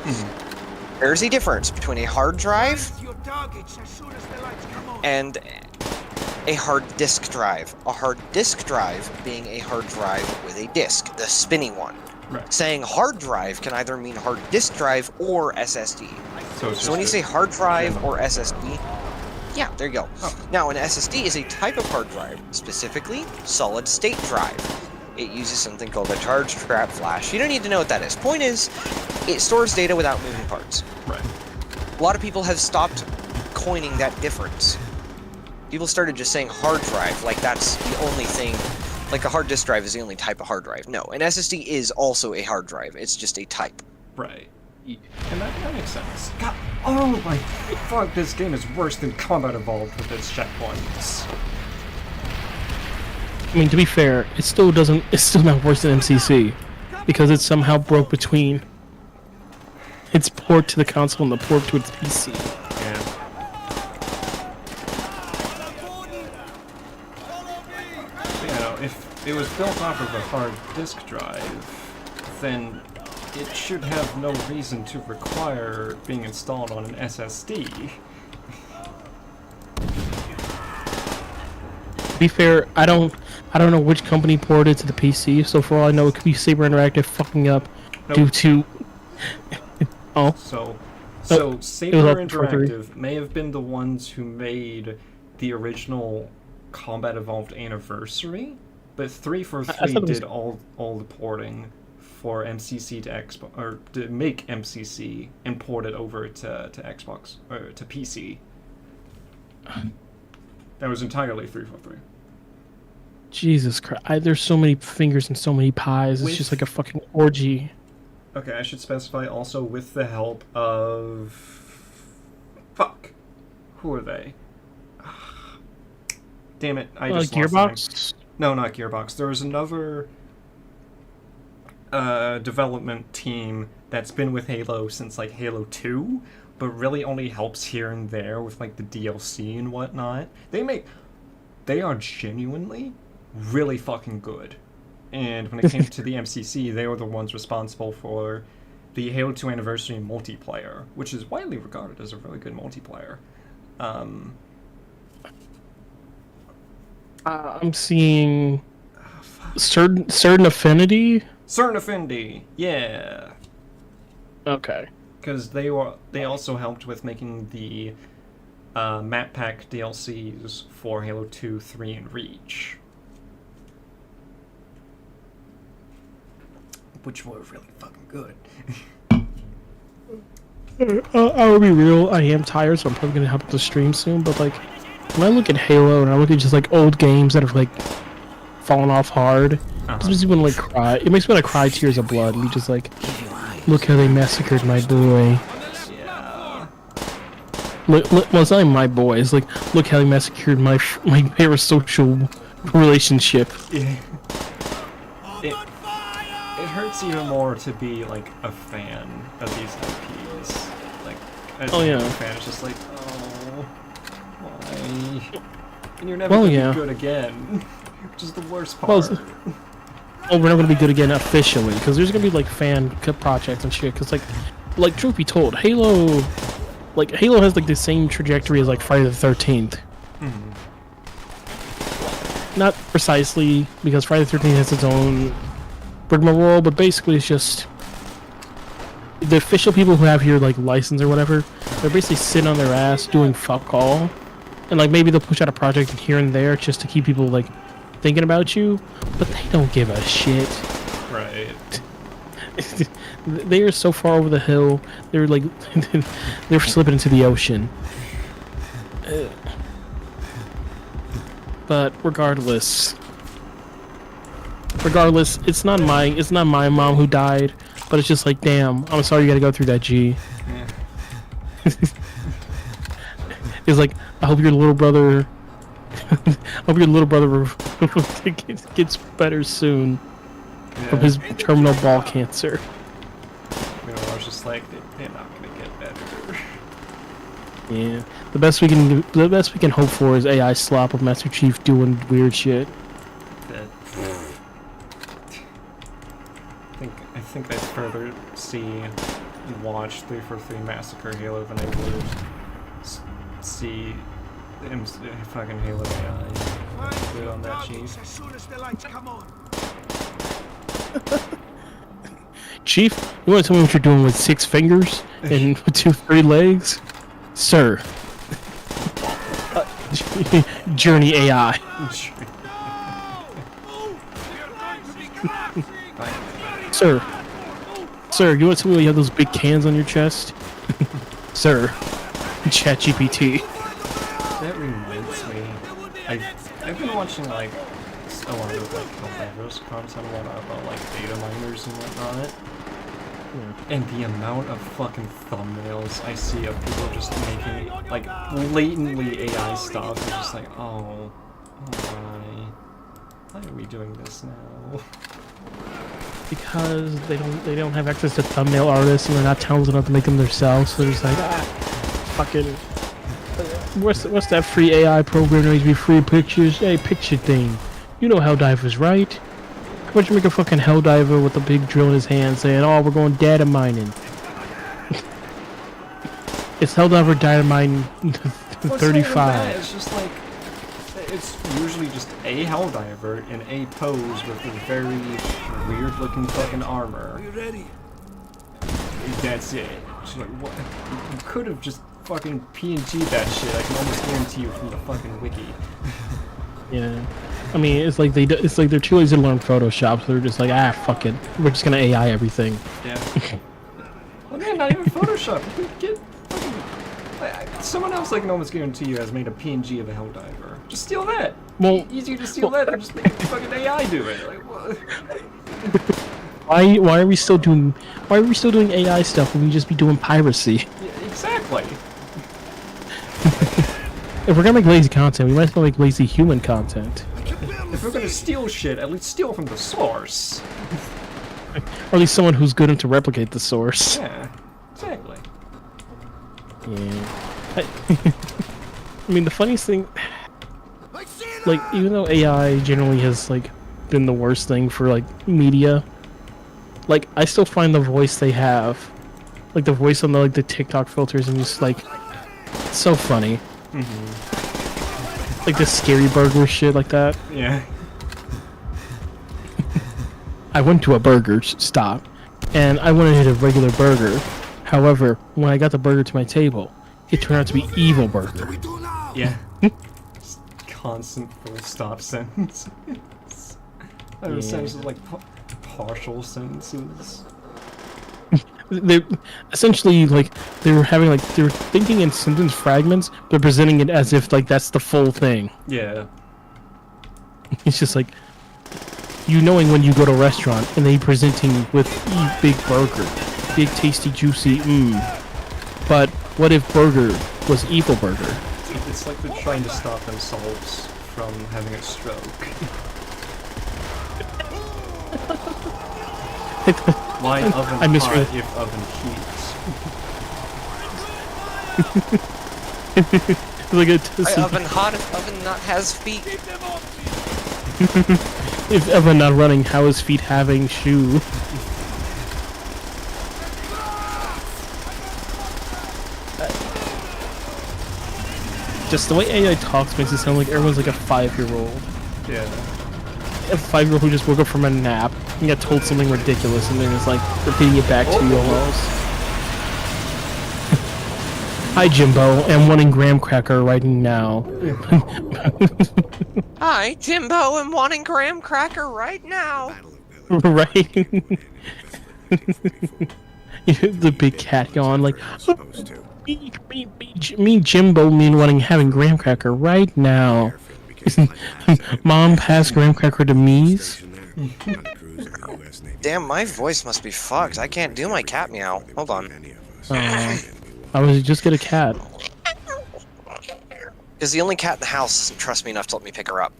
There's a difference between a hard drive and a hard disk drive. A hard disk drive being a hard drive with a disk, the spinny one. Right. Saying hard drive can either mean hard disk drive or SSD. So when you say hard drive or SSD, yeah, there you go. Oh. Now, an SSD is a type of hard drive, specifically solid state drive. It uses something called a charge trap flash. You don't need to know what that is. Point is, it stores data without moving parts. Right. A lot of people have stopped coining that difference. People started just saying hard drive, like that's the only thing. Like a hard disk drive is the only type of hard drive. No, an SSD is also a hard drive. It's just a type. Right. And that makes sense. God, oh my fuck, this game is worse than Combat Evolved with its checkpoints. I mean, to be fair, it's still not worse than MCC because it somehow broke between its port to the console and the port to its PC. Yeah. You know, if it was built off of a hard disk drive, then it should have no reason to require being installed on an SSD. To be fair, I don't know which company ported it to the PC, so for all I know, it could be Saber Interactive fucking up due to. So Oh, Saber Interactive may have been the ones who made the original Combat Evolved Anniversary, but 343 did all the porting for MCC to Xbox, or to make MCC and port it over to Xbox or to PC. That was entirely 343. Jesus Christ! There's so many fingers and so many pies. It's just like a fucking orgy. Okay, I should specify also with the help of... Fuck. Who are they? Damn it, I just lost Gearbox? No, not Gearbox. There was another development team that's been with Halo since, like, Halo 2, but really only helps here and there with, like, the DLC and whatnot. They are genuinely really fucking good. And when it came to the MCC, they were the ones responsible for the Halo 2 Anniversary multiplayer, which is widely regarded as a really good multiplayer. I'm seeing certain affinity. Certain Affinity, yeah. Okay. Because they also helped with making the map pack DLCs for Halo 2, 3, and Reach. Which were really fucking good. I will be real. I am tired, so I'm probably gonna have to stream soon. But like, when I look at Halo and I look at just like old games that have like fallen off hard, it makes me want to like cry. It makes me want to cry tears of blood. And be just like, look how they massacred my boy. Yeah. Look, well, it's not even my boy. It's like, look how they massacred my parasocial relationship. Yeah. It hurts even more to be like a fan of these IPs. Like, as a fan, it's just like, oh, why? And you're never gonna be good again. Which is the worst part. We're not gonna be good again officially, because there's gonna be like fan projects and shit. Because like truth be told, Halo has like the same trajectory as like Friday the 13th. Not precisely, because Friday the 13th has its own rigmarole, but basically it's just the official people who have your like license or whatever, they're basically sitting on their ass doing fuck all, and like maybe they'll push out a project here and there just to keep people like thinking about you, but they don't give a shit. Right. They are so far over the hill. They're like, they're slipping into the ocean. But regardless, it's not my mom who died, but it's just like, damn, I'm sorry you gotta go through that, G. Yeah. It's like, I hope your little brother gets better soon from his terminal ball cancer. You know, I was just like, they're not gonna get better. Yeah, the best we can hope for is AI slop with Master Chief doing weird shit. That, I think I'd further watch 343 Massacre Halo than I would see him fucking Halo AI. Good on that, Chief. As soon as the lights come on. Chief, you want to tell me what you're doing with 6 fingers and 3 legs? Sir. Journey AI. Sir. Sir, you want to tell me you have those big cans on your chest? Sir. ChatGPT. That reminds me. I've been watching like a lot of like Helldivers content about like data miners and whatnot. And the amount of fucking thumbnails I see of people just making like blatantly AI stuff, I'm just like, oh, why are we doing this now? Because they don't have access to thumbnail artists and they're not talented enough to make them themselves, so they're just like, fucking, what's that free AI program that needs to be free pictures? Hey, picture thing. You know Helldivers, right? How about you make a fucking Helldiver with a big drill in his hand saying, oh, we're going data mining. It's Helldiver data mining 35. It's just like, it's usually just a Helldiver in a pose with a very weird looking fucking armor. Are you ready? That's it. Just like, what? You could have just fucking PNG'd that shit, I can almost guarantee you, from the fucking wiki. Yeah. I mean, it's like they're too lazy to learn Photoshop, so they're just like, fuck it. We're just gonna AI everything. Yeah. Well, man, not even Photoshop. You can get fucking... someone else I can almost guarantee you has made a PNG of a Helldiver. Just steal that. Well, easier to steal that than just make fucking AI do it. Like, what? Why are we still doing AI stuff when we just be doing piracy? Yeah, exactly. If we're gonna make lazy content, we might as well make lazy human content. If we're gonna steal shit, at least steal from the source. Or at least someone who's good enough to replicate the source. Yeah, exactly. Yeah. I mean, the funniest thing, like, even though AI generally has like been the worst thing for like media, like, I still find the voice they have, like the voice on the TikTok filters, and just like so funny. Like the scary burger shit like that. Yeah. I went to a burger stop, and I wanted a regular burger. However, when I got the burger to my table, it turned out to be Evil Burger. Yeah. Just constant full stop sentences. That was sentences like partial sentences. They essentially they're thinking in sentence fragments, but presenting it as if like that's the full thing. Yeah. It's just like, you knowing when you go to a restaurant and they presenting with big burger, big tasty juicy But what if burger was Evil Burger? It's like they're trying to stop themselves from having a stroke. Why oven hot if oven heats? Why oven hot if oven not has feet? If oven not running, how is feet having shoe? Just the way AI talks makes it sound like everyone's like a 5-year-old. Yeah. A 5-year-old who just woke up from a nap and got told something ridiculous and they're just like repeating it back to you almost. Hi, Jimbo. I'm wanting graham cracker right now. Hi, Jimbo, and wanting graham cracker right now. Right? The big cat going like, me, Jimbo, mean wanting having graham cracker right now. Mom, pass graham cracker to me's. Damn, my voice must be fucked. I can't do my cat meow. Hold on. I was just get a cat. Because the only cat in the house doesn't trust me enough to let me pick her up.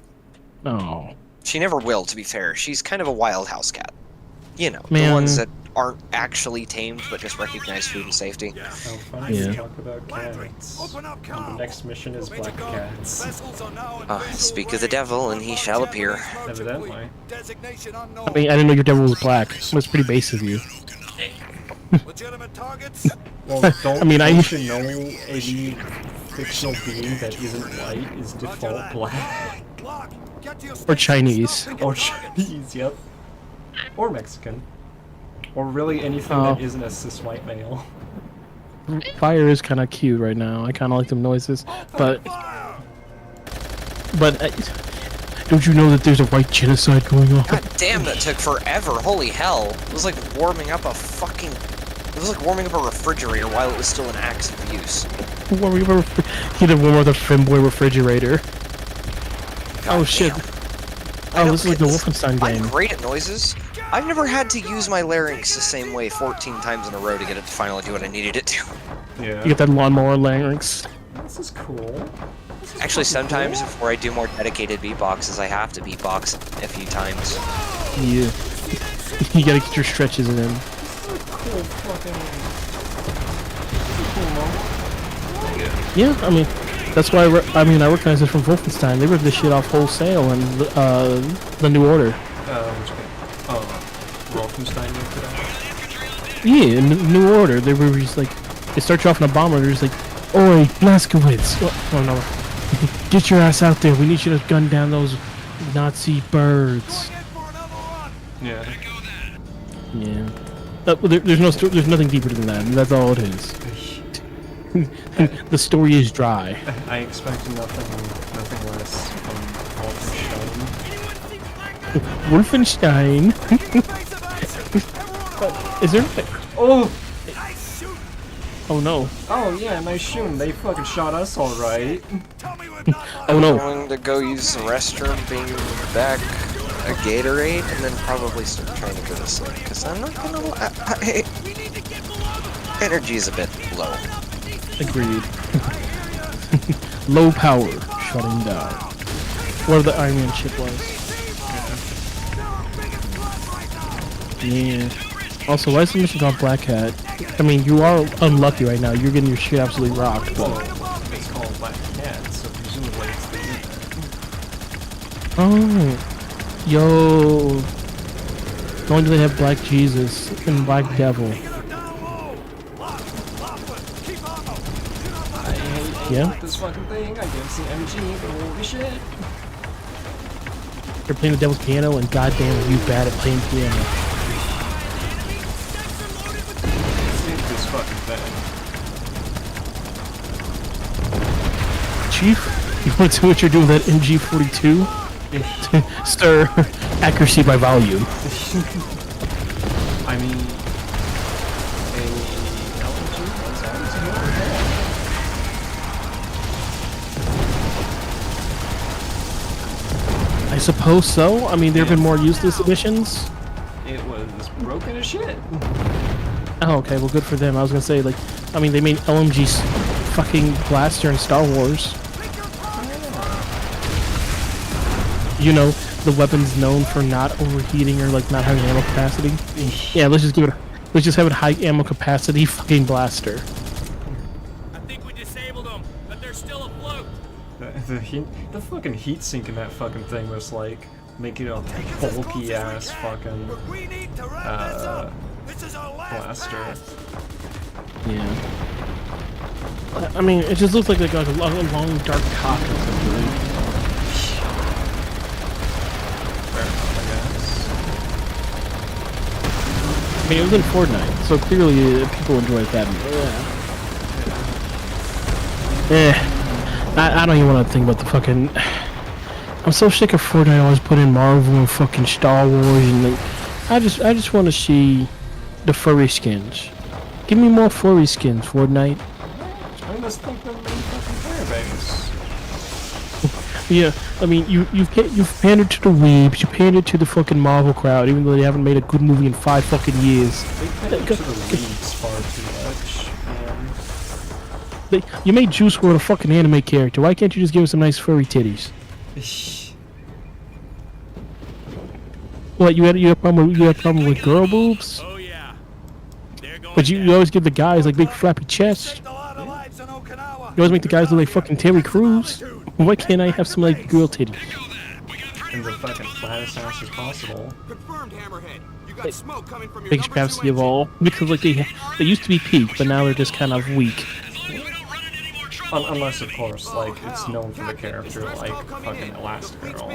Oh. She never will, to be fair. She's kind of a wild house cat. You know, Man. the ones that aren't actually tamed, but just recognize food and safety. Oh, fine. Yeah. Talk about cats. Open up, The Carl. next mission is black cats. Vessels are now in Speak of the devil, and he shall appear. Evidently. Designation I unknown. mean, I didn't know your devil was black. That's pretty base of you. Legitimate targets. Well, don't, I mean, I- don't you know any fictional being that isn't white is default black? Lock. Get to your Or Chinese. Or Chinese, yep. Or Mexican. Or really anything Oh. that isn't a cis white male. Fire is kind of cute right now. I kind of like the noises, but don't you know that there's a white genocide going on? God damn, that took forever. Holy hell. It was like warming up a fucking... It was like warming up a refrigerator while it was still in active use. He did one with a femboy refrigerator. God Oh shit! damn. I Oh, don't this is like get the this. Wolfenstein I'm game. great at noises. I've never had to use my larynx the same way 14 times in a row to get it to finally do what I needed it to. Yeah. You get that lawnmower larynx. This is cool. Actually, sometimes before I do more dedicated beatboxes, I have to beatbox a few times. Yeah. You gotta get your stretches in. Cool fucking... Cool, Yeah, I mean, that's why I recognize it from Wolfenstein. They ripped this shit off wholesale in the New Order. which game? Oh, Wolfenstein looked it up. Yeah, in New Order, they were just like, they start you off in a bomber. They're just like, "Oi, Blazkowicz! Oh no, get your ass out there. We need you to gun down those Nazi birds." Yeah. Yeah. There's nothing deeper than that. That's all it is. The story is dry. I expect nothing less from Wolfenstein. Wolfenstein. Is there? Oh! Oh no. Oh yeah, nice shooting. They fucking shot us alright. Oh no. I'm going to go use the restroom, bring back a Gatorade, and then probably start trying to go to sleep. Because I'm not gonna lie. Energy is a bit low. Agreed. Low power shutting down. Where the Iron Man ship was. Yeah. Also, why is the mission called Black Hat? I mean, you are unlucky right now. You're getting your shit absolutely rocked. Well, it's called Black Cat, so presumably it's the internet. Oh. Yo. Not only do they have Black Jesus and Black Devil. Yeah? This fucking thing, I didn't see MG, but holy shit. You're playing the devil's piano, and goddamn, are you bad at playing piano. This fucking thing. Chief, you want to do what you're doing with that MG42? Stir, accuracy by volume. I mean, a LMG is always more. I suppose so. I mean, there have been more useless editions. It was broken as shit. Oh, okay, well, good for them. I was gonna say, like, I mean, they made LMG's fucking blaster in Star Wars. You know, the weapon's known for not overheating or, like, not having ammo capacity. Yeah, let's just have a high ammo capacity fucking blaster. I think we disabled them, but they're still afloat. The fucking heat sink in that fucking thing was like making a bulky ass fucking We need to wrap this up. This is our last blaster. Yeah. I mean, it just looks like a long dark cock or something. Fair enough, I guess. I mean, it was in Fortnite, so clearly people enjoyed that. Yeah. I don't even want to think about the fucking. I'm so sick of Fortnite always putting Marvel and fucking Star Wars and like. I just want to see the furry skins. Give me more furry skins, Fortnite. I just think the main fucking player base. Yeah, I mean, you've pandered to the weebs, you pandered to the fucking Marvel crowd, even though they haven't made a good movie in 5 fucking years. They pandered to the leagues far too much. You made Juice WRLD a fucking anime character. Why can't you just give him some nice furry titties? What, you had a problem with girl boobs? Oh yeah. They're going But you always give the guys like big flappy chests. You always make the guys look like fucking Terry Crews. Why can't I have some like girl titties? In the fucking flattest ass as possible. Confirmed, Hammerhead. You got smoke coming from your Biggest travesty of all. Because like they used to be peak, but now they're just kind of weak. Unless, of course, like, it's known for the character, like, fucking Elastigirl.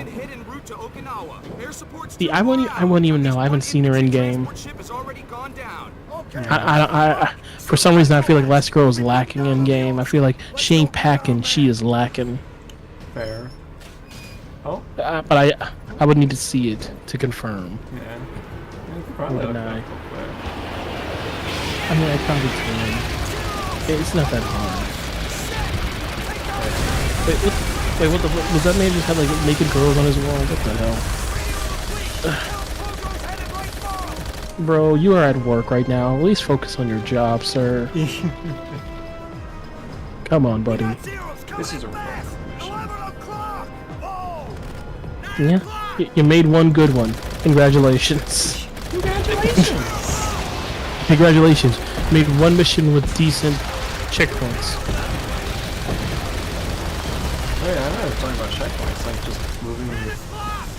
See, I wouldn't even know. I haven't seen her in game. For some reason, I feel like Elastigirl is lacking in game. I feel like she ain't packing. She is lacking. Fair. Oh? But I would need to see it to confirm. Yeah. You could probably look I up real quick. I mean, I probably can. It's not that hard. Wait, what the fuck? Was that man just had like naked girls on his wall? What the hell? Bro, you are at work right now. At least focus on your job, sir. Come on, buddy. This is a real Yeah, you made one good one. Congratulations. Congratulations. Made one mission with decent checkpoints. Oh yeah, I know we're talking about checkpoints, like just moving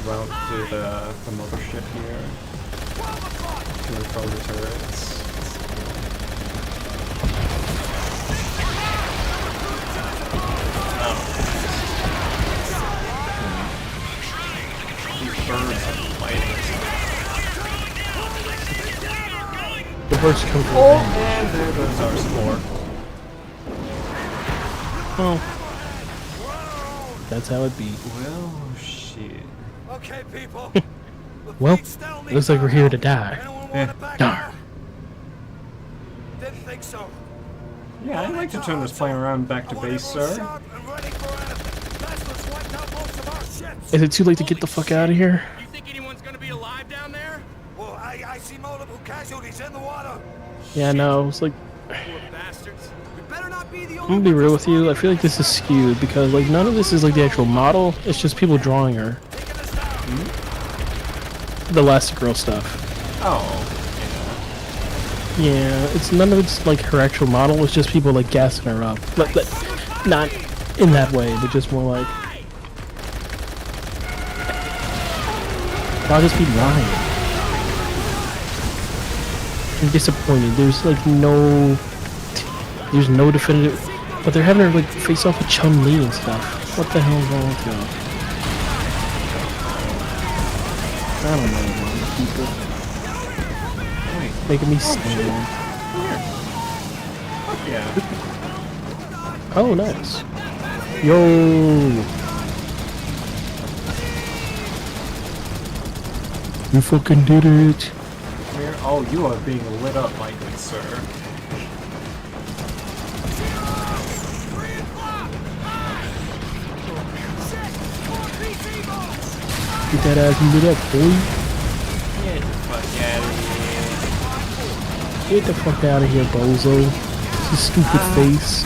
around to the mothership here. To and from the turrets. Oh. These birds are fighting. The birds come from And there goes our score. Oh. That's how it be. Well, shit. Okay, people. Well, looks like we're here to die. Darn. Didn't think so. Yeah, I'd like to turn this plane around back to base, sir. Is it too late to get the fuck out of here? You think anyone's gonna be alive down there? Well, I see multiple casualties in the water. Yeah, no, it's like, Poor bastards. We better not be the I'm only gonna be real with you, I feel like this is skewed because like none of this is like the actual model, it's just people drawing her. The Elastigirl stuff. Oh, Yeah, it's none of it's like her actual model, it's just people like gassing her up. But not in that way, but just more like, I'll just be lying. I'm disappointed. There's no definitive, but they're having her like face off with Chun-Li and stuff. What the hell is wrong with y'all? I don't know, man. People making me sad. fuck yeah. Oh, nice. Yo. You fucking did it. Where? Oh, you are being lit up, my good sir. Get that ass lit up, boy. Get the fuck out of here. Get the fuck out of here, bozo. You stupid face.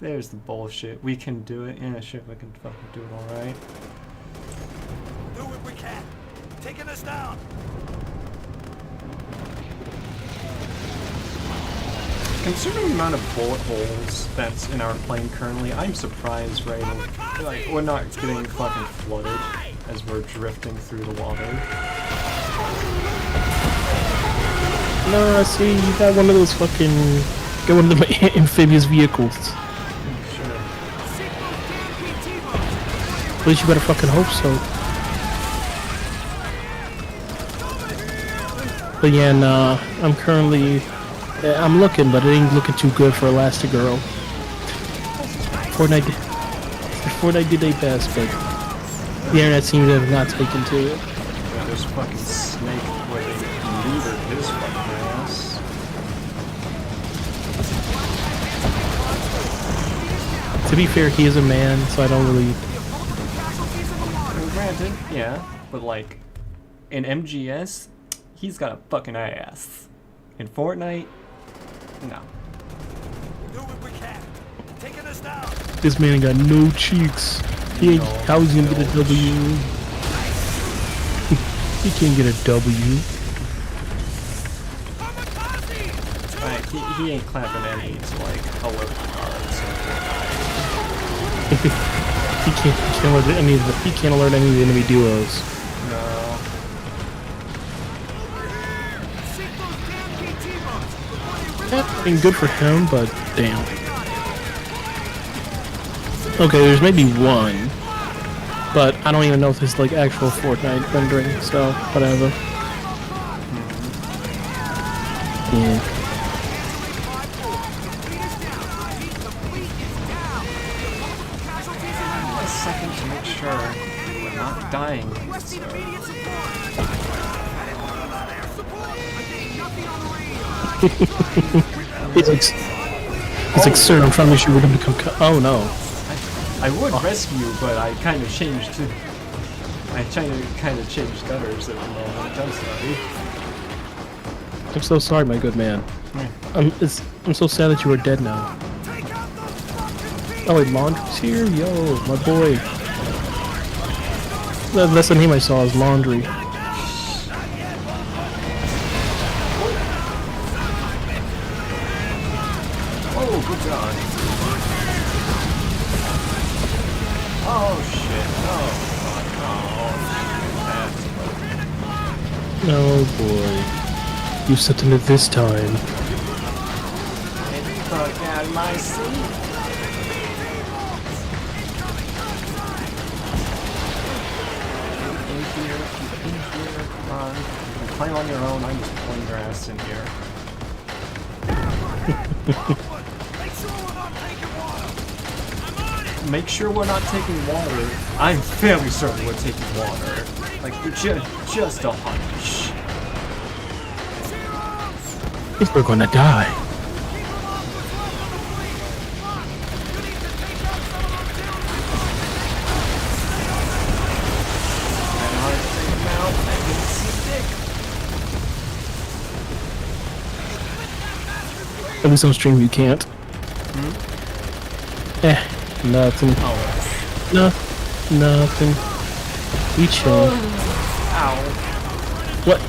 There's the bullshit. We can do it. Yeah, shit, we can fucking do it alright. Do what we can. Taking us down. Considering the amount of bullet holes that's in our plane currently, I'm surprised, right? Like, we're not getting fucking flooded as we're drifting through the water. No, I see. You got one of those fucking. Got one of them amphibious vehicles. Sure. At least you better fucking hope so. But yeah, nah, I'm currently Yeah, I'm looking, but it ain't looking too good for Elastigirl. Fortnite did their best, but the internet seems to have not taken to it. Yeah, there's fucking Snake where they neutered his fucking ass. To be fair, he is a man, so I don't really... And granted, yeah, but like, in MGS, he's got a fucking ass. In Fortnite, no. Do what we can. Taking us down. This man ain't got no cheeks. He ain't... How is he gonna get a W? He can't get a W. Like, he ain't clapping any to like hello cards. He can't alert any of the enemy duos. No. Yeah, I mean, good for him, but damn. Okay, there's maybe one, but I don't even know if it's like actual Fortnite rendering, so whatever. Yeah. A second to make sure we're not dying. He's like, sir, I'm trying to make sure we're gonna become. Oh no. I would rescue, but I kind of changed. I kind of changed gutters at the moment. I'm sorry. I'm so sorry, my good man. I'm so sad that you are dead now. Oh wait, Laundry's here? Yo, my boy. That's the name I saw, is Laundry. Oh, good God. Oh, shit. Oh, fuck. Oh, Oh boy. You stepped into this time. Get the fuck out of my seat. In here, come on. You can climb on your own, I'm just pulling your ass in here. Make sure we're not taking water. I'm fairly certain we're taking water. Like, just a hunch. If we're gonna die. At least on stream you can't. Nothing. Oh. Nothing. We chill. Ow. What?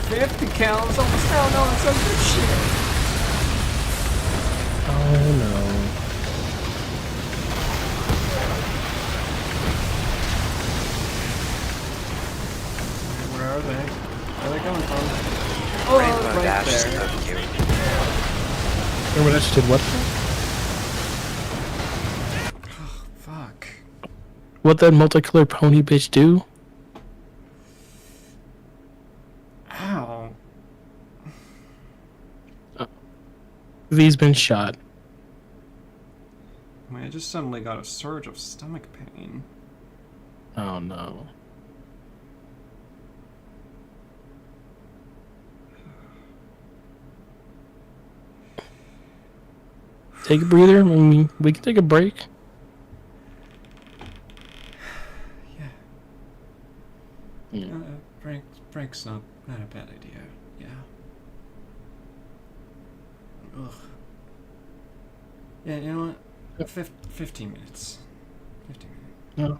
50 counts almost down on some good shit. Oh no. Where are they? Where are they coming from? Oh, Rainbow Dash is so cute. Remember that did what? Fuck. What that multicolored pony bitch do? Ow. V's been shot. I mean, I just suddenly got a surge of stomach pain. Oh no. Take a breather. I mean, we can take a break. Yeah. Break's not a bad idea. Yeah. Ugh. Yeah, you know what? 15 minutes. 15 minutes. No.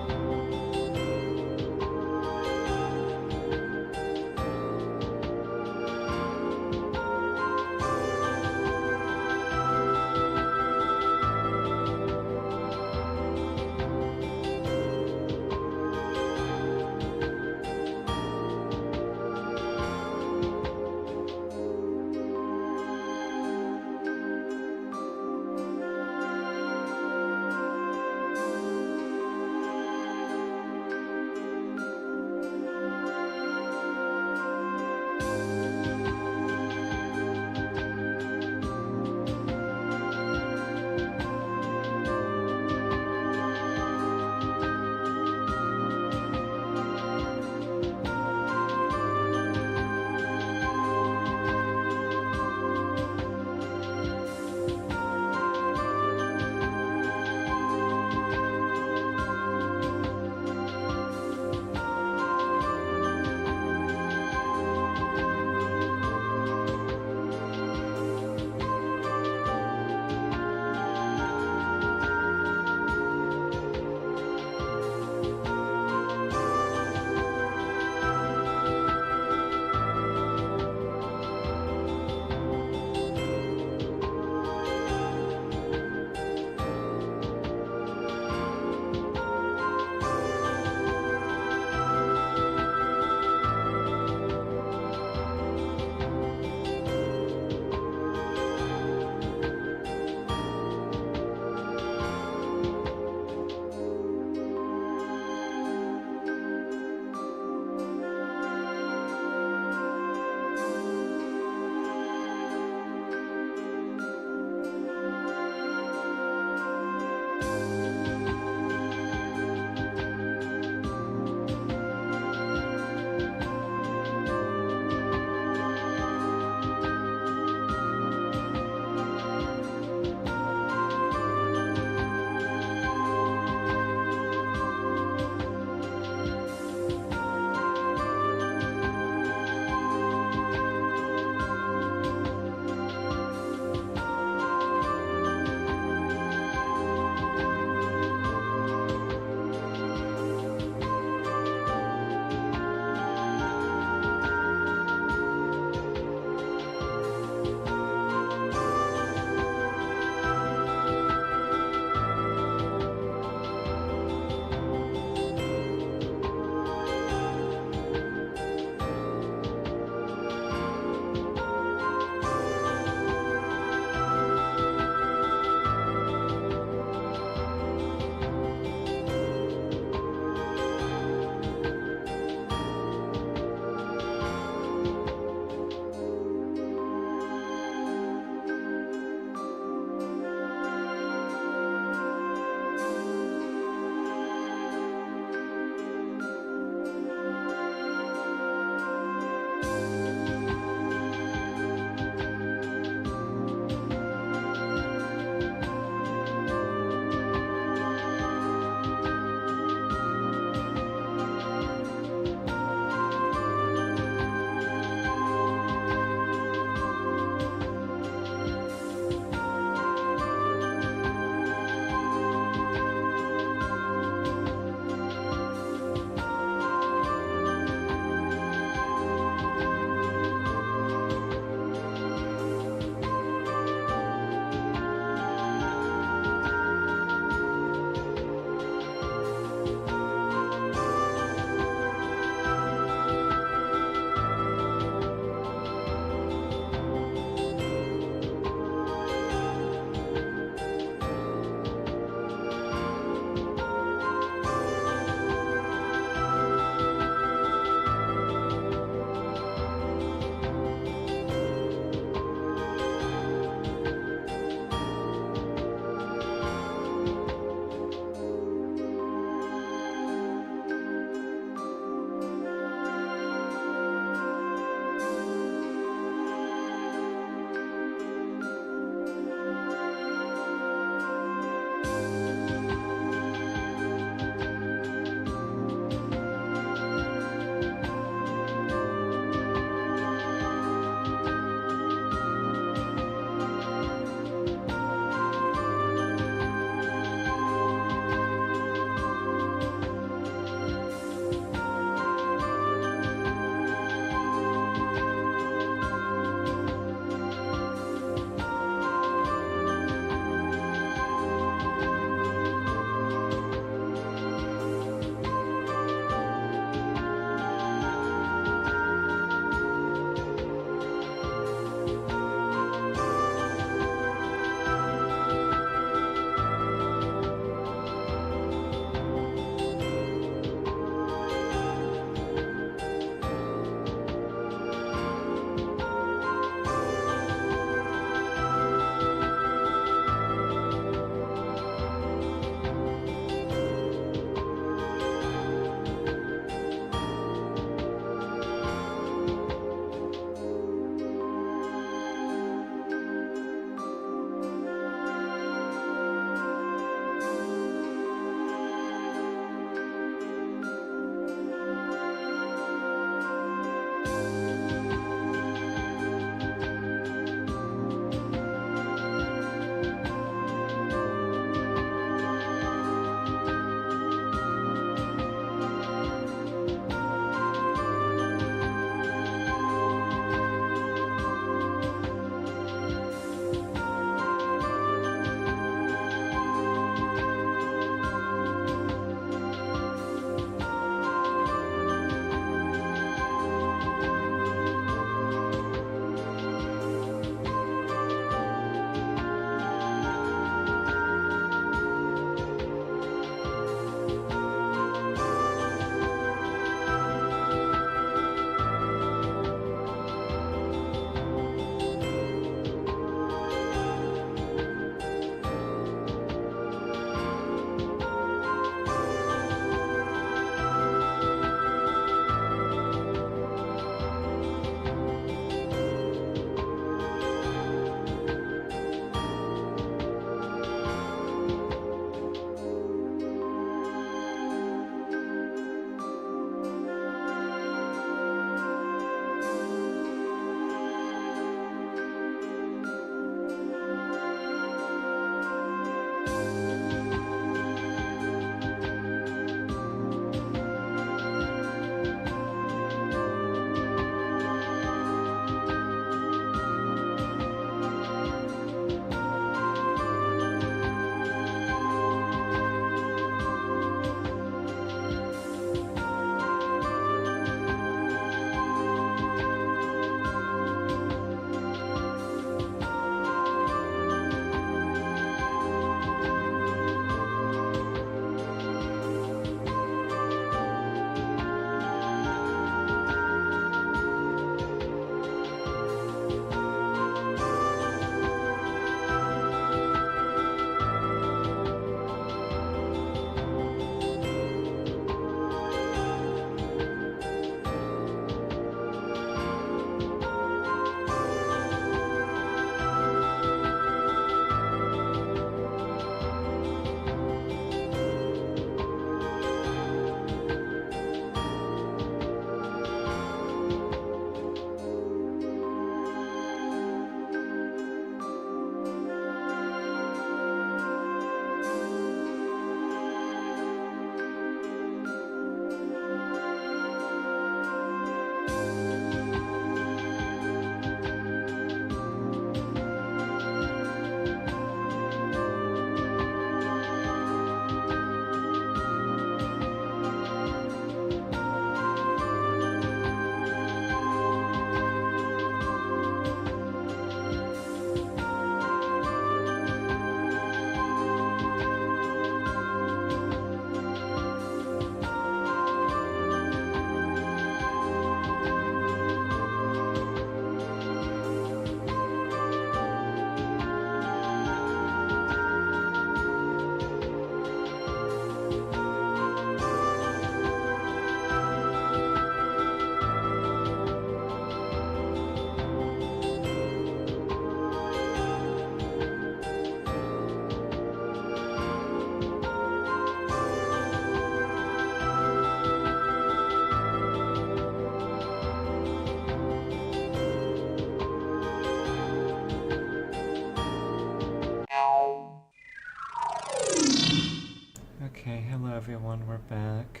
everyone, we're back.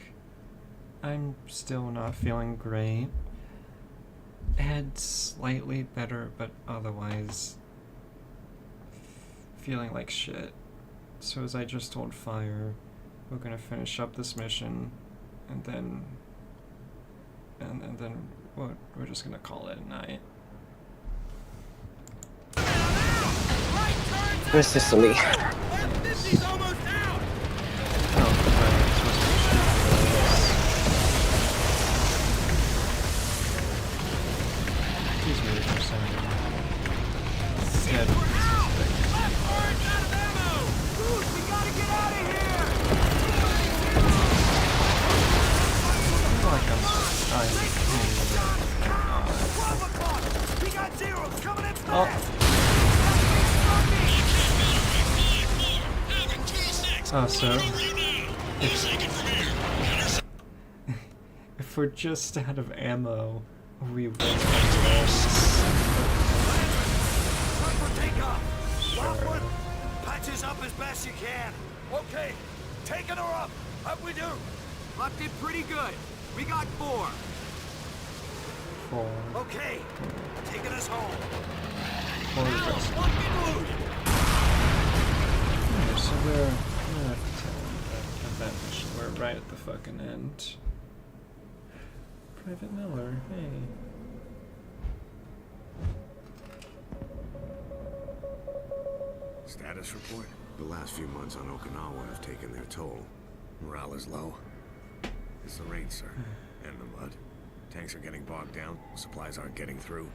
I'm still not feeling great. Head slightly better, but otherwise feeling like shit. So as I just told Fire, we're gonna finish up this mission, and then we're just gonna call it a night. Where's Sicily? He's almost out! Excuse me for saying. Dead. We gotta get out of here! We got zeros coming in fast! So if we're just out of ammo, we will. Take off! Lockwood, patches up as best you can. Okay, taking her up. How'd we do? Luck did pretty good. We got 4. 4. Okay, taking us home. 4 Now, lock and loot! Yeah, so we're at the tail end of that mission. We're right at the fucking end. Private Miller, hey. Status report? The last few months on Okinawa have taken their toll. Morale is low. It's the rain, sir. And the mud. Tanks are getting bogged down. Supplies aren't getting through.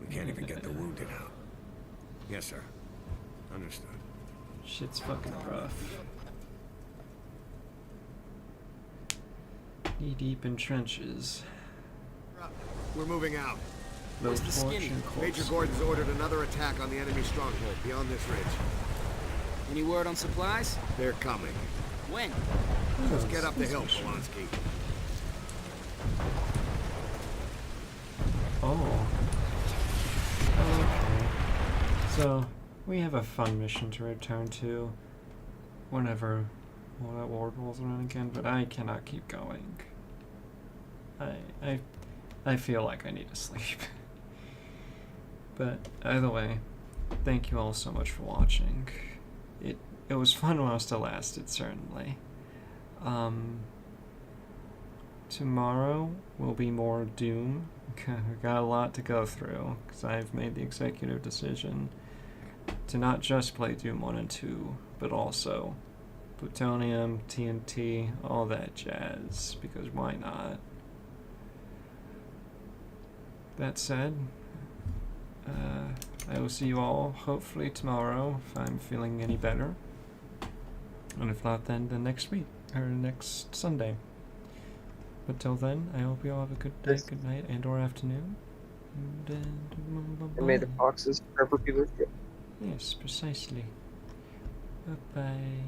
We can't even get the wounded out. Yes, sir. Understood. Shit's fucking rough. Knee deep in trenches. We're moving out. Low the skinny? fortune Major corpse. Gordon's ordered another attack on the enemy stronghold beyond this ridge. Any word on supplies? They're coming. When? Let's get up the hill, Polanski. Oh. Okay. So, we have a fun mission to return to whenever that ward rolls around again, but I cannot keep going. I feel like I need to sleep. But either way, thank you all so much for watching. It was fun whilst it lasted, certainly. Tomorrow will be more Doom. We got a lot to go through, because I've made the executive decision to not just play Doom 1 and 2, but also Plutonium, TNT, all that jazz, because why not? That said, I will see you all hopefully tomorrow if I'm feeling any better. And if not, then the next week, or next Sunday. But till then, I hope you all have a good day, good night, and or afternoon. And may the foxes forever be with you. Yes, precisely. Bye-bye.